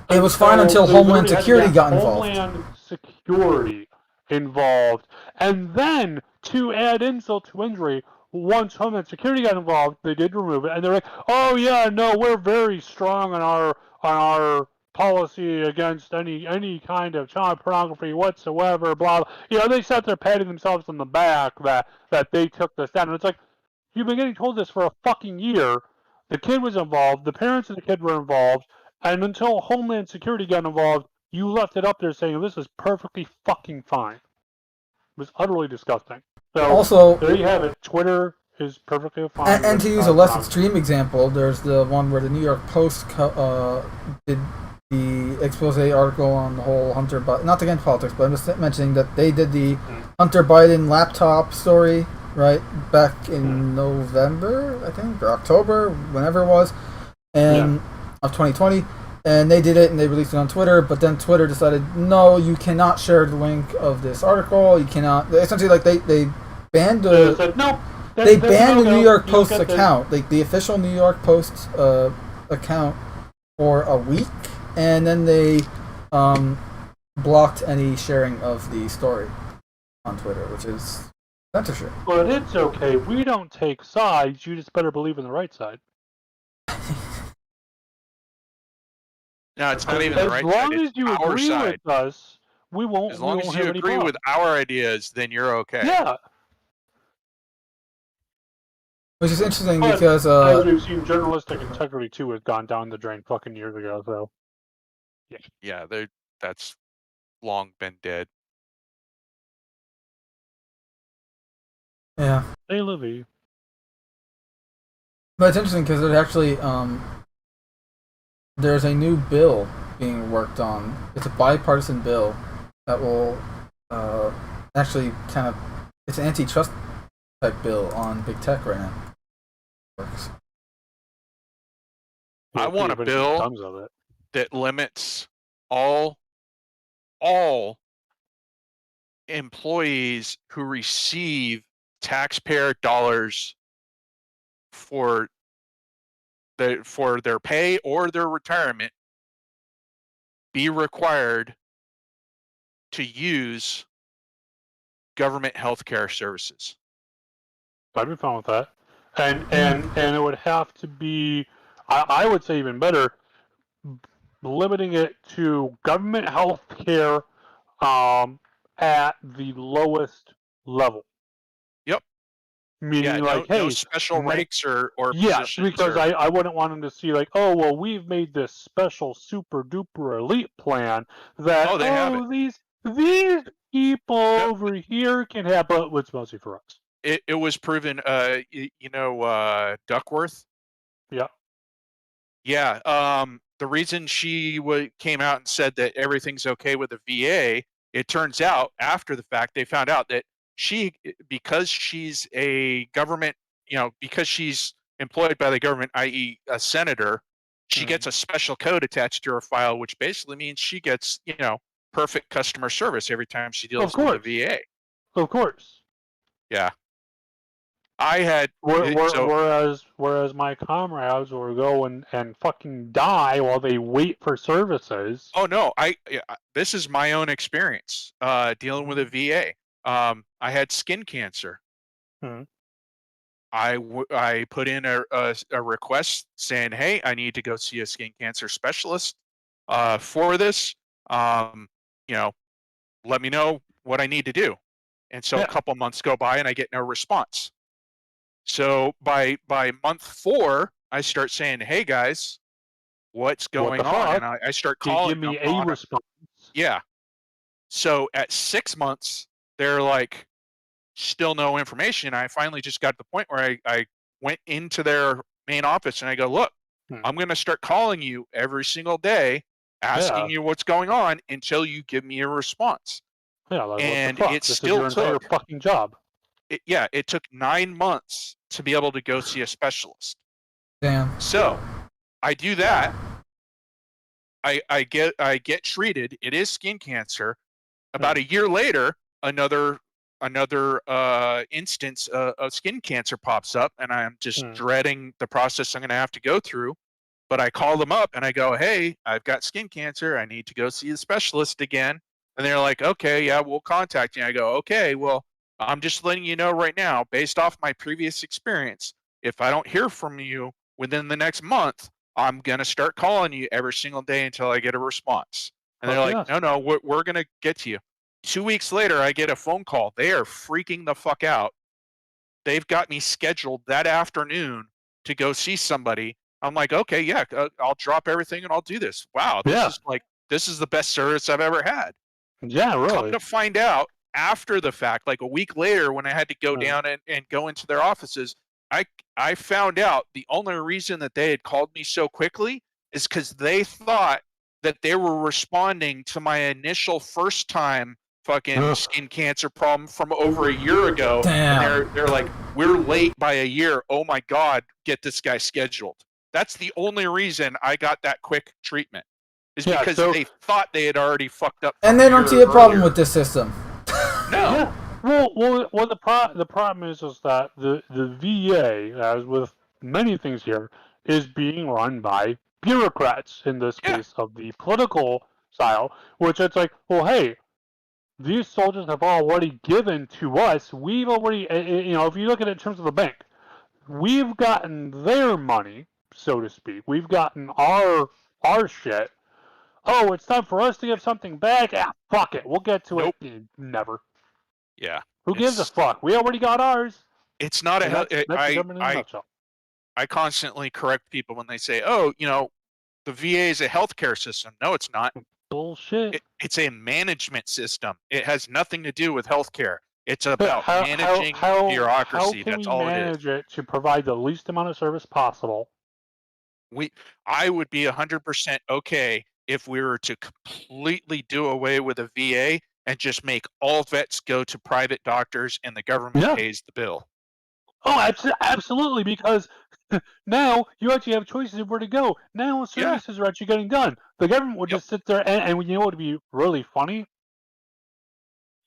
It was fine until Homeland Security got involved. Homeland Security involved. And then, to add insult to injury, once Homeland Security got involved, they did remove it, and they're like, "Oh yeah, no, we're very strong on our policy against any kind of child pornography whatsoever." Blah, blah. They sat there patting themselves on the back that they took this down, and it's like, you've been getting told this for a fucking year. The kid was involved. The parents of the kid were involved, and until Homeland Security got involved, you left it up there saying this is perfectly fucking fine. It was utterly disgusting. So also, there you have it. Twitter is perfectly fine. And to use a less extreme example, there's the one where the New York Post did the expose article on the whole Hunter Biden, not against politics, but I'm just mentioning that they did the Hunter Biden laptop story, right, back in November, I think, or October, whenever it was, and of 2020. And they did it, and they released it on Twitter. But then Twitter decided, no, you cannot share the link of this article. You cannot. Essentially, like they banned the. Said, nope, they banned the New York Post account, like the official New York Post account, for a week, and then they blocked any sharing of the story on Twitter, which is censorship. But it's okay. We don't take sides. You just better believe in the right side. No, it's not even the right side. As long as you agree with us, we won't. As long as you agree with our ideas, then you're okay. Yeah. Which is interesting because as we've seen, journalistic integrity too has gone down the drain fucking years ago. So yeah, that's long been dead. Yeah. Hey, Livy. But it's interesting because there's actually there's a new bill being worked on. It's a bipartisan bill that will actually kind of, it's an antitrust type bill on big tech right now. Works. I want a bill that limits all employees who receive taxpayer dollars for their pay or their retirement be required to use government healthcare services. I'd be fine with that. And it would have to be, I would say even better, limiting it to government health care at the lowest level. Yep. Meaning no special ranks or positions. Because I wouldn't want them to see like, oh, well, we've made this special super duper elite plan that these people over here can have, but it's mostly for us. It was proven, Duckworth. Yeah. Yeah. The reason she came out and said that everything's okay with the VA, it turns out after the fact they found out that because she's a government, because she's employed by the government, i.e. a senator, she gets a special code attached to her file, which basically means she gets, perfect customer service every time she deals with the VA. Of course. Yeah. I had whereas my comrades will go and fucking die while they wait for services. Oh no, this is my own experience dealing with a VA. I had skin cancer. I put in a request saying, hey, I need to go see a skin cancer specialist for this. You know, let me know what I need to do. And so a Yeah. couple months go by and I get no response. So by month 4, I start saying, hey guys, what's What the going on? And fuck? I start Can you calling give them me a on response? yeah. So at 6 months, they're like, still no information. I finally just got to the point where I went into their main office and I go, look, I'm going to start calling you every single day, asking Yeah. you what's going on until you give me a response. Yeah, like what the And fuck? it This is still your entire took, fucking job. it took 9 months to be able to go see a specialist. Damn. So I do that. I get treated. It is skin cancer. About a year later, another instance of skin cancer pops up, and I'm just dreading the process I'm going to have to go through. But I call them up and I go, hey, I've got skin cancer. I need to go see a specialist again. And they're like, okay, yeah, we'll contact you. I go, okay, well, I'm just letting you know right now, based off my previous experience, if I don't hear from you within the next month, I'm going to start calling you every single day until I get a response. And they're Fuck like, yes. no, we're going to get to you. 2 weeks later, I get a phone call. They are freaking the fuck out. They've got me scheduled that afternoon to go see somebody. I'm like, okay, yeah, I'll drop everything and I'll do this. Wow, this is the best service I've ever had. Yeah, Come really. to find out after the fact, like a week later when I had to go down and go into their offices, I found out the only reason that they had called me so quickly is because they thought that they were responding to my initial first time fucking skin cancer problem from over a year ago. Damn. And they're like, we're late by a year. Oh my God, get this guy scheduled. That's the only reason I got that quick treatment. Is because they thought they had already fucked up. And they don't see a problem with this system. No. Yeah. Well, the problem is that the VA, as with many things here, is being run by bureaucrats in this case of the political style, which it's like, well, hey, these soldiers have already given to us. We've already, if you look at it in terms of the bank, we've gotten their money, so to speak. We've gotten our shit. Oh, it's time for us to give something back. Ah, fuck it. We'll get to it. Never. Yeah. Who gives a fuck? We already got ours. It's not that's the government in a nutshell. I constantly correct people when they say, "Oh, the VA is a healthcare system." No, it's not. Bullshit. It's a management system. It has nothing to do with healthcare. It's about managing bureaucracy. How can That's we all it is. manage it to provide the least amount of service possible? I would be 100% okay if we were to completely do away with a VA and just make all vets go to private doctors and the government pays the bill. Oh, absolutely, because now you actually have choices of where to go. Now services are actually getting done. The government would just sit there, and you know what would be really funny?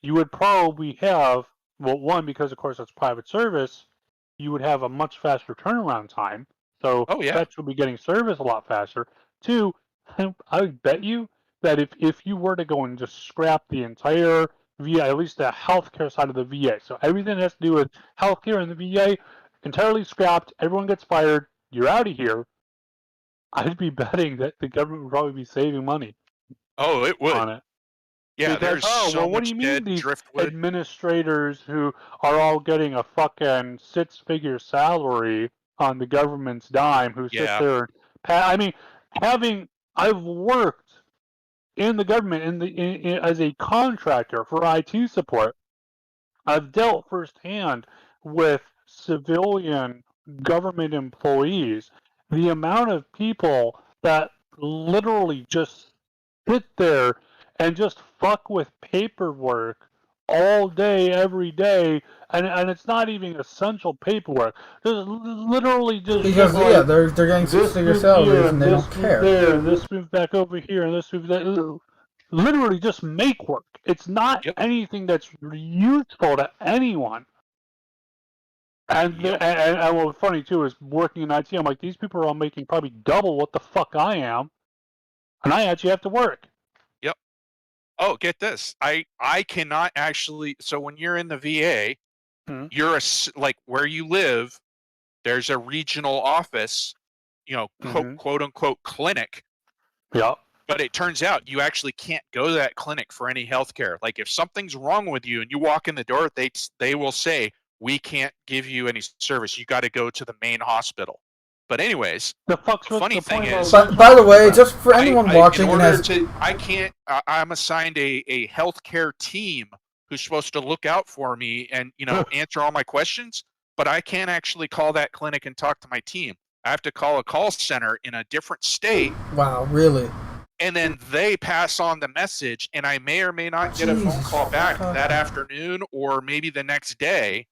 You would probably have, well, one, because of course it's private service, you would have a much faster turnaround time. So vets would be getting service a lot faster. Two, I would bet you that if you were to go and just scrap the entire VA, at least the healthcare side of the VA, so everything that has to do with healthcare in the VA, entirely scrapped, everyone gets fired, you're out of here, I'd be betting that the government would probably be saving money. Oh, it would. On it. Yeah, Because, there's so what do much you mean dead these driftwood? administrators who are all getting a fucking six-figure salary on the government's dime who sit there and I've worked in the government as a contractor for IT support. I've dealt firsthand with civilian government employees. The amount of people that literally just sit there and just fuck with paperwork all day, every day, and it's not even essential paperwork. Just literally just because they're getting six-figure salaries and they don't care. There, this move back over here, and this move that. Literally just make work. It's not anything that's useful to anyone. And what's funny too is working in IT, I'm like, these people are all making probably double what the fuck I am, and I actually have to work. Yep. Oh, get this. I cannot actually. So when you're in the VA, you're like where you live. there's a regional office, quote unquote clinic. Yeah. But it turns out you actually can't go to that clinic for any health care. Like if something's wrong with you and you walk in the door, they will say, we can't give you any service. You got to go to the main hospital. But anyways, the funny thing is, by the way, just for anyone watching, I'm assigned a healthcare team who's supposed to look out for me and answer all my questions. But I can't actually call that clinic and talk to my team. I have to call a call center in a different state. Wow, really? And then they pass on the message, and I may or may not get a phone call back that afternoon or maybe the next day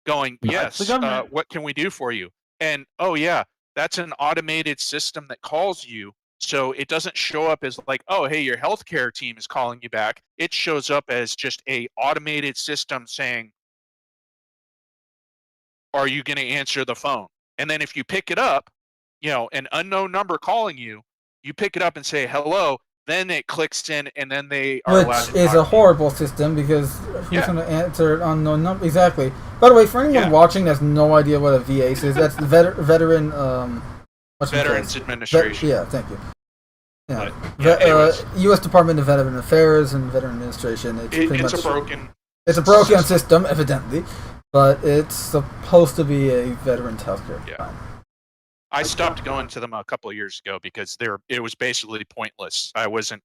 going, yes, what can we do for you? And, oh, yeah, that's an automated system that calls you. So it doesn't show up as like, oh, hey, your healthcare team is calling you back. It shows up as just a automated system saying, are you going to answer the phone? And then if you pick it up, an unknown number calling you, you pick it up and say hello, then it clicks in, and then they are allowed to Which is a horrible system because who's going to answer an unknown number? Exactly. By the way, for anyone watching that's no idea what a VA is, that's veteran Veterans Administration. Yeah, thank you. Yeah. But, U.S. Department of Veteran Affairs and Veteran Administration. It's a broken. It's a broken system, evidently, but it's supposed to be a veterans healthcare. Yeah. I stopped going to them a couple of years ago because it was basically pointless. They weren't.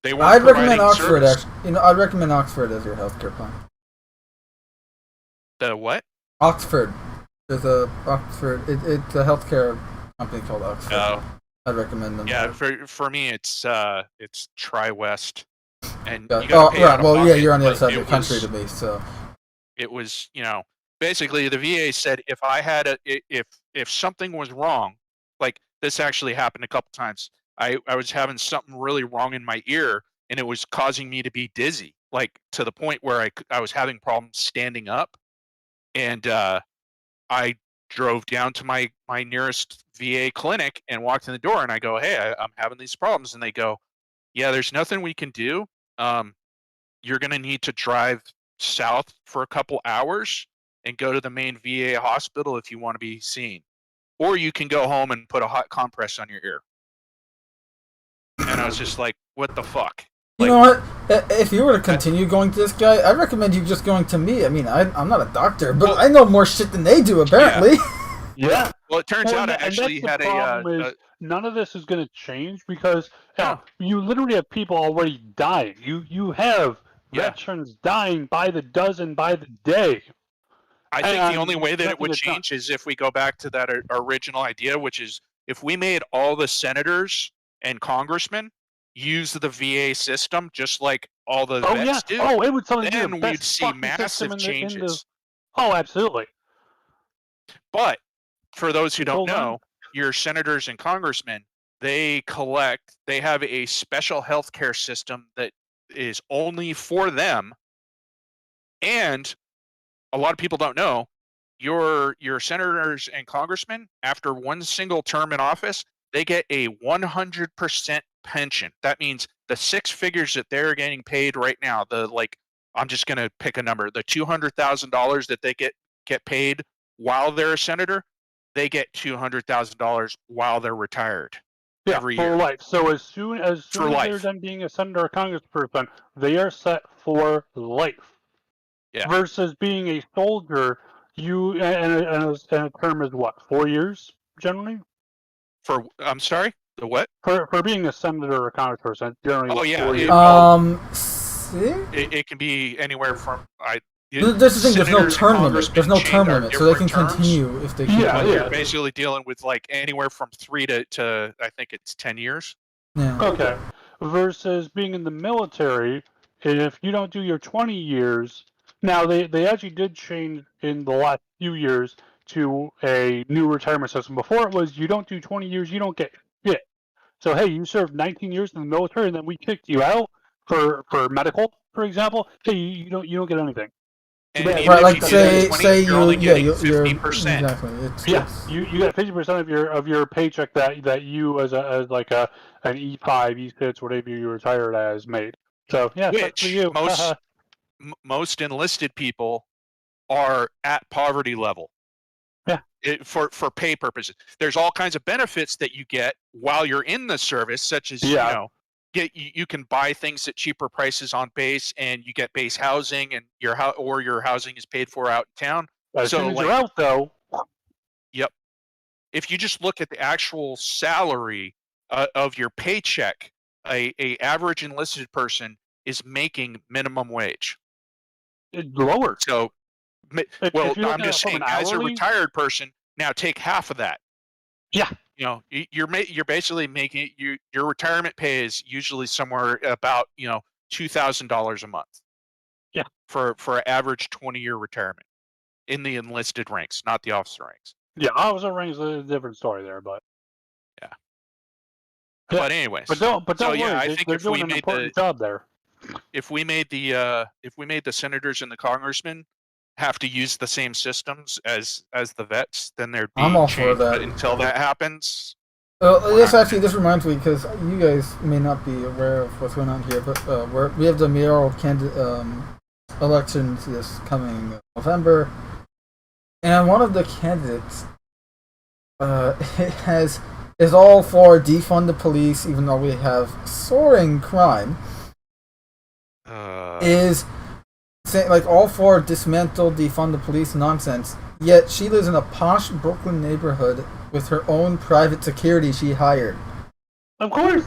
I'd recommend Oxford. Service. Actually, I'd recommend Oxford as your healthcare plan. The what? Oxford. There's a Oxford. It's a healthcare company called Oxford. Oh. I'd recommend them. Yeah, for me, it's Tri-West, and you're on the other side of the country to me, so. It was, basically the VA said if I had if something was wrong, like this actually happened a couple times. I was having something really wrong in my ear, and it was causing me to be dizzy, like to the point where I was having problems standing up, and I drove down to my nearest VA clinic and walked in the door, and I go, hey, I'm having these problems, and they go, yeah, there's nothing we can do. You're gonna need to drive south for a couple hours and go to the main VA hospital if you want to be seen, or you can go home and put a hot compress on your ear. And I was just like, what the fuck? You know what? If you were to continue going to this guy, I'd recommend you just going to me. I mean, I'm not a doctor, but I know more shit than they do, apparently. Yeah. Well, it turns out I actually had none of this is going to change because you literally have people already dying. You have veterans dying by the dozen, by the day. I think the only way that it would change is if we go back to that original idea, which is if we made all the senators and congressmen use the VA system just like all the vets do. Oh, it would then we'd see massive changes. Oh, absolutely. But for those who don't know, your senators and congressmen, they have a special healthcare system that is only for them. And a lot of people don't know, your senators and congressmen, after one single term in office, they get a 100% pension. That means the six figures that they're getting paid right now, I'm just going to pick a number, the $200,000 that they get paid while they're a senator, they get $200,000 while they're retired. Every year. For life. So as soon as they're done being a senator or congressperson, they are set for life. Yeah. Versus being a soldier, and a term is what, 4 years generally? I'm sorry, the what? For being a senator or a congressperson, generally. 4 years. It can be anywhere from There's the thing. There's no term limit. There's no term limit, so they can continue if they. You're basically dealing with like anywhere from 3 to I think it's 10 years. Yeah. Okay. Versus being in the military, if you don't do your 20 years, now they actually did change in the last few years to a new retirement system. Before it was you don't do 20 years, you don't get shit. So hey, you served 19 years in the military and then we kicked you out for medical, for example. Hey, you don't get anything. And right, like say you're only getting 50%. Exactly. You get 50% of your paycheck that you as like an E5, E6, whatever you retired as made. So which for you. most enlisted people are at poverty level. Yeah. for pay purposes. There's all kinds of benefits that you get while you're in the service, such as you can buy things at cheaper prices on base, and you get base housing, and your housing is paid for out in town. As soon as you're out, though. Yep. If you just look at the actual salary of your paycheck, a average enlisted person is making minimum wage. It's lower. So, well, I'm just saying, as a retired person, now take half of that. Yeah. You know, you're basically making your retirement pay is usually somewhere about $2,000 a month. Yeah. For an average 20-year retirement in the enlisted ranks, not the officer ranks. Yeah, officer ranks is a different story there, but yeah. But anyways, but don't worry. I think they're doing an important job there. If we made the senators and the congressmen have to use the same systems as the vets, then there'd be I'm all change. for that. But until that happens, this reminds me, because you guys may not be aware of what's going on here, but we have the mayoral elections this coming November, and one of the candidates is all for defund the police, even though we have soaring crime. Is saying, like, all for dismantle, defund the police nonsense. Yet she lives in a posh Brooklyn neighborhood with her own private security she hired. Of course.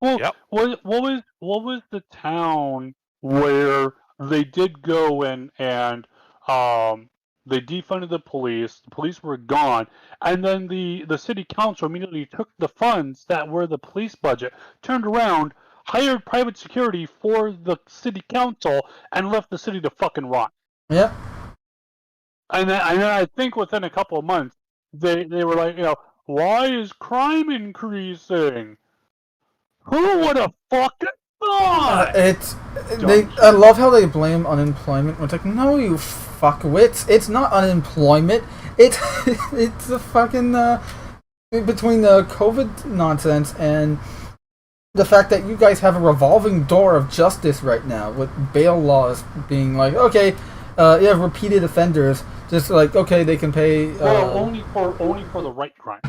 Well, what was the town where they did go and they defunded the police? The police were gone, and then the city council immediately took the funds that were the police budget, turned around, hired private security for the city council, and left the city to fucking rot. Yeah. And then I think within a couple of months, they were like, why is crime increasing? Who would have fucking thought? I love how they blame unemployment. It's like, no, you fuckwits. It's not unemployment. It's the fucking between the COVID nonsense and the fact that you guys have a revolving door of justice right now, with bail laws being like, okay, you have repeated offenders, just like, okay, they can pay. Well, only for the right crimes.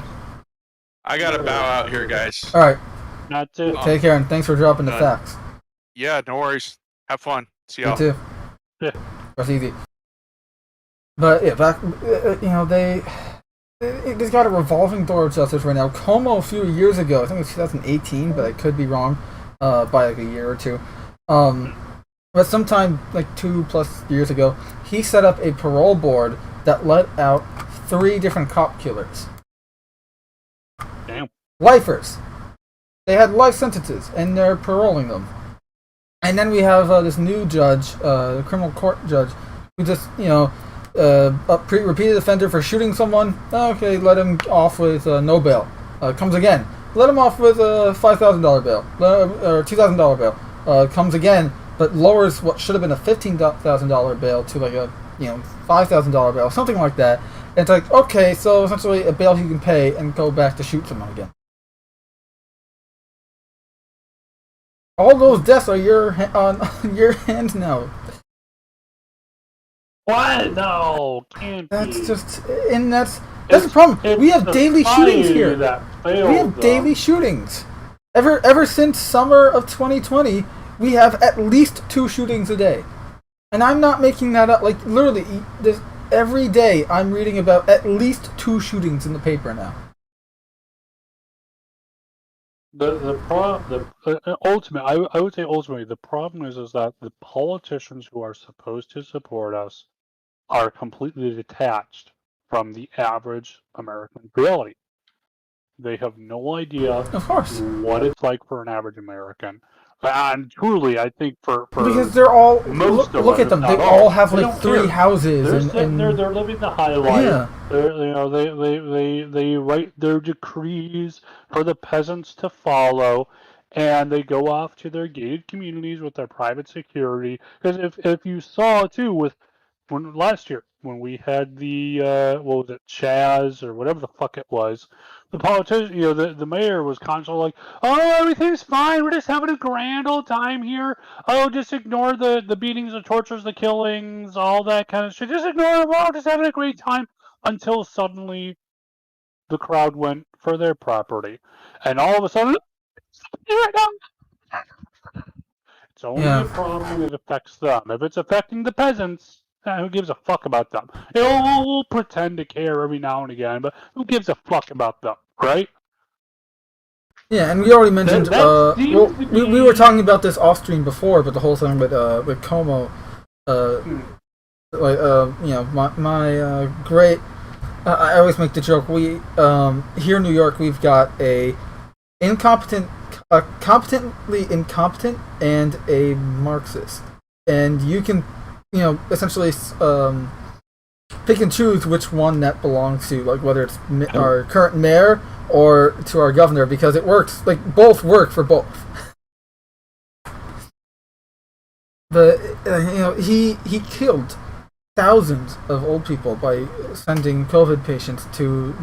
I gotta bow out here, guys. All right. Not to. Take care, and thanks for dropping the facts. Yeah, no worries. Have fun. See y'all. You too. Yeah. That's easy. But yeah, back. They've got a revolving door of justice right now. Como a few years ago, I think it was 2018, but I could be wrong by like a year or two. But sometime like 2+ years ago, he set up a parole board that let out 3 different cop killers. Damn. Lifers. They had life sentences, and they're paroling them. And then we have this new judge, the criminal court judge, who just, repeated offender for shooting someone. Okay, let him off with no bail. Comes again. Let him off with a $5,000 bail, or $2,000 bail. Comes again, but lowers what should have been a $15,000 bail to like a $5,000 bail, something like that. And it's like, okay, so essentially a bail you can pay and go back to shoot someone again. All those deaths are on your hands now. What? No, can't that's be. That's the problem. We have daily shootings here. We have daily shootings. Ever since summer of 2020, we have at least 2 shootings a day. And I'm not making that up. Like, literally, every day I'm reading about at least 2 shootings in the paper now. I would say ultimately, the problem is that the politicians who are supposed to support us are completely detached from the average American reality. They have no idea, of course, what it's like for an average American. And truly, I think for because they're all look at them. They all have like 3 houses, they're living the high life. Yeah. They write their decrees for the peasants to follow, and they go off to their gated communities with their private security. Because if you saw too last year when we had the what was it, Chaz or whatever the fuck it was, the politician, the mayor was constantly like, oh, everything's fine, we're just having a grand old time here, oh, just ignore the beatings, the tortures, the killings, all that kind of shit, just ignore it, we're all just having a great time. until suddenly the crowd went for their property, and all of a sudden, it's only a problem when it affects them. If it's affecting the peasants, who gives a fuck about them? We'll pretend to care every now and again, but who gives a fuck about them, right? Yeah, and we already mentioned. That seems Well, to we be- were talking about this off stream before, but the whole thing with Como, my great. I always make the joke. We here in New York, we've got a competently incompetent, and a Marxist, and you can, essentially pick and choose which one that belongs to, like whether it's our current mayor or to our governor, because it works. Like both work for both. But he killed thousands of old people by sending COVID patients to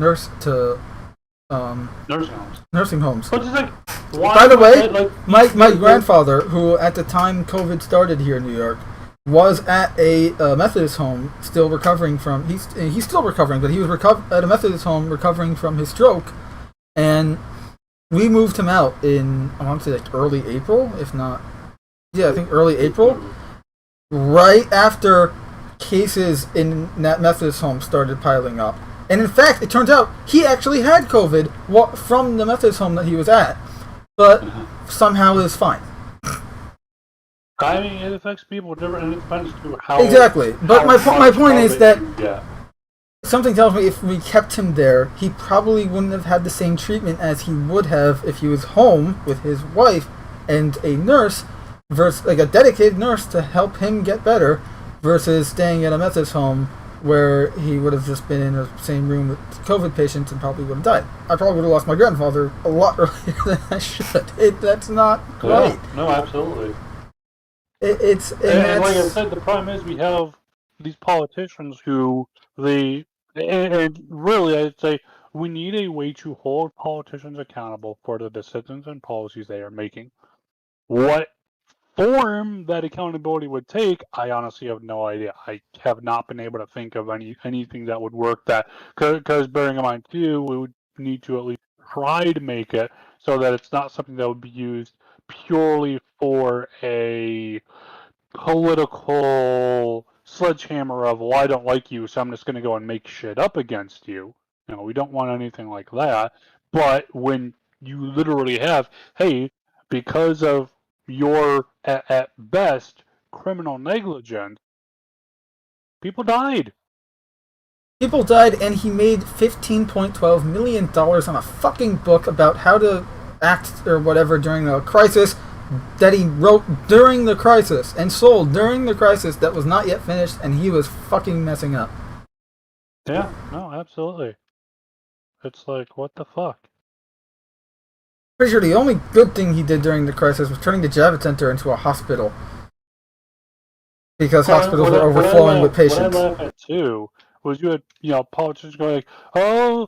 nursing homes. But it's like, By the way, my grandfather, who at the time COVID started here in New York, was at a Methodist home, still recovering from. He's still recovering, but he was at a Methodist home recovering from his stroke, and we moved him out in, I want to say, like early April, if not. Yeah, I think early April, right after cases in that Methodist home started piling up. And in fact, it turns out he actually had COVID from the Methodist home that he was at, but somehow is fine. I mean, it affects people different, and it depends to how. Exactly, but my point is that yeah. Something tells me if we kept him there, he probably wouldn't have had the same treatment as he would have if he was home with his wife and a nurse, versus like a dedicated nurse to help him get better, versus staying at a Methodist home where he would have just been in the same room with COVID patients and probably would have died. I probably would have lost my grandfather a lot earlier than I should. That's not right. No, absolutely. And like I said, the problem is we have these politicians who and really I'd say we need a way to hold politicians accountable for the decisions and policies they are making. What form that accountability would take, I honestly have no idea. I have not been able to think of anything that would work. That because bearing in mind too, we would need to at least try to make it so that it's not something that would be used purely for a political sledgehammer of, well, I don't like you, so I'm just going to go and make shit up against you. We don't want anything like that. But when you literally have, hey, because of your, at best, criminal negligence, people died. People died, and he made $15.12 million on a fucking book about how to act or whatever during a crisis that he wrote during the crisis and sold during the crisis that was not yet finished, and he was fucking messing up. Yeah, no, absolutely. It's like, what the fuck? Pretty sure the only good thing he did during the crisis was turning the Javits Center into a hospital. Because hospitals were overflowing with patients. What I laugh at too was you had politicians going like, oh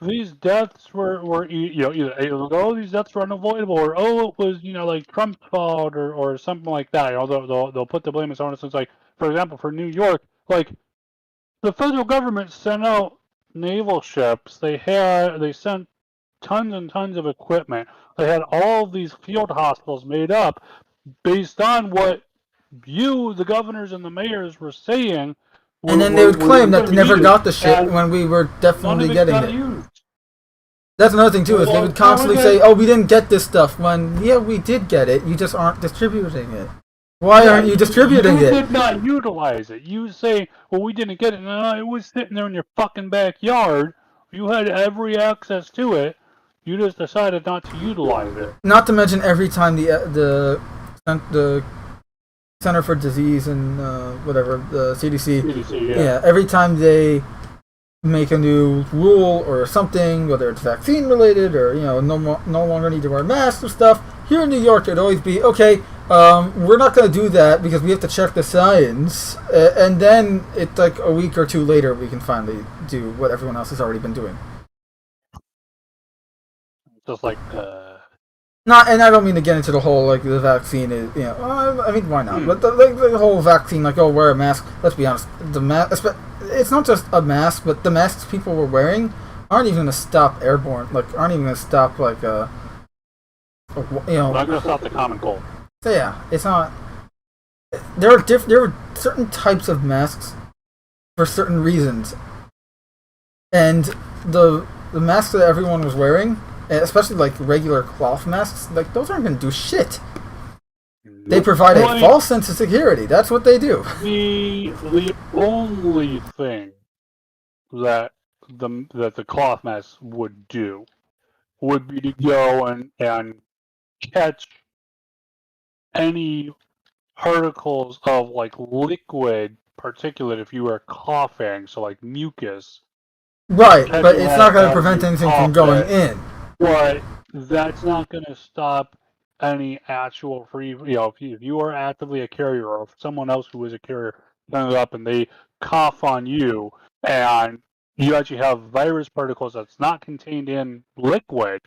these deaths were either these deaths were unavoidable, or it was like Trump's fault, or something like that. They'll put the blame on someone. It's like, for example, for New York, like the federal government sent out naval ships. They sent tons and tons of equipment. They had all of these field hospitals made up based on what the governors and the mayors were saying. And then they would claim that they never got the shit when we were definitely getting it. Used. That's another thing too, is they would constantly say, oh, we didn't get this stuff, when, yeah, we did get it, you just aren't distributing it. Why aren't you distributing it? You did not utilize it. You say, well, we didn't get it. No, it was sitting there in your fucking backyard. You had every access to it. You just decided not to utilize it. Not to mention every time the Center for Disease and whatever, the CDC, yeah, every time they make a new rule or something, whether it's vaccine related or no longer need to wear masks or stuff, here in New York it'd always be, okay, we're not going to do that because we have to check the science, and then it's like a week or two later we can finally do what everyone else has already been doing. Just like Not, and I don't mean to get into the whole like the vaccine is, I mean, why not? But the whole vaccine, like, oh, wear a mask. Let's be honest, the mask. It's not just a mask, but the masks people were wearing aren't even going to stop airborne. Like, aren't even going to stop like Not going to stop the common cold. So yeah, it's not. There are certain types of masks for certain reasons, and the masks that everyone was wearing, especially like regular cloth masks, like those aren't going to do shit. They provide a false sense of security. That's what they do. The only thing that the cloth mask would do would be to go and catch any particles of like liquid particulate if you were coughing, so like mucus. Right, but it's not going to prevent anything from going in. But that's not going to stop any actual free. If you are actively a carrier, or if someone else who is a carrier comes up and they cough on you, and you actually have virus particles that's not contained in liquid,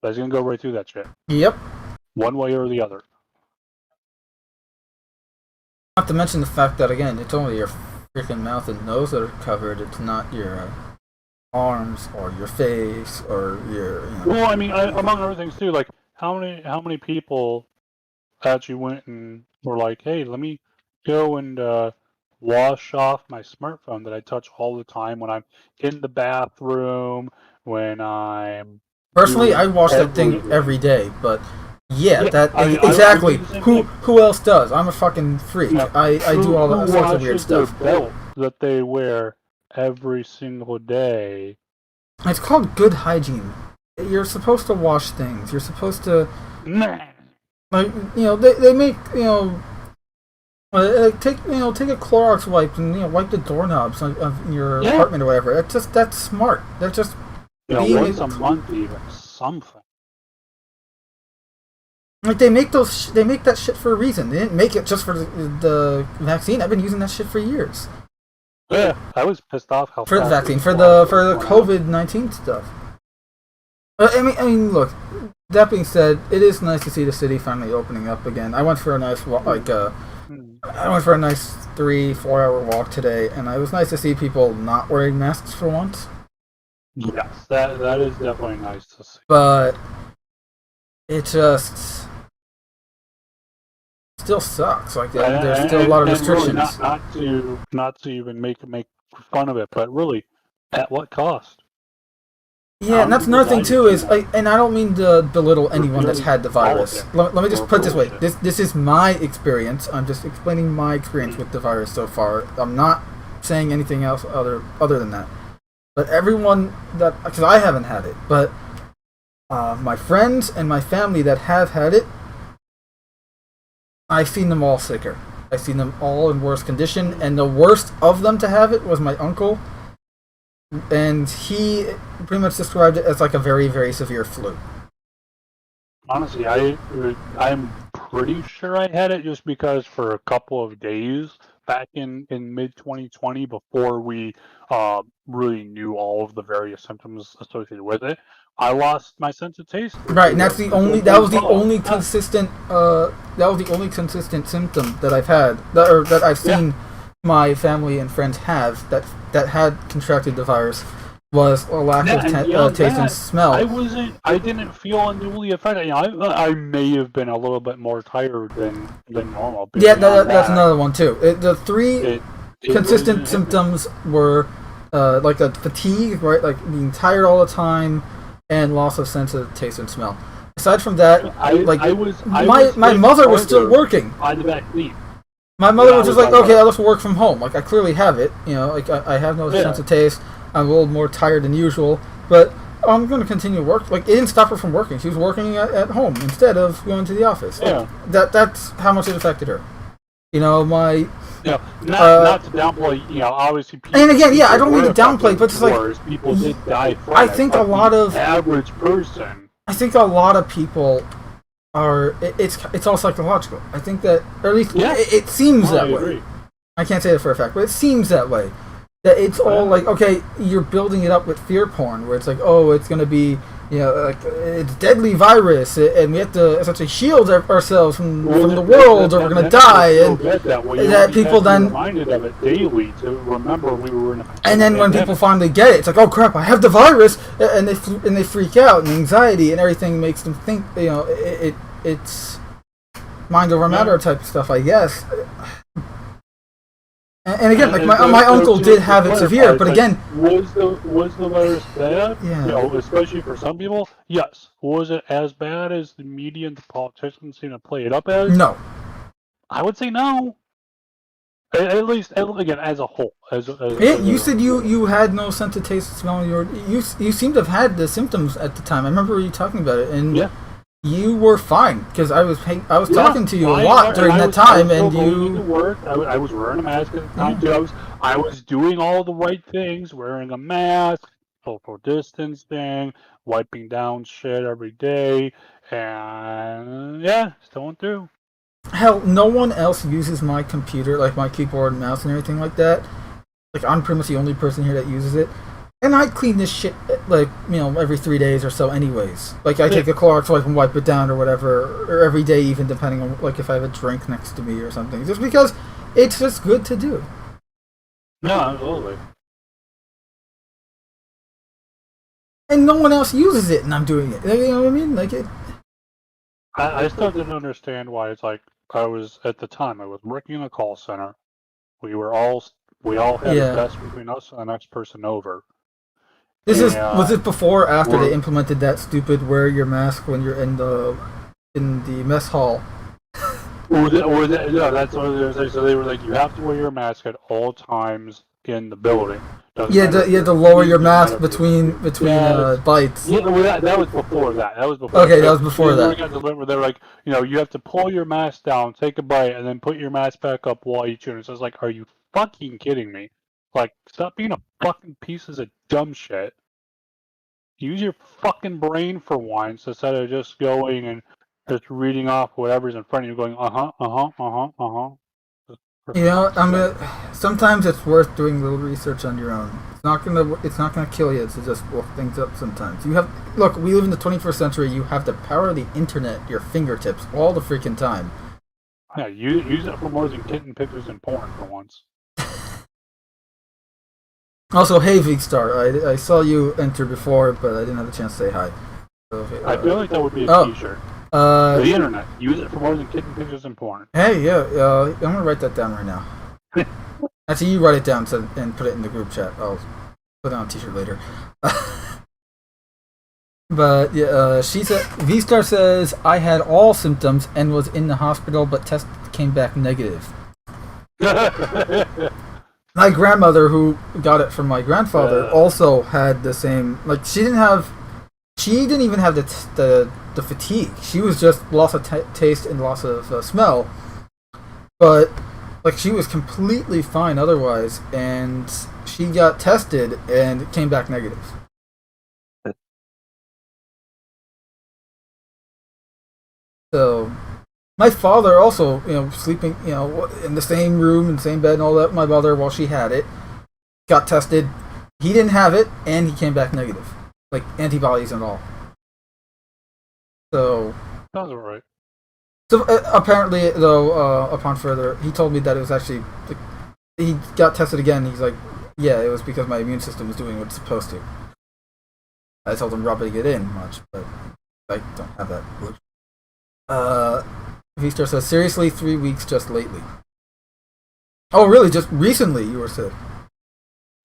that's going to go right through that shit. Yep. One way or the other. Not to mention the fact that, again, it's only your freaking mouth and nose that are covered. It's not your arms or your face or your. Well, I mean, among other things too, like how many people actually went and were like, "Hey, let me go and wash off my smartphone that I touch all the time when I'm in the bathroom, when I'm." Personally, I wash that thing every day, but. Yeah, exactly. Who else does? I'm a fucking freak. I do all that sorts of weird stuff. Belt that they wear every single day. It's called good hygiene. You're supposed to wash things. You're supposed to, like, they make, take a Clorox wipe and wipe the doorknobs of your apartment or whatever. That's smart. They're just once a month even something. Like they make that shit for a reason. They didn't make it just for the vaccine. I've been using that shit for years. Yeah, I was pissed off how for the vaccine, for the COVID-19 stuff. I mean, look. That being said, it is nice to see the city finally opening up again. I went for a nice walk, I went for a nice 3-4 hour walk today, and it was nice to see people not wearing masks for once. Yes, that is definitely nice to see. But it just still sucks. Like there's still a lot of restrictions. Really not to even make fun of it, but really, at what cost? Yeah, and that's another thing too. And I don't mean to belittle anyone that's had the virus. Let me just put it this way: this is my experience. I'm just explaining my experience with the virus so far. I'm not saying anything else other than that. But everyone because I haven't had it, but my friends and my family that have had it, I've seen them all sicker. I've seen them all in worse condition, and the worst of them to have it was my uncle, and he pretty much described it as like a very, very severe flu. Honestly, I'm pretty sure I had it just because for a couple of days back in mid-2020, before we really knew all of the various symptoms associated with it, I lost my sense of taste. Right, and that was the only consistent symptom that I've had that I've seen my family and friends have that had contracted the virus was a lack of taste and smell. I didn't feel unduly affected. I may have been a little bit more tired than normal. Yeah, that's another one too. The three consistent symptoms were like the fatigue, right, like being tired all the time, and loss of sense of taste and smell. Aside from that, my mother was still working. My mother was just like, okay, I'll just work from home. Like, I clearly have it. Like I have no sense of taste. I'm a little more tired than usual, but I'm going to continue work. Like, it didn't stop her from working. She was working at home instead of going to the office. Yeah. That's how much it affected her. Not to downplay, obviously people... And again, I don't mean to downplay, but it's like... People did die from I think a lot of... average person... I think a lot of people are... It's all psychological. I think that... Or at least it seems that way. I can't say that for a fact, but it seems that way. That it's all like, okay, you're building it up with fear porn, where it's like, oh, it's going to be like it's deadly virus, and we have to essentially shield ourselves from the world, or we're gonna die. And that people then reminded of it daily to remember we were in a and then when people finally get it, it's like, oh crap, I have the virus, and they freak out, and anxiety and everything makes them think, it's mind over matter type of stuff, I guess. And again, like my uncle did have it severe, but again, was the virus bad? Yeah. Especially for some people, yes. Was it as bad as the media and the politicians seem to play it up as? No. I would say no. At least, again, as a whole. You said you had no sense of taste, smell. You seemed to have had the symptoms at the time. I remember you talking about it, and yeah. You were fine because I was talking to you a lot during that time, and you. To work. I was wearing a mask at the time too. I was doing all the right things, wearing a mask, social distancing, wiping down shit every day, and yeah, still went through. Hell, no one else uses my computer, like my keyboard and mouse and everything like that. Like, I'm pretty much the only person here that uses it. And I clean this shit, like, every 3 days or so anyways. Like, I take a Clorox wipe and wipe it down or whatever, or every day even, depending on, like, if I have a drink next to me or something. Just because it's just good to do. No, absolutely. And no one else uses it, and I'm doing it. You know what I mean? Like, it... I still didn't understand why it's like, at the time, I was working in a call center. We all had a desk between us and the next person over. Was it before or after they implemented that stupid wear your mask when you're in the mess hall? No, that's what they were saying. So they were like, you have to wear your mask at all times in the building. You had to lower your mask between bites. Yeah, that was before that. That was before that. They were like, you have to pull your mask down, take a bite, and then put your mask back up while you chew. So I was like, are you fucking kidding me? Like, stop being a fucking pieces of dumb shit. Use your fucking brain for once instead of just going and just reading off whatever's in front of you, going Sometimes it's worth doing a little research on your own. It's not gonna kill you to just look things up. Sometimes we live in the 21st century. You have the power of the internet at your fingertips all the freaking time. Yeah, use it for more than kitten pictures and porn for once. Also, hey V-Star, I saw you enter before, but I didn't have a chance to say hi. So, I feel like that would be a t-shirt. The internet. Use it for more than kitten pictures and porn. Hey, yeah, I'm gonna write that down right now. Actually, you write it down and put it in the group chat. I'll put it on a t-shirt later. But yeah, she said V-Star says I had all symptoms and was in the hospital, but test came back negative. My grandmother, who got it from my grandfather, also had the same. Like, she didn't even have the fatigue. She was just loss of taste and loss of smell. But like, she was completely fine otherwise, and she got tested and it came back negative. So, my father also, sleeping, in the same room, in the same bed and all that with my mother while she had it, got tested. He didn't have it, and he came back negative. Like, antibodies and all. So... Sounds alright. So, apparently, though, upon further, he told me that it was actually... he got tested again, and he's like, yeah, it was because my immune system was doing what it's supposed to. I told him rubbing it in much, but I don't have that. V-Star says, seriously, 3 weeks just lately. Oh, really? Just recently you were sick?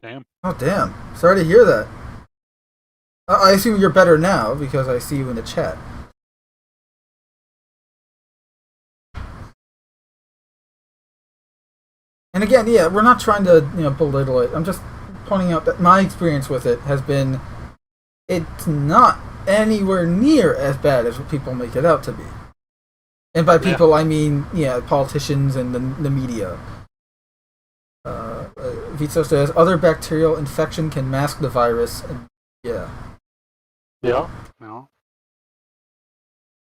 Damn. Oh, damn. Sorry to hear that. I assume you're better now, because I see you in the chat. And again, yeah, we're not trying to, belittle it. I'm just pointing out that my experience with it has been, it's not anywhere near as bad as what people make it out to be. And by people, I mean, politicians and the media. Vito says, other bacterial infection can mask the virus. And, Yeah. No.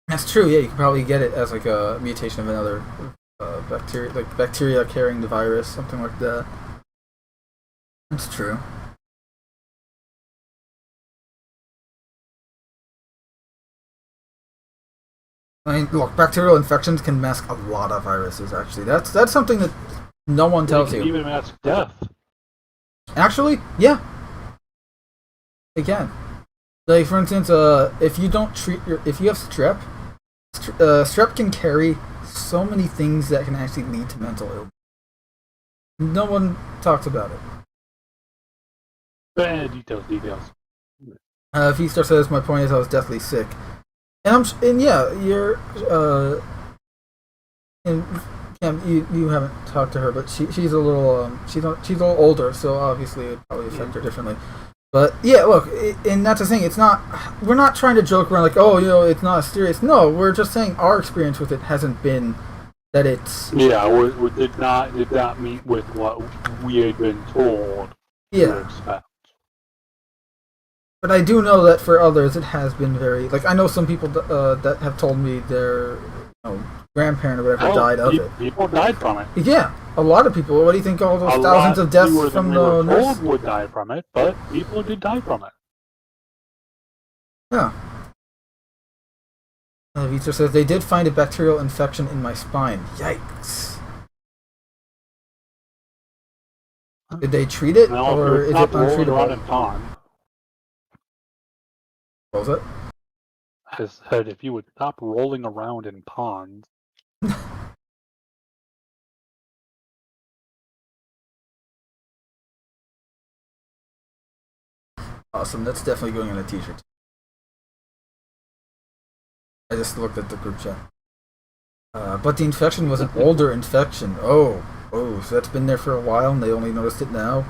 That's true, yeah, you can probably get it as like a mutation of another bacteria carrying the virus, something like that. That's true. I mean, look, bacterial infections can mask a lot of viruses. Actually, that's something that no one They tells can you. even mask death. Actually, yeah, they can. Like for instance, if you don't if you have strep, strep can carry so many things that can actually lead to mental illness. No one talks about it. Details. V-Star says, "My point is, I was deathly sick," and yeah, you're and you haven't talked to her, but she's a little she's a little older, so obviously it probably affect her differently. But yeah, look, and that's the thing. It's not we're not trying to joke around like, oh, it's not as serious. No, we're just saying our experience with it hasn't been that it's we did not meet with what we had been told to expect. But I do know that for others, it has been very like I know some people that have told me their grandparent or whatever died of it. People died from it. Yeah, a lot of people. What do you think? All those thousands of deaths from the nurse would die from it, but people did die from it. Yeah. Vita says they did find a bacterial infection in my spine. Yikes. Did they treat it, or is it untreatable? What was it? I said if you would stop rolling around in ponds. Awesome, that's definitely going on a t-shirt. I just looked at the group chat. But the infection was an older infection. Oh, so that's been there for a while and they only noticed it now?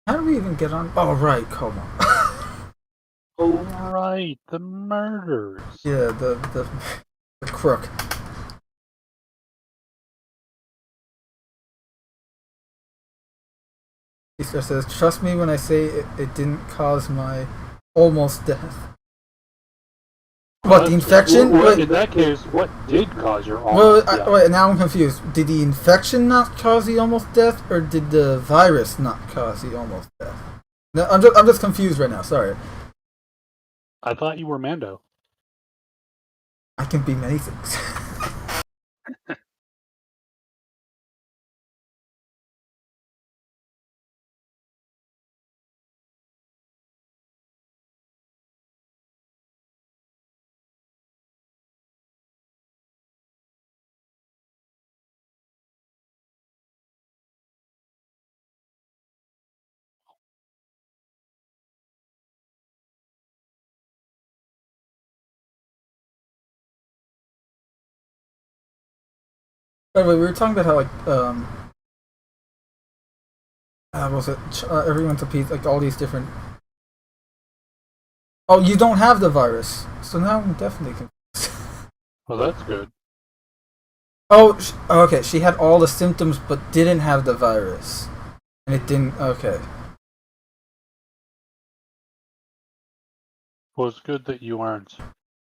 How do we even get on? Oh, right, come on. Oh, right, the murders. Yeah, the crook. He says, trust me when I say it didn't cause my almost death. What, the infection? Well, in that case, what did cause your almost death? Wait, now I'm confused. Did the infection not cause the almost death, or did the virus not cause the almost death? No, I'm just confused right now. Sorry. I thought you were Mando. I can be many things. By the way, we were talking about how was it everyone's a piece like all these different. Oh, you don't have the virus, so now I'm definitely confused. Well, that's good. Oh, okay. She had all the symptoms but didn't have the virus, and it didn't. Okay. Well, it's good that you aren't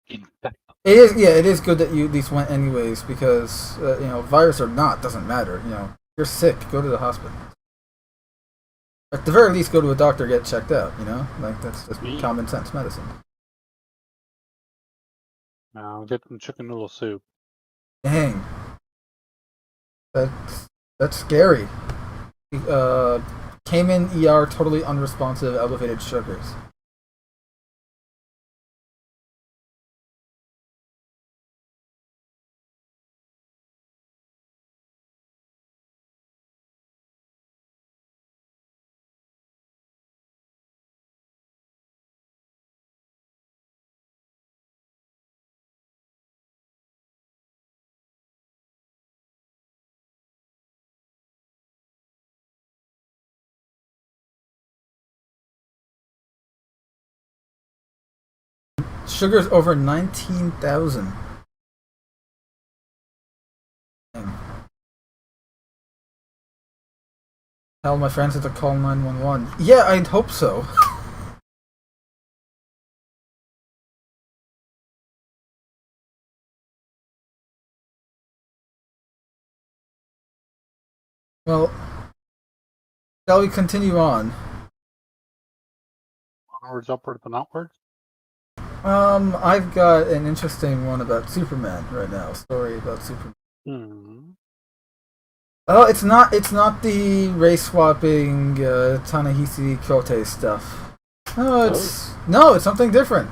infected. It is, yeah. It is good that you at least went anyways because virus or not doesn't matter. You're sick, go to the hospital. At the very least, go to a doctor, get checked out. Like that's just common sense medicine. Now get some chicken noodle soup. Dang, that's scary. Came in ER totally unresponsive, elevated sugars. sugar's over 19,000. Tell my friends to call 911. Yeah, I'd hope so. Well, shall we continue on? Onwards, upwards, and outwards. I've got an interesting one about Superman right now. A story about Superman. Hmm. Oh, it's not the race swapping Ta-Nehisi Cote stuff. No, it's something different.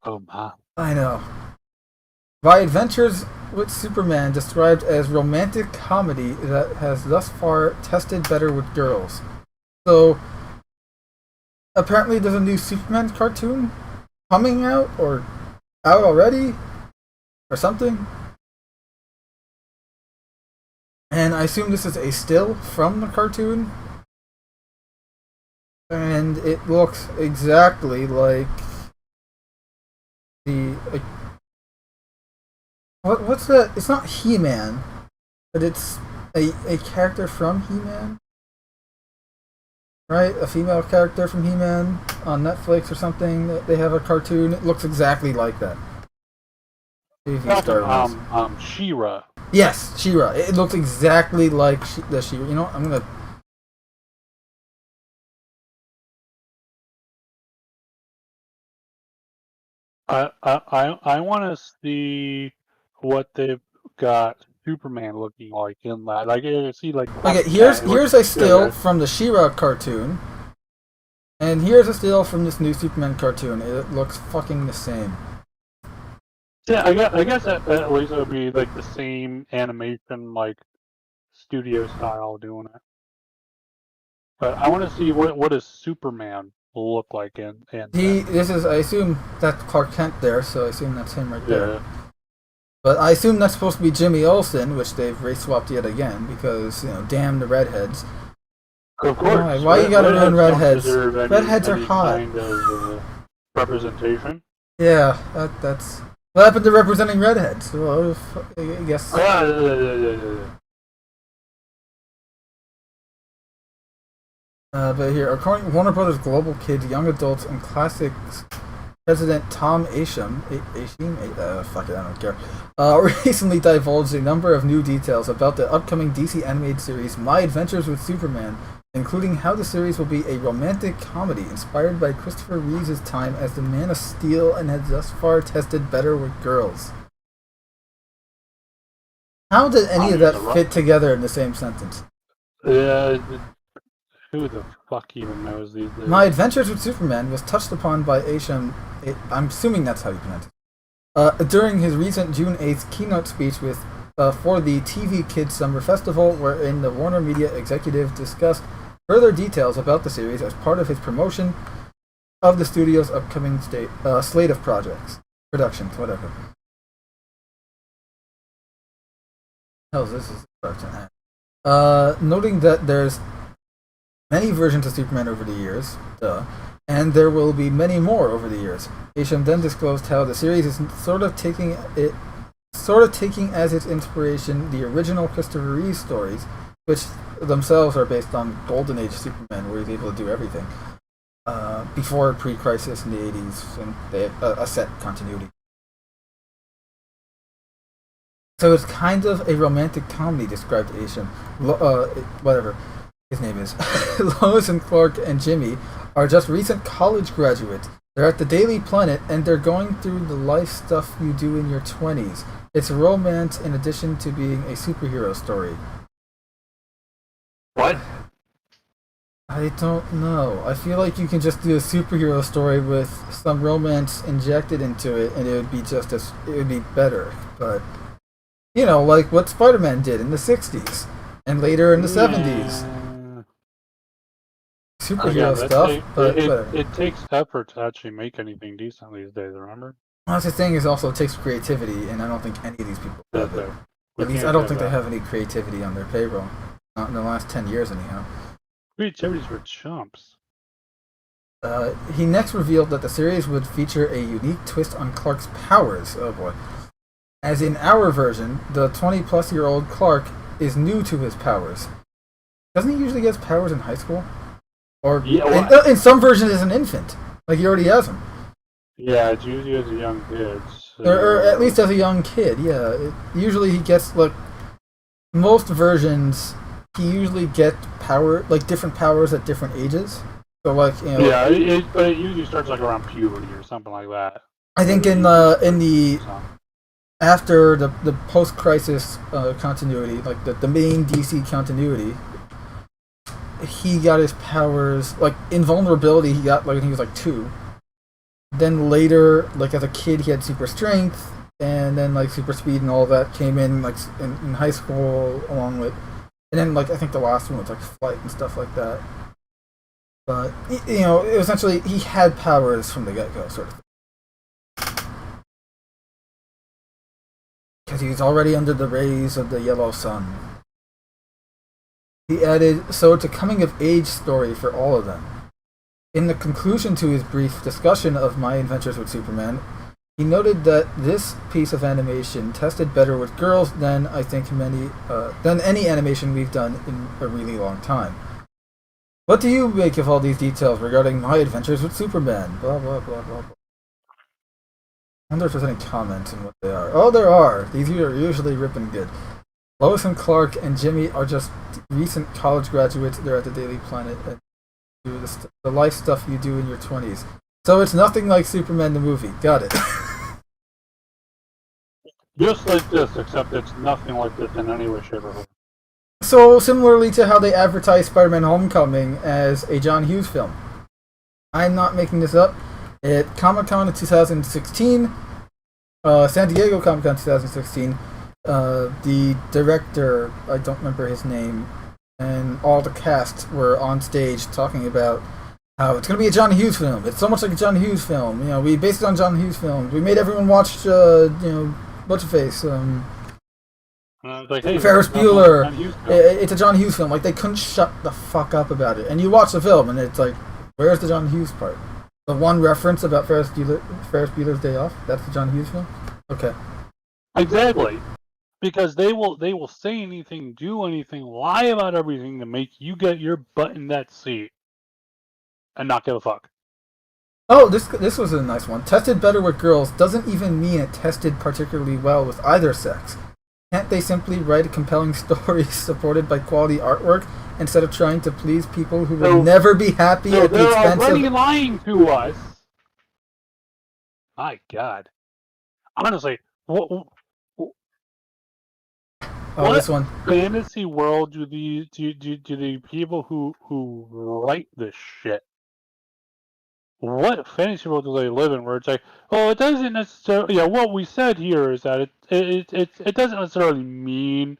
Oh my. I know. My Adventures with Superman described as romantic comedy that has thus far tested better with girls. So, apparently there's a new Superman cartoon coming out, or out already, or something. And I assume this is a still from the cartoon. And it looks exactly like the... what's that? It's not He-Man, but it's a character from He-Man. Right? A female character from He-Man on Netflix or something. They have a cartoon. It looks exactly like that. She-Ra. Yes, She-Ra. It looks exactly like the She-Ra. You know what? I'm gonna... I want to see what they've got Superman looking like in that. Like, you see, like... Okay, here's a still from the She-Ra cartoon. And here's a still from this new Superman cartoon. It looks fucking the same. Yeah, I guess at least it would be like the same animation, like studio style doing it. But I want to see what does Superman look like in. This is, I assume that's Clark Kent there, so I assume that's him right there. Yeah. But I assume that's supposed to be Jimmy Olsen, which they've race swapped yet again because damn the redheads. Of course. Why you gotta ruin redheads? Redheads are any hot. Kind of representation. Yeah, that's what happened to representing redheads. Well, I guess. But here, according to Warner Brothers Global Kids, Young Adults, and Classics President Tom Ascham, fuck it, I don't care, recently divulged a number of new details about the upcoming DC animated series My Adventures with Superman, including how the series will be a romantic comedy inspired by Christopher Reeve's time as the Man of Steel and has thus far tested better with girls. How did any of that fit together in the same sentence? Who the fuck even knows these days? My Adventures with Superman was touched upon by Ascham, I'm assuming that's how you pronounce it, during his recent June 8th keynote speech for the TV Kids Summer Festival, wherein the Warner Media executive discussed further details about the series as part of his promotion of the studio's upcoming slate of productions, whatever. Hell, this is production. Noting that there's many versions of Superman over the years, and there will be many more over the years. Ascham then disclosed how the series is sort of taking as its inspiration the original Christopher Reeve stories, which themselves are based on Golden Age Superman, where he's able to do everything. Before pre-crisis in the 80s, and they had a set continuity. So it's kind of a romantic comedy, described Ascham. Whatever his name is. Lois and Clark and Jimmy are just recent college graduates. They're at the Daily Planet, and they're going through the life stuff you do in your 20s. It's a romance in addition to being a superhero story. What? I don't know. I feel like you can just do a superhero story with some romance injected into it, and it would be better. But like what Spider-Man did in the 60s and later in the 70s. Superhero stuff, but it takes effort to actually make anything decent these days, remember? Well, that's the thing, is also it takes creativity, and I don't think any of these people have it. At least I don't think they have any creativity on their payroll. Not in the last 10 years, anyhow. Creativity's for chumps. He next revealed that the series would feature a unique twist on Clark's powers. Oh boy. As in our version, the 20-plus-year-old Clark is new to his powers. Doesn't he usually get his powers in high school? Or in some versions as an infant. Like he already has them. Yeah, it's usually as a young kid. So. Or at least as a young kid, yeah. Usually he gets, like, most versions, he usually gets different powers at different ages. So, like, you know. Yeah, but it usually starts, like, around puberty or something like that. I think in the after the post-crisis continuity, like the main DC continuity, he got his powers, like, invulnerability he got, like, when he was, like, 2. Then later, like, as a kid, he had super strength, and then, like, super speed and all that came in, like, in high school along with... And then, like, I think the last one was, like, flight and stuff like that. But, you know, essentially, he had powers from the get-go, sort of thing. Because he was already under the rays of the yellow sun. He added, so it's a coming-of-age story for all of them. In the conclusion to his brief discussion of My Adventures with Superman, he noted that this piece of animation tested better with girls than I think than any animation we've done in a really long time. What do you make of all these details regarding My Adventures with Superman? Blah blah blah blah blah. I wonder if there's any comments on what they are. Oh, there are. These are usually ripping good. Lois and Clark and Jimmy are just recent college graduates. They're at the Daily Planet and do the life stuff you do in your 20s. So it's nothing like Superman the movie. Got it. Just like this, except it's nothing like this in any way, shape, or form. So similarly to how they advertise Spider-Man Homecoming as a John Hughes film. I'm not making this up. At Comic-Con in 2016, San Diego Comic-Con 2016, the director, I don't remember his name, and all the cast were on stage talking about how it's going to be a John Hughes film. It's so much like a John Hughes film. You know, we based it on John Hughes films. We made everyone watch, what's your face? Like, hey, Ferris Bueller. It's a John Hughes film. Like, they couldn't shut the fuck up about it. And you watch the film, and it's like, where's the John Hughes part? The one reference about Ferris Bueller's Day Off? That's the John Hughes film? Okay. Exactly. Because they will say anything, do anything, lie about everything to make you get your butt in that seat and not give a fuck. Oh, this was a nice one. Tested better with girls doesn't even mean it tested particularly well with either sex. Can't they simply write a compelling story supported by quality artwork instead of trying to please people who will never be happy at the expense of... They're already lying to us. My God. Honestly, what this one. Fantasy world do the people who write this shit? What fantasy world do they live in where it's like, oh, it doesn't necessarily... Yeah, what we said here is that it doesn't necessarily mean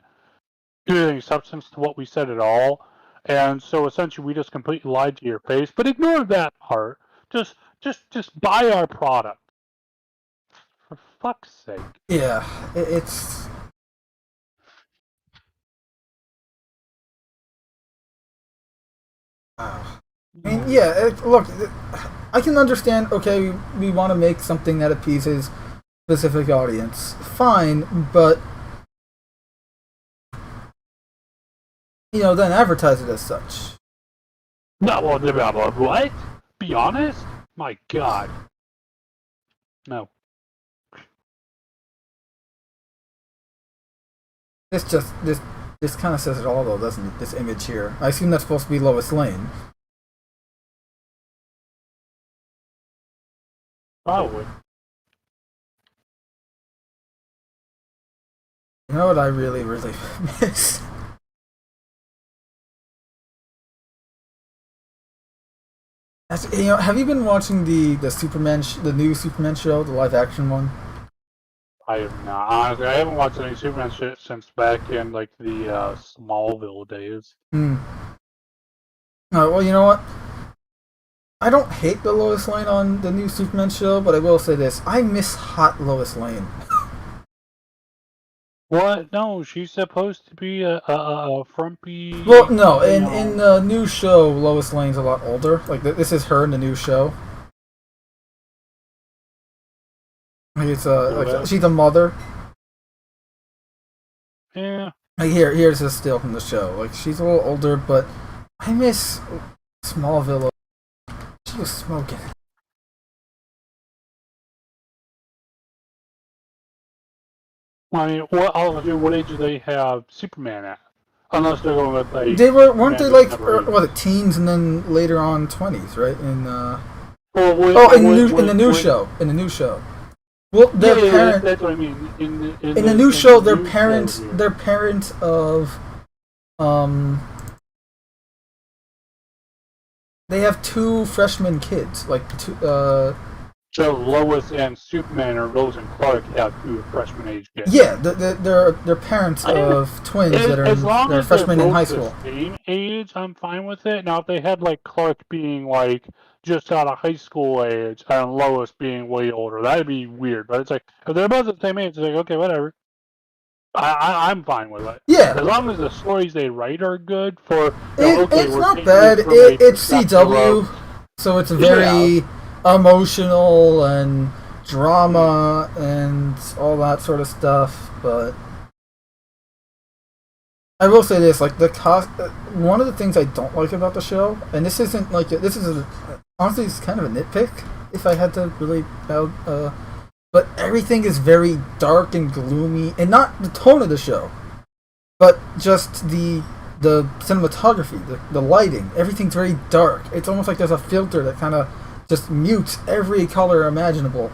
any substance to what we said at all. And so essentially we just completely lied to your face. But ignore that part. Just buy our product. For fuck's sake. Yeah, it's... I mean, yeah, look, I can understand, okay, we want to make something that appeases a specific audience. Fine, but, you know, then advertise it as such. No, well, what? Be honest? My God. No. This kind of says it all, though, doesn't it? This image here. I assume that's supposed to be Lois Lane. Probably. You know what I really, really miss? You know, have you been watching the Superman, the new Superman show, the live action one? I have not. Honestly, I haven't watched any Superman shit since back in like the Smallville days. Well, you know what? I don't hate the Lois Lane on the new Superman show, but I will say this: I miss hot Lois Lane. What? No, she's supposed to be a Well, frumpy, no, you in know. the new show, Lois Lane's a lot older. Like this is her in the new show. Like it's like Okay. she's a mother. Yeah. Like here's a still from the show. Like she's a little older, but I miss Smallville. She was smoking. I mean, what age do they have Superman at? Unless they're going with like They weren't Superman they just like never aged. teens and then later on 20s, right? In Well, oh, in the new show, Well, yeah, their yeah, yeah, parent that's what I mean. in the new In the show, new show here. they're parents of um they have two freshman kids, like two So Lois and Superman, or Lois and Clark, have two freshman age kids. yeah, they're parents of twins that As long are as they're freshmen in both high the school. same age, I'm fine with it. Now, if they had like Clark being like just out of high school age and Lois being way older, that'd be weird. But it's like if they're both the same age, it's like okay, whatever. I'm fine with it. Yeah, As long as the stories they write are good for, okay, it's we're not taking it bad. from a It's perspective of, CW, so it's yeah, very emotional and drama and all that sort of stuff. But I will say this: like the cost. One of the things I don't like about the show, and this isn't like this is honestly it's kind of a nitpick. If I had to really, but everything is very dark and gloomy, and not the tone of the show, but just the cinematography, the lighting. Everything's very dark. It's almost like there's a filter that kind of just mutes every color imaginable.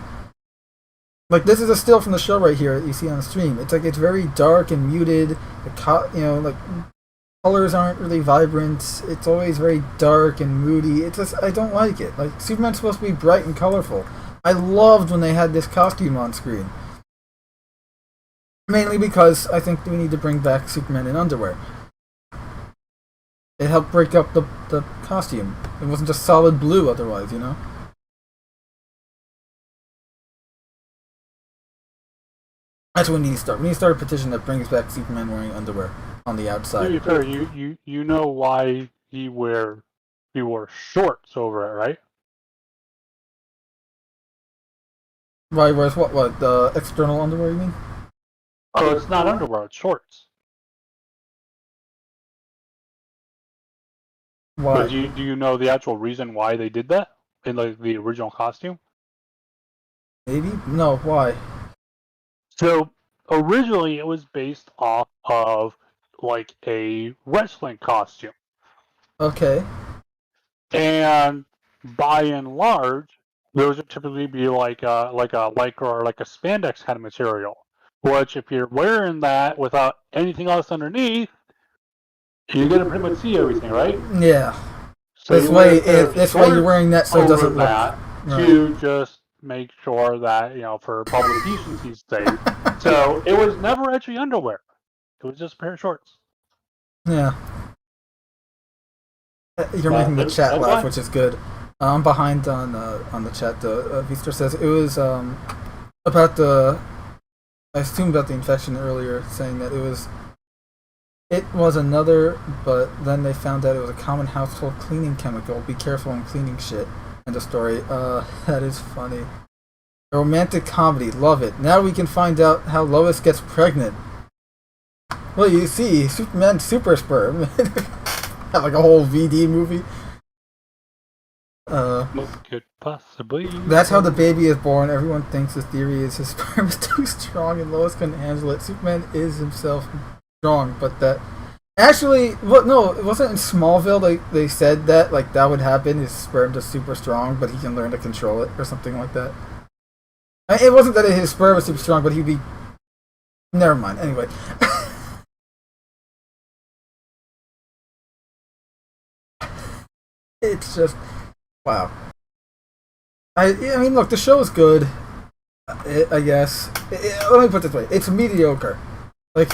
Like this is a still from the show right here that you see on the stream. It's like it's very dark and muted. Like colors aren't really vibrant. It's always very dark and moody. It's just I don't like it. Like Superman's supposed to be bright and colorful. I loved when they had this costume on screen. Mainly because I think we need to bring back Superman in underwear. It helped break up the costume. It wasn't just solid blue otherwise, you know? That's what we need to start. We need to start a petition that brings back Superman wearing underwear on the to be outside. fair, you know why he wore shorts over it, right? Right, whereas what, the external underwear you mean? Oh, it's not underwear, it's shorts. But Why? do you know the actual reason why they did that in like the original costume? Maybe? No, why? So originally it was based off of like a wrestling costume, Okay. and by and large, those would typically be like a lycra or like a spandex kind of material. Which, if you're wearing that without anything else underneath, you're gonna pretty much see everything, right? Yeah. So you wear a pair of This way you're shorts wearing that so it over doesn't look that right. to just make sure that, for public decency's sake. So it was never actually underwear. It was just a pair of shorts. Yeah. You're making the chat That's laugh, why. which is good. I'm behind on the chat though. Vister says it was about the I assumed about the infection earlier, saying that it was another, but then they found out it was a common household cleaning chemical. Be careful when cleaning shit. End of story. That is funny. A romantic comedy, love it. Now we can find out how Lois gets pregnant. Well, you see, Superman super sperm. Have like a whole VD movie. What could possibly That's how the go baby wrong? is born. Everyone thinks the theory is his sperm is too strong and Lois couldn't handle it. Superman is himself strong, but that actually, what? No, it wasn't in Smallville. They said that like that would happen. His sperm is super strong, but he can learn to control it or something like that. It wasn't that his sperm was super strong, but he'd be. Never mind. Anyway. It's just wow. I mean, look, the show is good. I guess. Let me put it this way: it's mediocre. Like,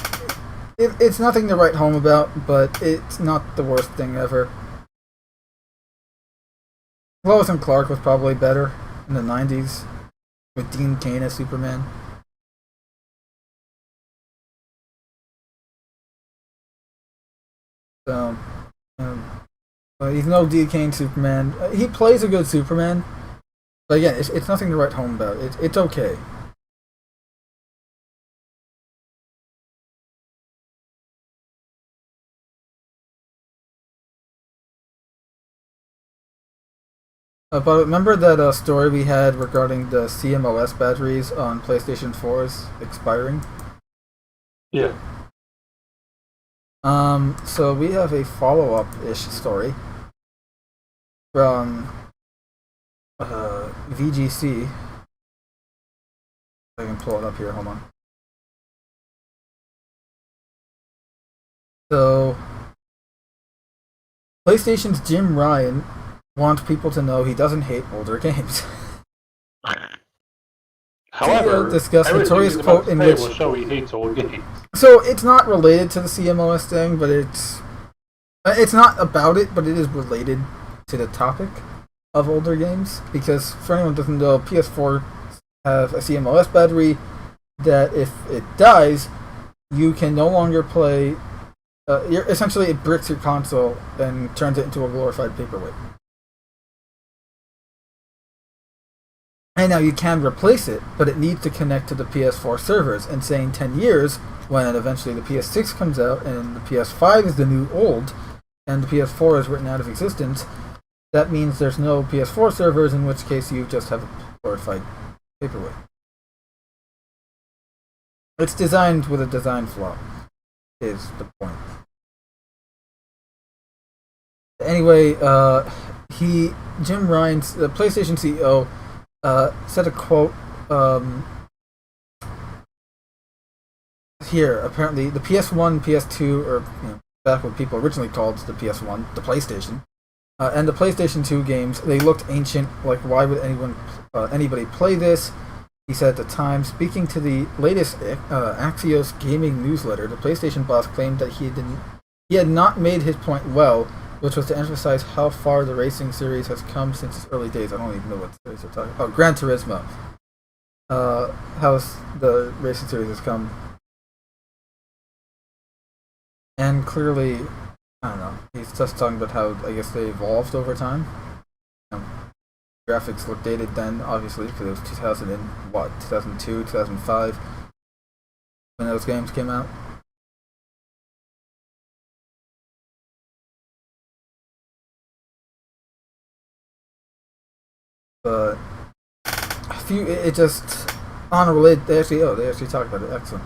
it's nothing to write home about, but it's not the worst thing ever. Lois and Clark was probably better in the '90s with Dean Cain as Superman. So, he's no decaying Superman. He plays a good Superman, but again, it's nothing to write home about. It's okay. But remember that story we had regarding the CMOS batteries on PlayStation 4s expiring? Yeah. So we have a follow-up-ish story from VGC. I can pull it up here, hold on. So, PlayStation's Jim Ryan wants people to know he doesn't hate older games. However, discuss notorious everything quote in which will show he hates old games. So it's not related to the CMOS thing, but it's not about it, but it is related to the topic of older games. Because for anyone who doesn't know, PS4 have a CMOS battery that if it dies, you can no longer play. Essentially, it bricks your console and turns it into a glorified paperweight. And now you can replace it, but it needs to connect to the PS4 servers. And saying 10 years, when eventually the PS6 comes out and the PS5 is the new old, and the PS4 is written out of existence, that means there's no PS4 servers, in which case you just have a glorified paperweight. It's designed with a design flaw, is the point. Anyway, Jim Ryan's, the PlayStation CEO, said a quote here. Apparently, the PS1, PS2, or back what people originally called the PS1, the PlayStation, and the PlayStation 2 games, they looked ancient. Like, why would anybody play this? He said at the time, speaking to the latest Axios gaming newsletter, the PlayStation boss claimed that he had not made his point well, which was to emphasize how far the racing series has come since its early days. I don't even know what series they're talking about. Oh, Gran Turismo. How the racing series has come. And clearly, I don't know, he's just talking about how, I guess, they evolved over time. Graphics look dated then, obviously, because it was 2002, 2005, when those games came out. But it just on a related. They actually talked about it. Excellent.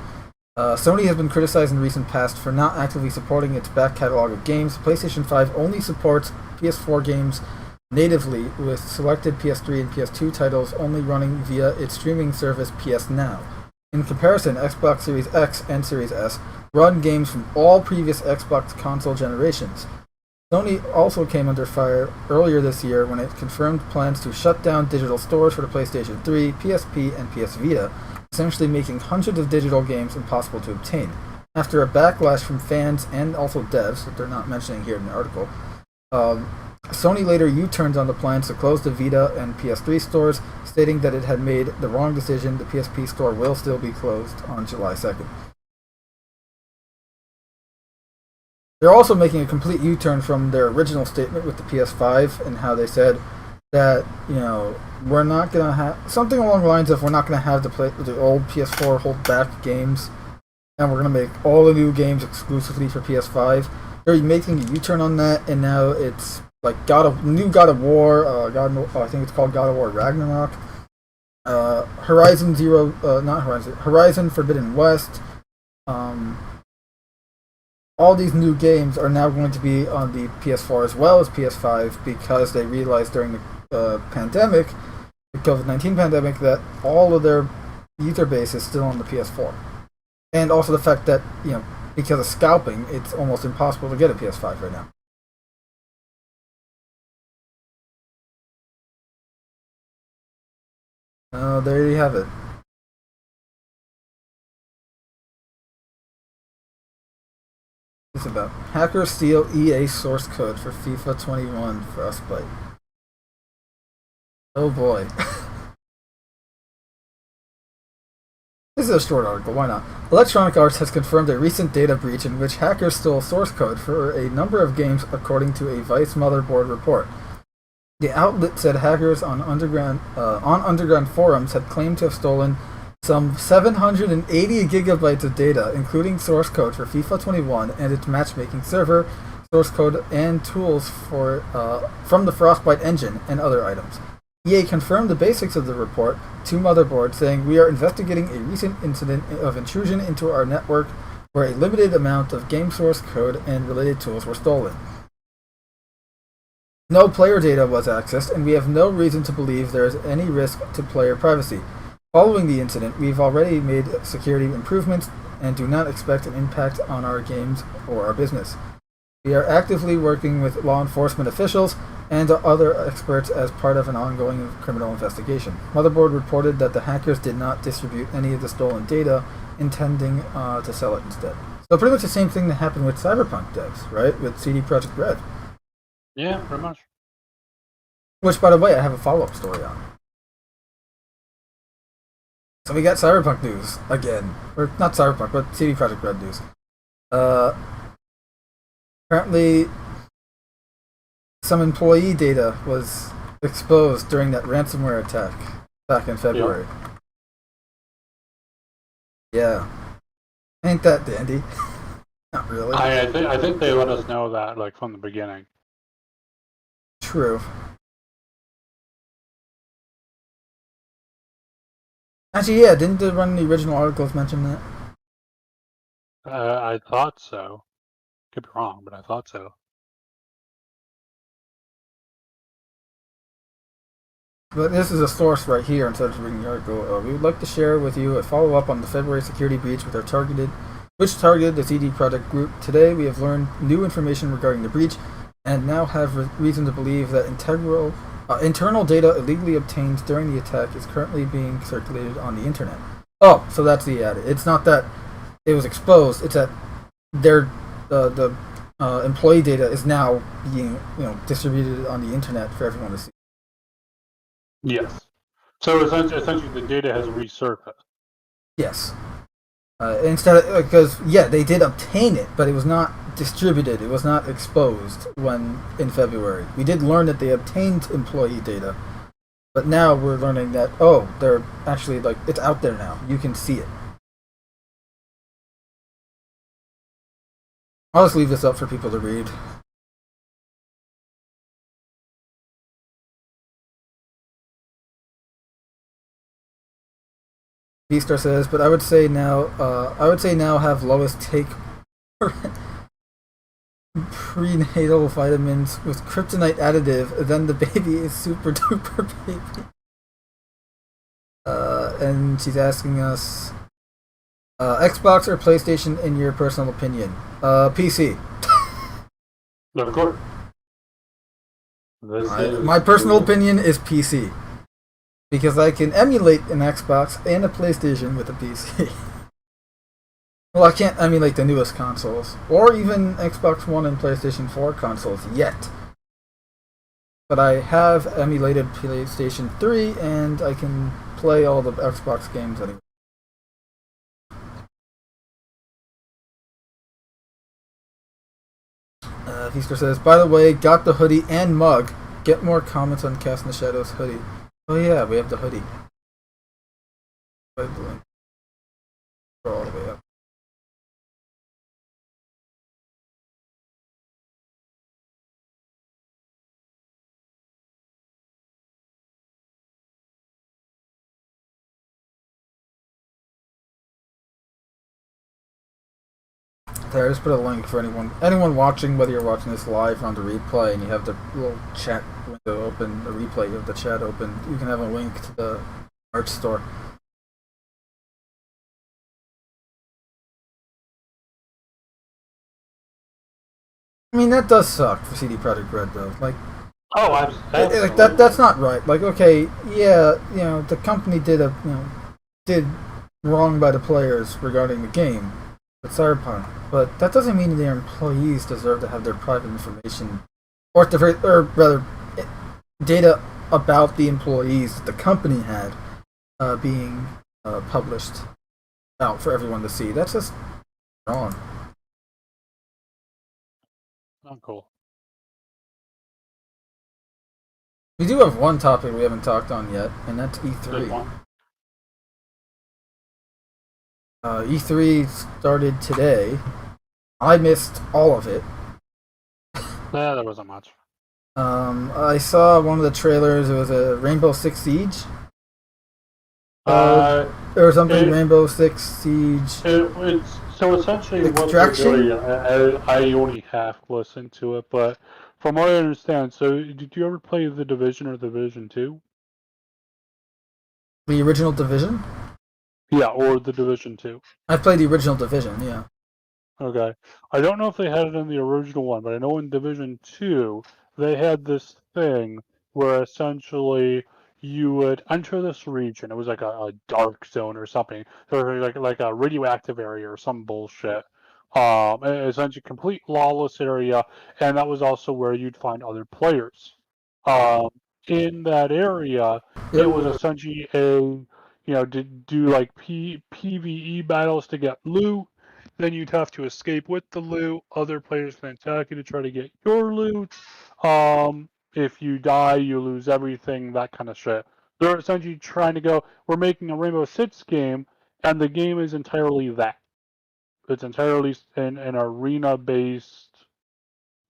Sony has been criticized in recent past for not actively supporting its back catalog of games. PlayStation 5 only supports PS4 games natively, with selected PS3 and PS2 titles only running via its streaming service PS Now. In comparison, Xbox Series X and Series S run games from all previous Xbox console generations. Sony also came under fire earlier this year when it confirmed plans to shut down digital stores for the PlayStation 3, PSP, and PS Vita, essentially making hundreds of digital games impossible to obtain. After a backlash from fans and also devs, that they're not mentioning here in the article, Sony later U-turned on the plans to close the Vita and PS3 stores, stating that it had made the wrong decision. The PSP store will still be closed on July 2nd. They're also making a complete U-turn from their original statement with the PS5 and how they said that, we're not going to have something along the lines of we're not going to have the old PS4 hold back games, and we're going to make all the new games exclusively for PS5. They're making a U-turn on that, and now it's like new God of War, I think it's called God of War Ragnarok, Horizon Forbidden West. All these new games are now going to be on the PS4 as well as PS5 because they realized during the pandemic, the COVID-19 pandemic, that all of their user base is still on the PS4. And also the fact that, because of scalping, it's almost impossible to get a PS5 right now. There you have it. It's about hackers steal EA source code for FIFA 21 Frostbite. Oh boy. This is a short article, why not? Electronic Arts has confirmed a recent data breach in which hackers stole source code for a number of games, according to a Vice Motherboard report. The outlet said hackers on underground forums had claimed to have stolen some 780 gigabytes of data, including source code for FIFA 21 and its matchmaking server, source code and tools from the Frostbite engine, and other items. EA confirmed the basics of the report to Motherboard, saying, "We are investigating a recent incident of intrusion into our network where a limited amount of game source code and related tools were stolen. No player data was accessed, and we have no reason to believe there is any risk to player privacy. Following the incident, we've already made security improvements and do not expect an impact on our games or our business. We are actively working with law enforcement officials and other experts as part of an ongoing criminal investigation." Motherboard reported that the hackers did not distribute any of the stolen data, intending to sell it instead. So pretty much the same thing that happened with Cyberpunk devs, right? With CD Projekt Red. Yeah, pretty much. Which, by the way, I have a follow-up story on. So we got Cyberpunk news again. Or not Cyberpunk, but CD Projekt Red news. Apparently, some employee data was exposed during that ransomware attack back in February. Yeah. Ain't that dandy? Not really. I think they let us know that like from the beginning. True. Actually, yeah, didn't one of the original articles mention that? I thought so. Could be wrong, but I thought so. But this is a source right here instead of reading the article. We would like to share with you a follow-up on the February security breach which targeted the CD Projekt Group. Today, we have learned new information regarding the breach and now have reason to believe that internal data illegally obtained during the attack is currently being circulated on the internet. Oh, so that's the ad. It's not that it was exposed. It's that the employee data is now being distributed on the internet for everyone to see. Yes. So essentially the data has resurfaced. Yes. Instead of, because they did obtain it, but it was not distributed. It was not exposed in February. We did learn that they obtained employee data, but now we're learning that they're actually it's out there now. You can see it. I'll just leave this up for people to read. V-Star says, but I would say now have lowest take prenatal vitamins with kryptonite additive, then the baby is super duper baby. And she's asking us, Xbox or PlayStation in your personal opinion? PC. Of course. My personal opinion is PC. Because I can emulate an Xbox and a PlayStation with a PC. Well, I can't emulate the newest consoles, or even Xbox One and PlayStation 4 consoles yet. But I have emulated PlayStation 3, and I can play all the Xbox games anyway. Feaster says, by the way, got the hoodie and mug. Get more comments on Cast in the Shadows hoodie. Oh yeah, we have the hoodie. All the way up. There, I just put a link for anyone watching, whether you're watching this live or on the replay, and you have the little chat window open, the replay of the chat open, you can have a link to the merch store. I mean, that does suck for CD Projekt Red, though. That's not right. Okay, yeah, the company did wrong by the players regarding the game. Cyberpunk, but that doesn't mean their employees deserve to have their private information, or rather, data about the employees that the company had being published out for everyone to see. That's just wrong. Oh, cool. We do have one topic we haven't talked on yet, and that's Good E3. one. E3 started today. I missed all of it. Yeah, there wasn't much. I saw one of the trailers. It was a Rainbow Six Siege. Or something. Rainbow Six Siege. It's so essentially what they're Extraction? doing. I only half listened to it, but from what I understand, so did you ever play The Division or Division 2? The original Division? Yeah, or The Division 2. I played the original Division, yeah. Okay. I don't know if they had it in the original one, but I know in Division 2, they had this thing where essentially you would enter this region. It was like a dark zone or something. Or like a radioactive area or some bullshit. Essentially complete lawless area, and that was also where you'd find other players. Um, in that area, it was Yep. essentially to do like PvE battles to get loot. Then you'd have to escape with the loot. Other players can attack you to try to get your loot. If you die, you lose everything, that kind of shit. They're essentially trying to go, we're making a Rainbow Six game, and the game is entirely that. It's entirely an arena based.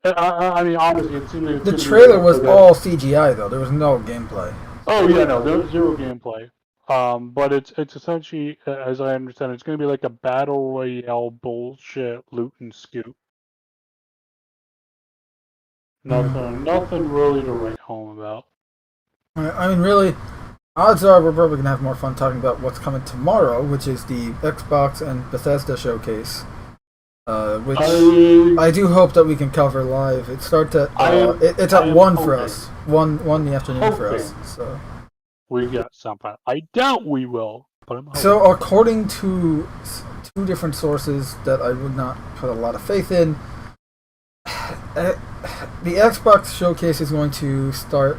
I mean, honestly, it seems like it's The going to be trailer was okay. all CGI though. There was no gameplay. Oh yeah, no, there's zero gameplay. But it's essentially, as I understand, it's going to be like a battle royale bullshit loot and scoot. Nothing really to write home about. I mean, really, odds are we're probably gonna have more fun talking about what's coming tomorrow, which is the Xbox and Bethesda showcase. Which I do hope that we can cover live. It starts at it's at 1 for us, 1 in the afternoon for us. So we got something. I doubt we will, but I'm hoping. So according to two different sources that I would not put a lot of faith in, the Xbox showcase is going to start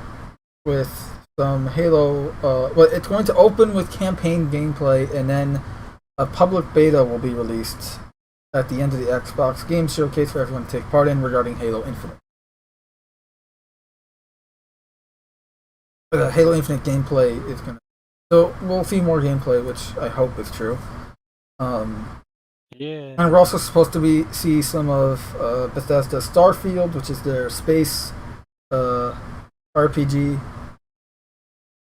with some Halo. Well, it's going to open with campaign gameplay, and then a public beta will be released at the end of the Xbox Game Showcase for everyone to take part in regarding Halo Infinite. The Halo Infinite gameplay is going to... So we'll see more gameplay, which I hope is true. Yeah. And we're also supposed to see some of Bethesda Starfield, which is their space RPG.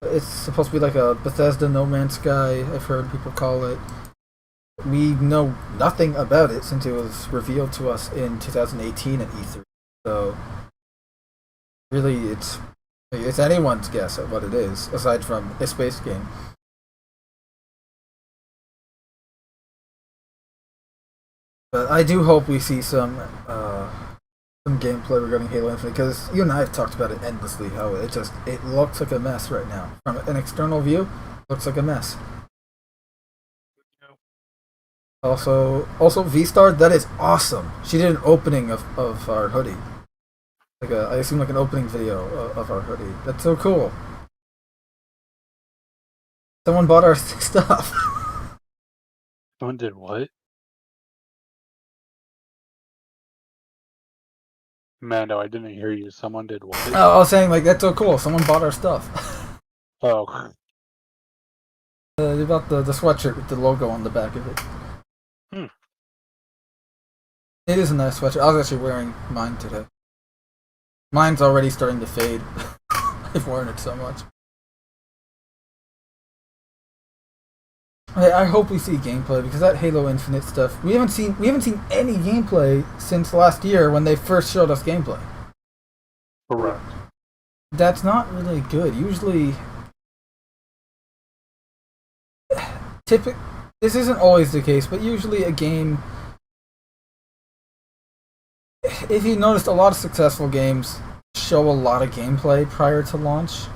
It's supposed to be like a Bethesda No Man's Sky, I've heard people call it. We know nothing about it since it was revealed to us in 2018 at E3. So, really, it's anyone's guess at what it is, aside from a space game. But I do hope we see some gameplay regarding Halo Infinite, because you and I have talked about it endlessly, how it looks like a mess right now. From an external view, it looks like a mess. Also V-Star, that is awesome. She did an opening of our hoodie. I assume like an opening video of our hoodie. That's so cool. Someone bought our stuff. Someone did what? Mando, I didn't hear you. Someone did what? Oh, I was saying, like, that's so cool. Someone bought our stuff. Oh. They bought the sweatshirt with the logo on the back of it. It is a nice sweatshirt. I was actually wearing mine today. Mine's already starting to fade. I've worn it so much. I hope we see gameplay, because that Halo Infinite stuff, we haven't seen any gameplay since last year when they first showed us gameplay. Correct. That's not really good. Usually, this isn't always the case, but usually a game, if you noticed, a lot of successful games show a lot of gameplay prior to launch.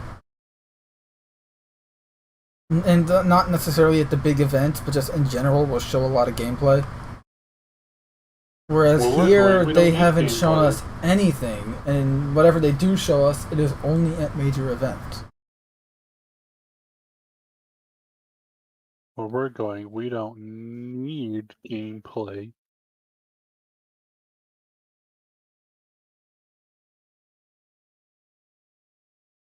And not necessarily at the big events, but just in general will show a lot of gameplay. Whereas here, they haven't shown us anything, and whatever they do show us, it is only at major events. Where we're going, we don't need gameplay.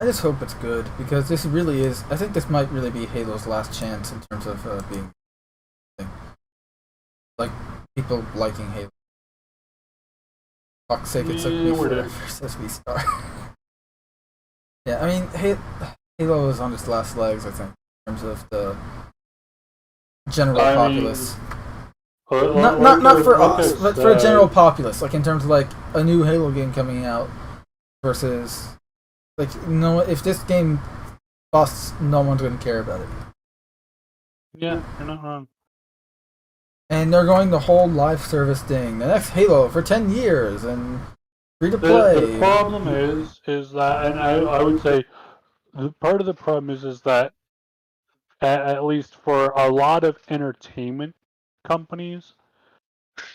I just hope it's good because this really is. I think this might really be Halo's last chance in terms of being like people liking Halo. Fuck's sake, it took me forever since we started. Yeah, I mean, Halo is on its last legs, I think, in terms of the general populace. Not for us, but for the general populace. Like in terms of like a new Halo game coming out versus like if this game busts, no one's going to care about it. Yeah, you're not wrong. And they're going the whole live service thing. The next Halo for 10 years and free to play. The problem is that, and I would say, part of the problem is that, at least for a lot of entertainment companies,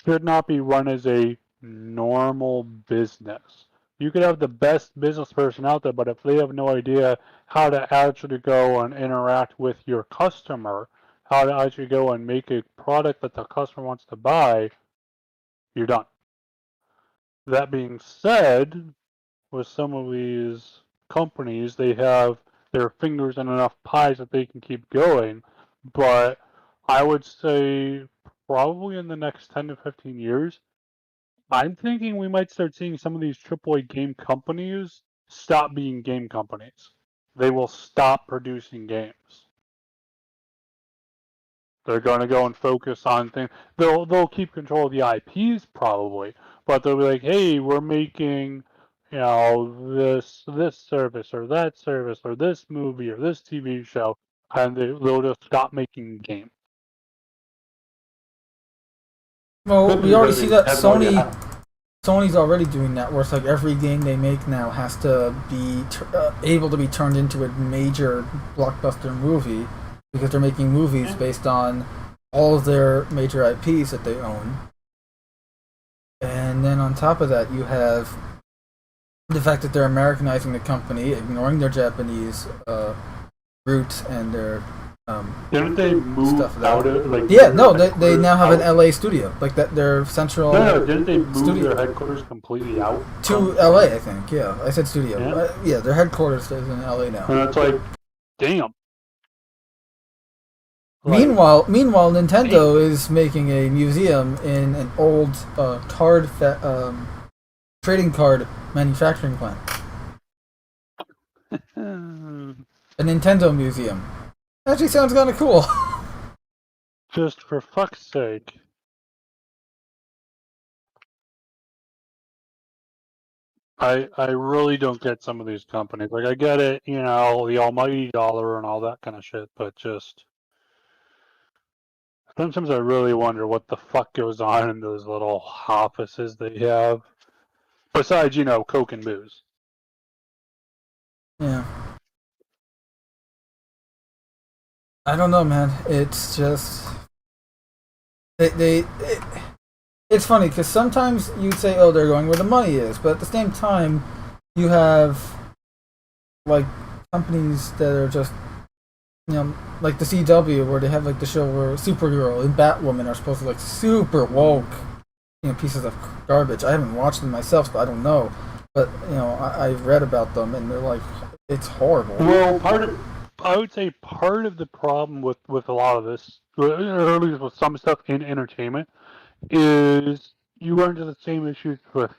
should not be run as a normal business. You could have the best business person out there, but if they have no idea how to actually go and interact with your customer, how to actually go and make a product that the customer wants to buy, you're done. That being said, with some of these companies, they have their fingers in enough pies that they can keep going, but I would say probably in the next 10 to 15 years, I'm thinking we might start seeing some of these AAA game companies stop being game companies. They will stop producing games. They're going to go and focus on things. They'll keep control of the IPs probably, but they'll be like, hey, we're making, this service or that service or this movie or this TV show, and they'll just stop making games. Well, we already see that Sony's already doing that, where it's like every game they make now has to be able to be turned into a major blockbuster movie because they're making movies based on all of their major IPs that they own. And then on top of that, you have the fact that they're Americanizing the company, ignoring their Japanese roots and their didn't they move out of they now have an LA studio, like that their central. No, didn't they move their headquarters completely out to LA? I think. Yeah, I said studio. Yeah, their headquarters is in LA now. And it's like, damn. Meanwhile, Nintendo is making a museum in an old trading card manufacturing plant. A Nintendo museum. Actually sounds kind of cool. Just for fuck's sake. I really don't get some of these companies. Like, I get it, the almighty dollar and all that kind of shit, but just... Sometimes I really wonder what the fuck goes on in those little offices they have. Besides, Coke and booze. Yeah. I don't know, man. It's just it's funny because sometimes you'd say, "Oh, they're going where the money is," but at the same time, you have like companies that are just like the CW, where they have like the show where Supergirl and Batwoman are supposed to like super woke, pieces of garbage. I haven't watched them myself, so I don't know. But I've read about them, and they're like, it's horrible. Well, I would say part of the problem with a lot of this, or at least with some stuff in entertainment, is you run into the same issues with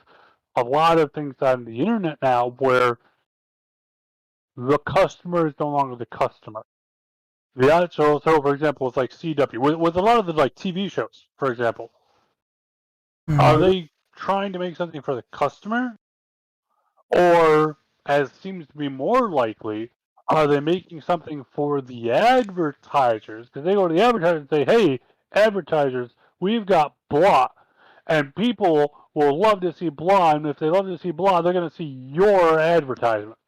a lot of things on the internet now, where the customer is no longer the customer. So for example, with like CW, with a lot of the like TV shows, for example, are they trying to make something for the customer, or, as seems to be more likely, are they making something for the advertisers? Because they go to the advertisers and say, hey, advertisers, we've got blah. And people will love to see blah, and if they love to see blah, they're going to see your advertisement.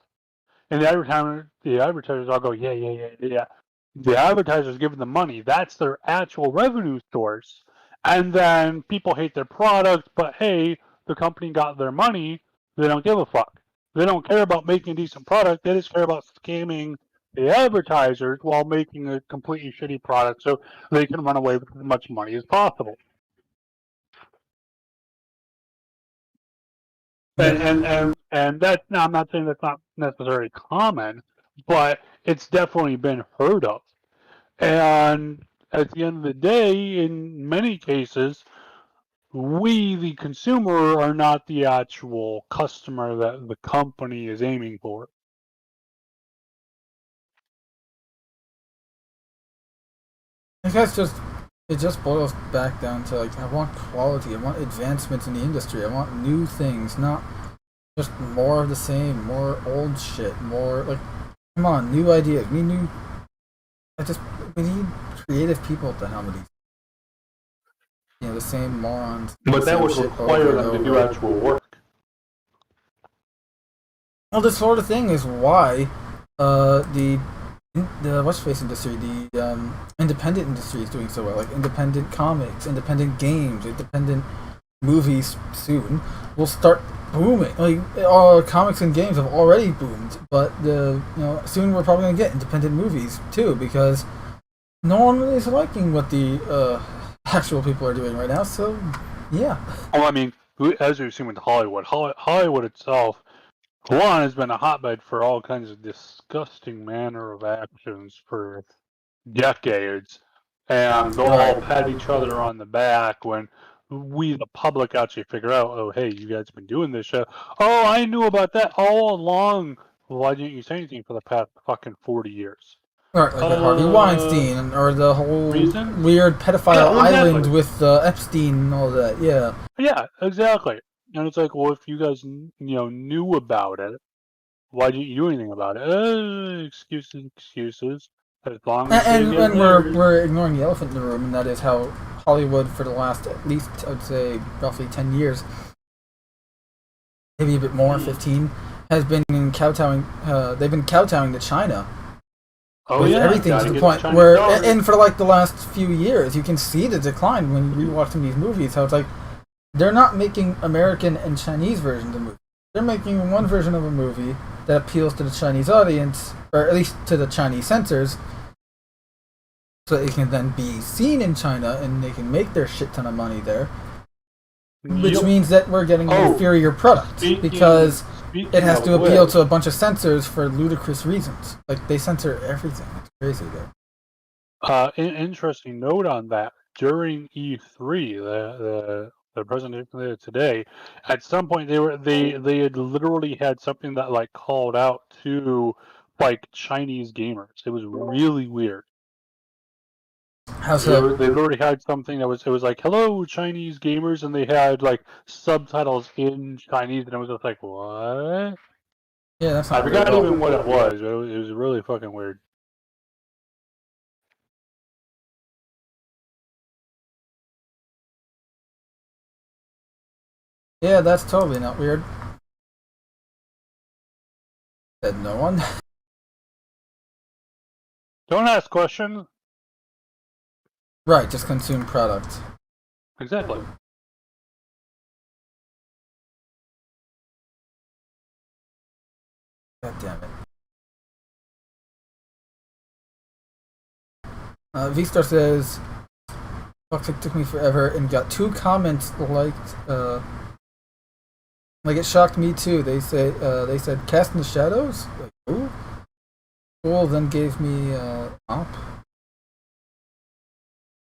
And the advertisers all go, yeah. The advertisers give them the money. That's their actual revenue source. And then people hate their product, but hey, the company got their money. They don't give a fuck. They don't care about making a decent product. They just care about scamming the advertisers while making a completely shitty product so they can run away with as much money as possible. And that, now I'm not saying that's not necessarily common, but it's definitely been heard of. And at the end of the day, in many cases, we, the consumer, are not the actual customer that the company is aiming for. I guess it just boils back down to like I want quality, I want advancements in the industry, I want new things, not just more of the same, more old shit, more like come on, new ideas, new. We need creative people at the helm of these. The same morons. But that same would shit require over and them to do over. actual work. Well, this sort of thing is why the what's-face industry, the independent industry is doing so well. Like independent comics, independent games, independent movies soon will start booming. Like comics and games have already boomed, but soon we're probably gonna get independent movies too because no one really is liking what the actual people are doing right now. So yeah. Well, I mean, as we've seen with Hollywood itself, one has been a hotbed for all kinds of disgusting manner of actions for decades, and they'll all pat each other on the back when we, the public, actually figure out, oh, hey, you guys have been doing this shit. Oh, I knew about that all along. Why didn't you say anything for the past fucking 40 years? Or like Harvey Weinstein, or the whole reasons? weird pedophile Yeah, exactly. island with Epstein and all that. Yeah. Yeah, exactly. And it's like, well, if you guys, knew about it, why didn't you do anything about it? Excuses. As long as And they get we're ignoring the elephant in the room, and that is how Hollywood, for the last at least I'd say roughly 10 years, maybe a bit more, 15, has been kowtowing. They've been kowtowing to China. Oh with yeah, everything to the point where, and for like the last few years, you can see the decline when you rewatch some of these movies. How it's like they're not making American and Chinese versions of movies. They're making one version of a movie that appeals to the Chinese audience, or at least to the Chinese censors, so it can then be seen in China and they can make their shit ton of money there. Which means that we're getting an inferior product because it has to appeal to a bunch of censors for ludicrous reasons. Like they censor everything. It's crazy there. Interesting note on that. During E3, the presentation today, at some point they had literally had something that like called out to like Chinese gamers. It was really weird. How so? They literally had something that was, it was like, hello Chinese gamers, and they had like subtitles in Chinese, and I was just like, what? Yeah, that's not I forgot weird even what it was, but it was really fucking weird. Yeah, that's totally not weird. Said no one. Don't ask questions. Right, just consume product. Exactly. God damn it. V-Star says, fuck, it took me forever and got 2 comments liked. Like it shocked me too. They said Cast in the Shadows? Like, who? Cool, then gave me op.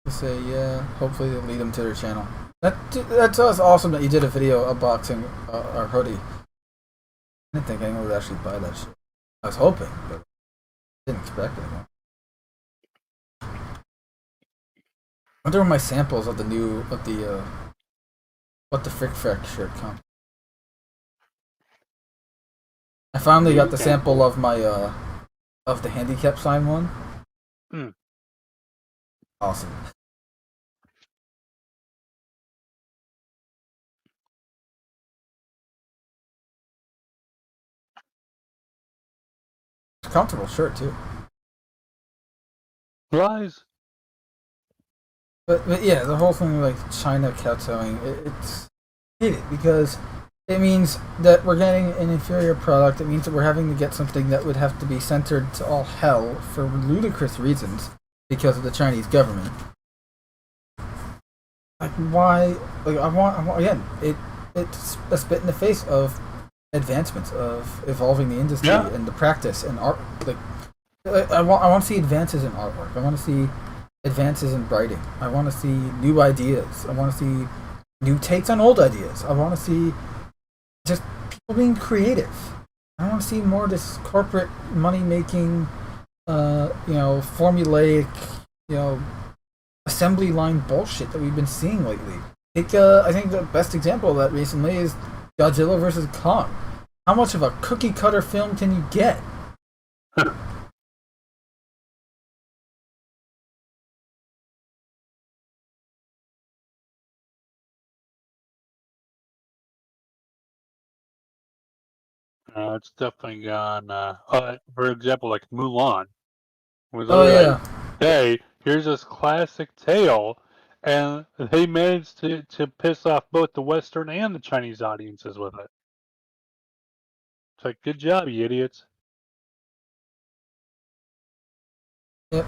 They say, yeah, hopefully they'll lead them to their channel. That's awesome that you did a video unboxing our hoodie. I didn't think anyone would actually buy that shit. I was hoping, but didn't expect anyone. I wonder where my samples of the what the frick frack shirt come. I finally got the sample of my of the handicap sign one. Awesome. It's a comfortable shirt too. Lies. But yeah, the whole thing like China kowtowing, it's I hate it because it means that we're getting an inferior product. It means that we're having to get something that would have to be centered to all hell for ludicrous reasons because of the Chinese government. Like why? Like I want again. It's a spit in the face of advancements of evolving the industry and the practice and art. Like I want to see advances in artwork. I want to see advances in writing. I want to see new ideas. I want to see new takes on old ideas. I want to see just people being creative. I want to see more of this corporate money making, formulaic, assembly line bullshit that we've been seeing lately. I think the best example of that recently is Godzilla vs. Kong. How much of a cookie cutter film can you get? It's definitely gone. For example, like Mulan was Oh literally yeah, like, "Hey, here's this classic tale," and they managed to piss off both the Western and the Chinese audiences with it. It's like, good job, you idiots. yep.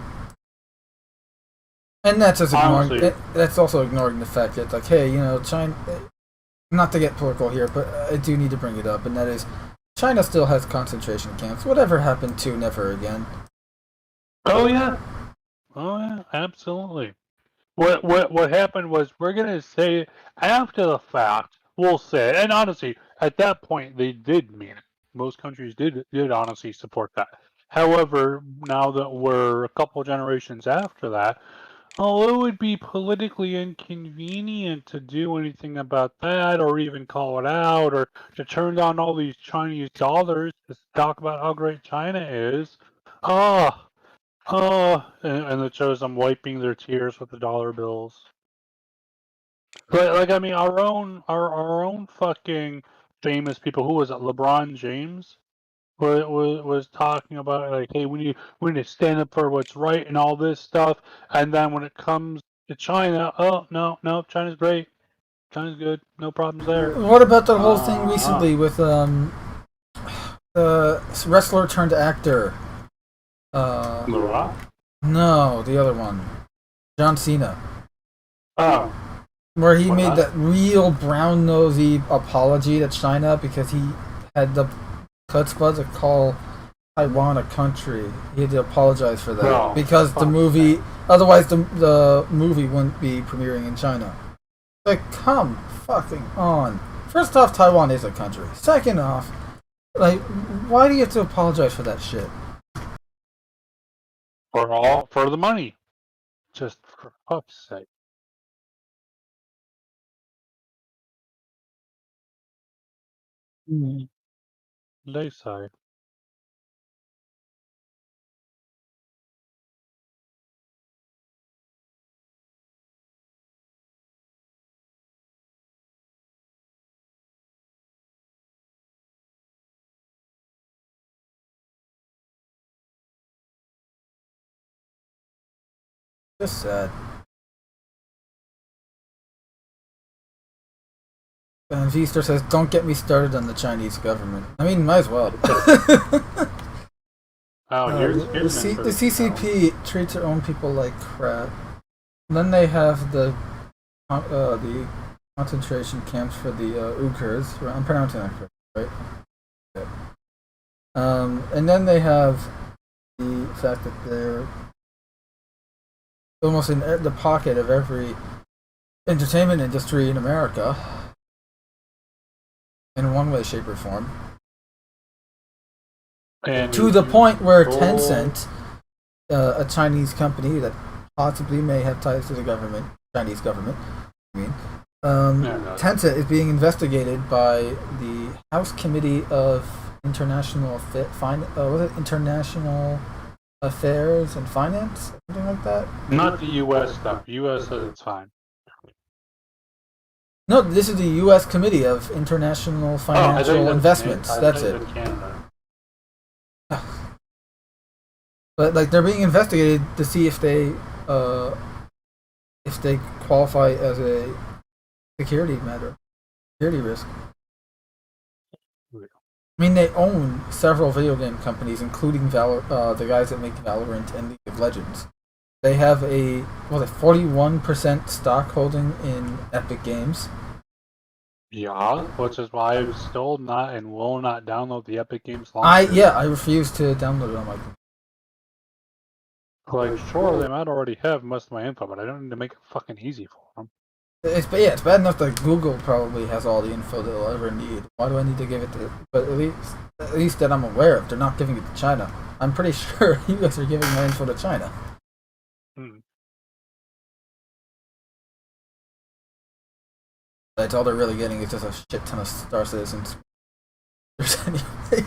And that's just ignoring. Honestly, That's also ignoring the fact that, like, hey, China. Not to get political here, but I do need to bring it up, and that is, China still has concentration camps. Whatever happened to Never Again? oh yeah, absolutely. What happened was we're gonna say after the fact we'll say, and honestly, at that point they did mean it. Most countries did honestly support that. However, now that we're a couple generations after that, although it would be politically inconvenient to do anything about that, or even call it out, or to turn down all these Chinese dollars to talk about how great China is, ah. And it shows them wiping their tears with the dollar bills. Like I mean, our own fucking famous people. Who was it? LeBron James was talking about like, hey, we need to stand up for what's right and all this stuff. And then when it comes to China, oh no, China's great, China's good, no problems there. What about the whole thing Uh, recently with the wrestler turned actor? The Rock? No, the other one, John Cena, Oh, where he what made not? that real brown nosy apology to China because he had the chutzpah to call Taiwan a country. He had to apologize for that No. because the Fuck movie, otherwise the movie wouldn't be premiering in China. Like, come fucking on. First off, Taiwan is a country. Second off, like, why do you have to apologize for that shit? For the money, just for fuck's sake. They say. Just sad. And Easter says, "Don't get me started on the Chinese government." I mean, might as well. Oh, here's The CCP treats their own people like crap. And then they have the concentration camps for the Uyghurs. I'm pronouncing that correctly, right? Yeah. And then they have the fact that they're almost in the pocket of every entertainment industry in America, in one way, shape, or form. And To the point where Oh. Tencent, a Chinese company that possibly may have ties to the government, Chinese government, I mean, no. Tencent is being investigated by the House Committee of International International Affairs and Finance, something like that. Not the U.S. stuff. U.S. says it's fine. No, this is the U.S. Committee of International I Financial think Investments. I That's think it. that's Canada. But like they're being investigated to see if they qualify as a security risk. I mean, they own several video game companies, including the guys that make Valorant and League of Legends. They have a 41% stock holding in Epic Games. Yeah, which is why I'm still not and will not download the Epic Games launcher. I refuse to download it on my computer. Like, sure, they might already have most of my info, but I don't need to make it fucking easy for them. It's bad enough that Google probably has all the info they'll ever need. Why do I need to give it to? But at least that I'm aware of, they're not giving it to China. I'm pretty sure you guys are giving my info to China. That's all they're really getting is just a shit ton of Star Citizens. Anyway.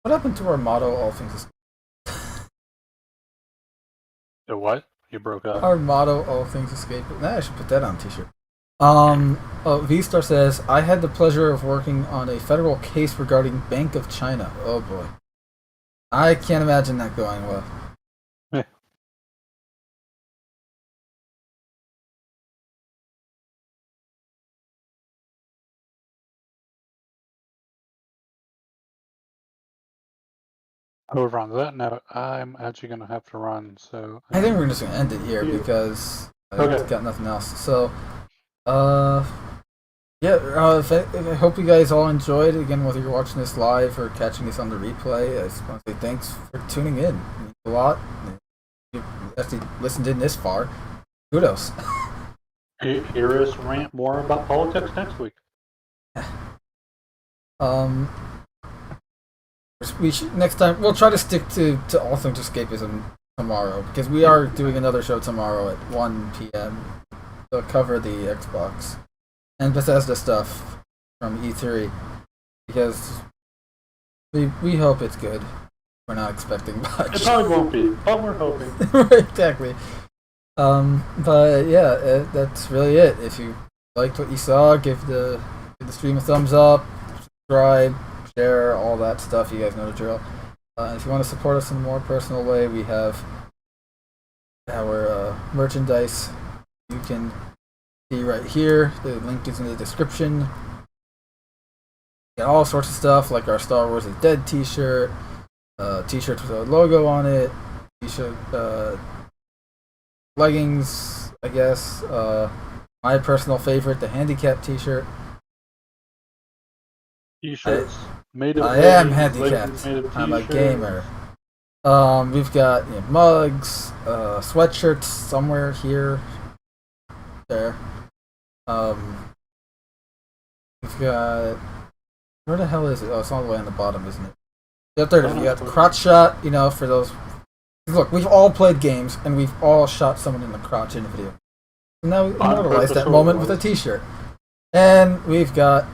What happened to our motto, all things escape? The what? You broke up. Our motto, all things escape. Nah, I should put that on a t-shirt. V-Star says, I had the pleasure of working on a federal case regarding Bank of China. Oh boy. I can't imagine that going well. Over on that note, I'm actually going to have to run, so... I think we're just going to end it here because I've got nothing else. So, I hope you guys all enjoyed. Again, whether you're watching this live or catching this on the replay, I just want to say thanks for tuning in. It means a lot. If you actually listened in this far, kudos. Hear us rant more about politics next week. We should next time. We'll try to stick to all things escapism tomorrow because we are doing another show tomorrow at 1 p.m. to cover the Xbox and Bethesda stuff from E3 because we hope it's good. We're not expecting much. It probably won't be, but we're hoping. Exactly. But yeah, that's really it. If you liked what you saw, give the stream a thumbs up, subscribe, share, all that stuff. You guys know the drill. If you want to support us in a more personal way, we have our merchandise. You can see right here. The link is in the description. Got all sorts of stuff like our Star Wars is Dead t-shirt, t-shirt with a logo on it, t-shirt, leggings, I guess. My personal favorite, the handicap t-shirt. T-shirts made of I am handicapped. I'm a gamer. We've got mugs, sweatshirts somewhere here, there. We've got, where the hell is it? Oh, it's all the way on the bottom, isn't it? Up there, you got crotch shot. For those. Look, we've all played games and we've all shot someone in the crotch in a video. And now we immortalize that moment with a t-shirt. And we've got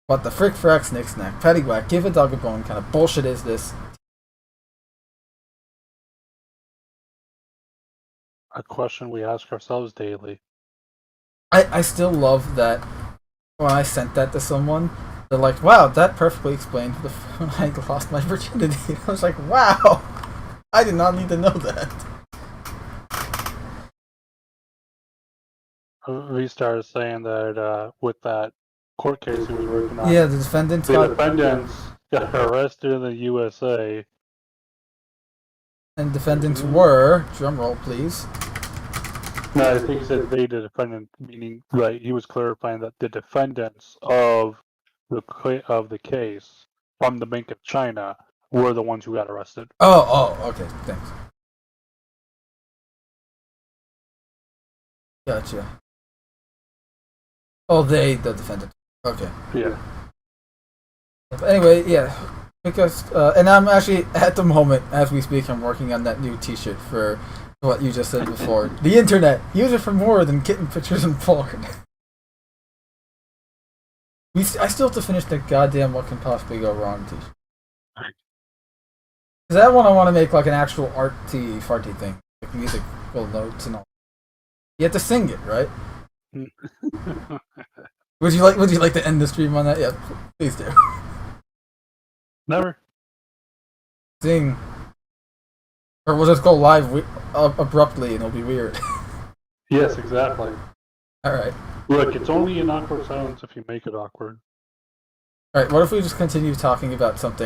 what the frick frack snick snack patty whack give a dog a bone kind of bullshit is this? A question we ask ourselves daily. I still love that when I sent that to someone, they're like, wow, that perfectly explained when I lost my virginity. I was like, wow, I did not need to know that. We started saying that with that court case he was working on. Yeah, the defendants got arrested in the USA. And defendants were, drumroll please. No, I think he said they, the defendant, meaning, right, he was clarifying that the defendants of the case from the Bank of China were the ones who got arrested. Oh, okay, thanks. Gotcha. Oh, the defendant. Okay. Yeah. Anyway, yeah. Because, and I'm actually, at the moment, as we speak, I'm working on that new t-shirt for what you just said before. The internet. Use it for more than kitten pictures and porn. I still have to finish the goddamn What Can Possibly Go Wrong t-shirt. Because that one I want to make like an actual arty, farty thing. Like musical notes and all. You have to sing it, right? Would you like to end the stream on that? Yeah, please do. Never. Zing. Or we'll just go live abruptly and it'll be weird. Yes, exactly. Alright. Look, it's only an awkward silence if you make it awkward. Alright, what if we just continue talking about something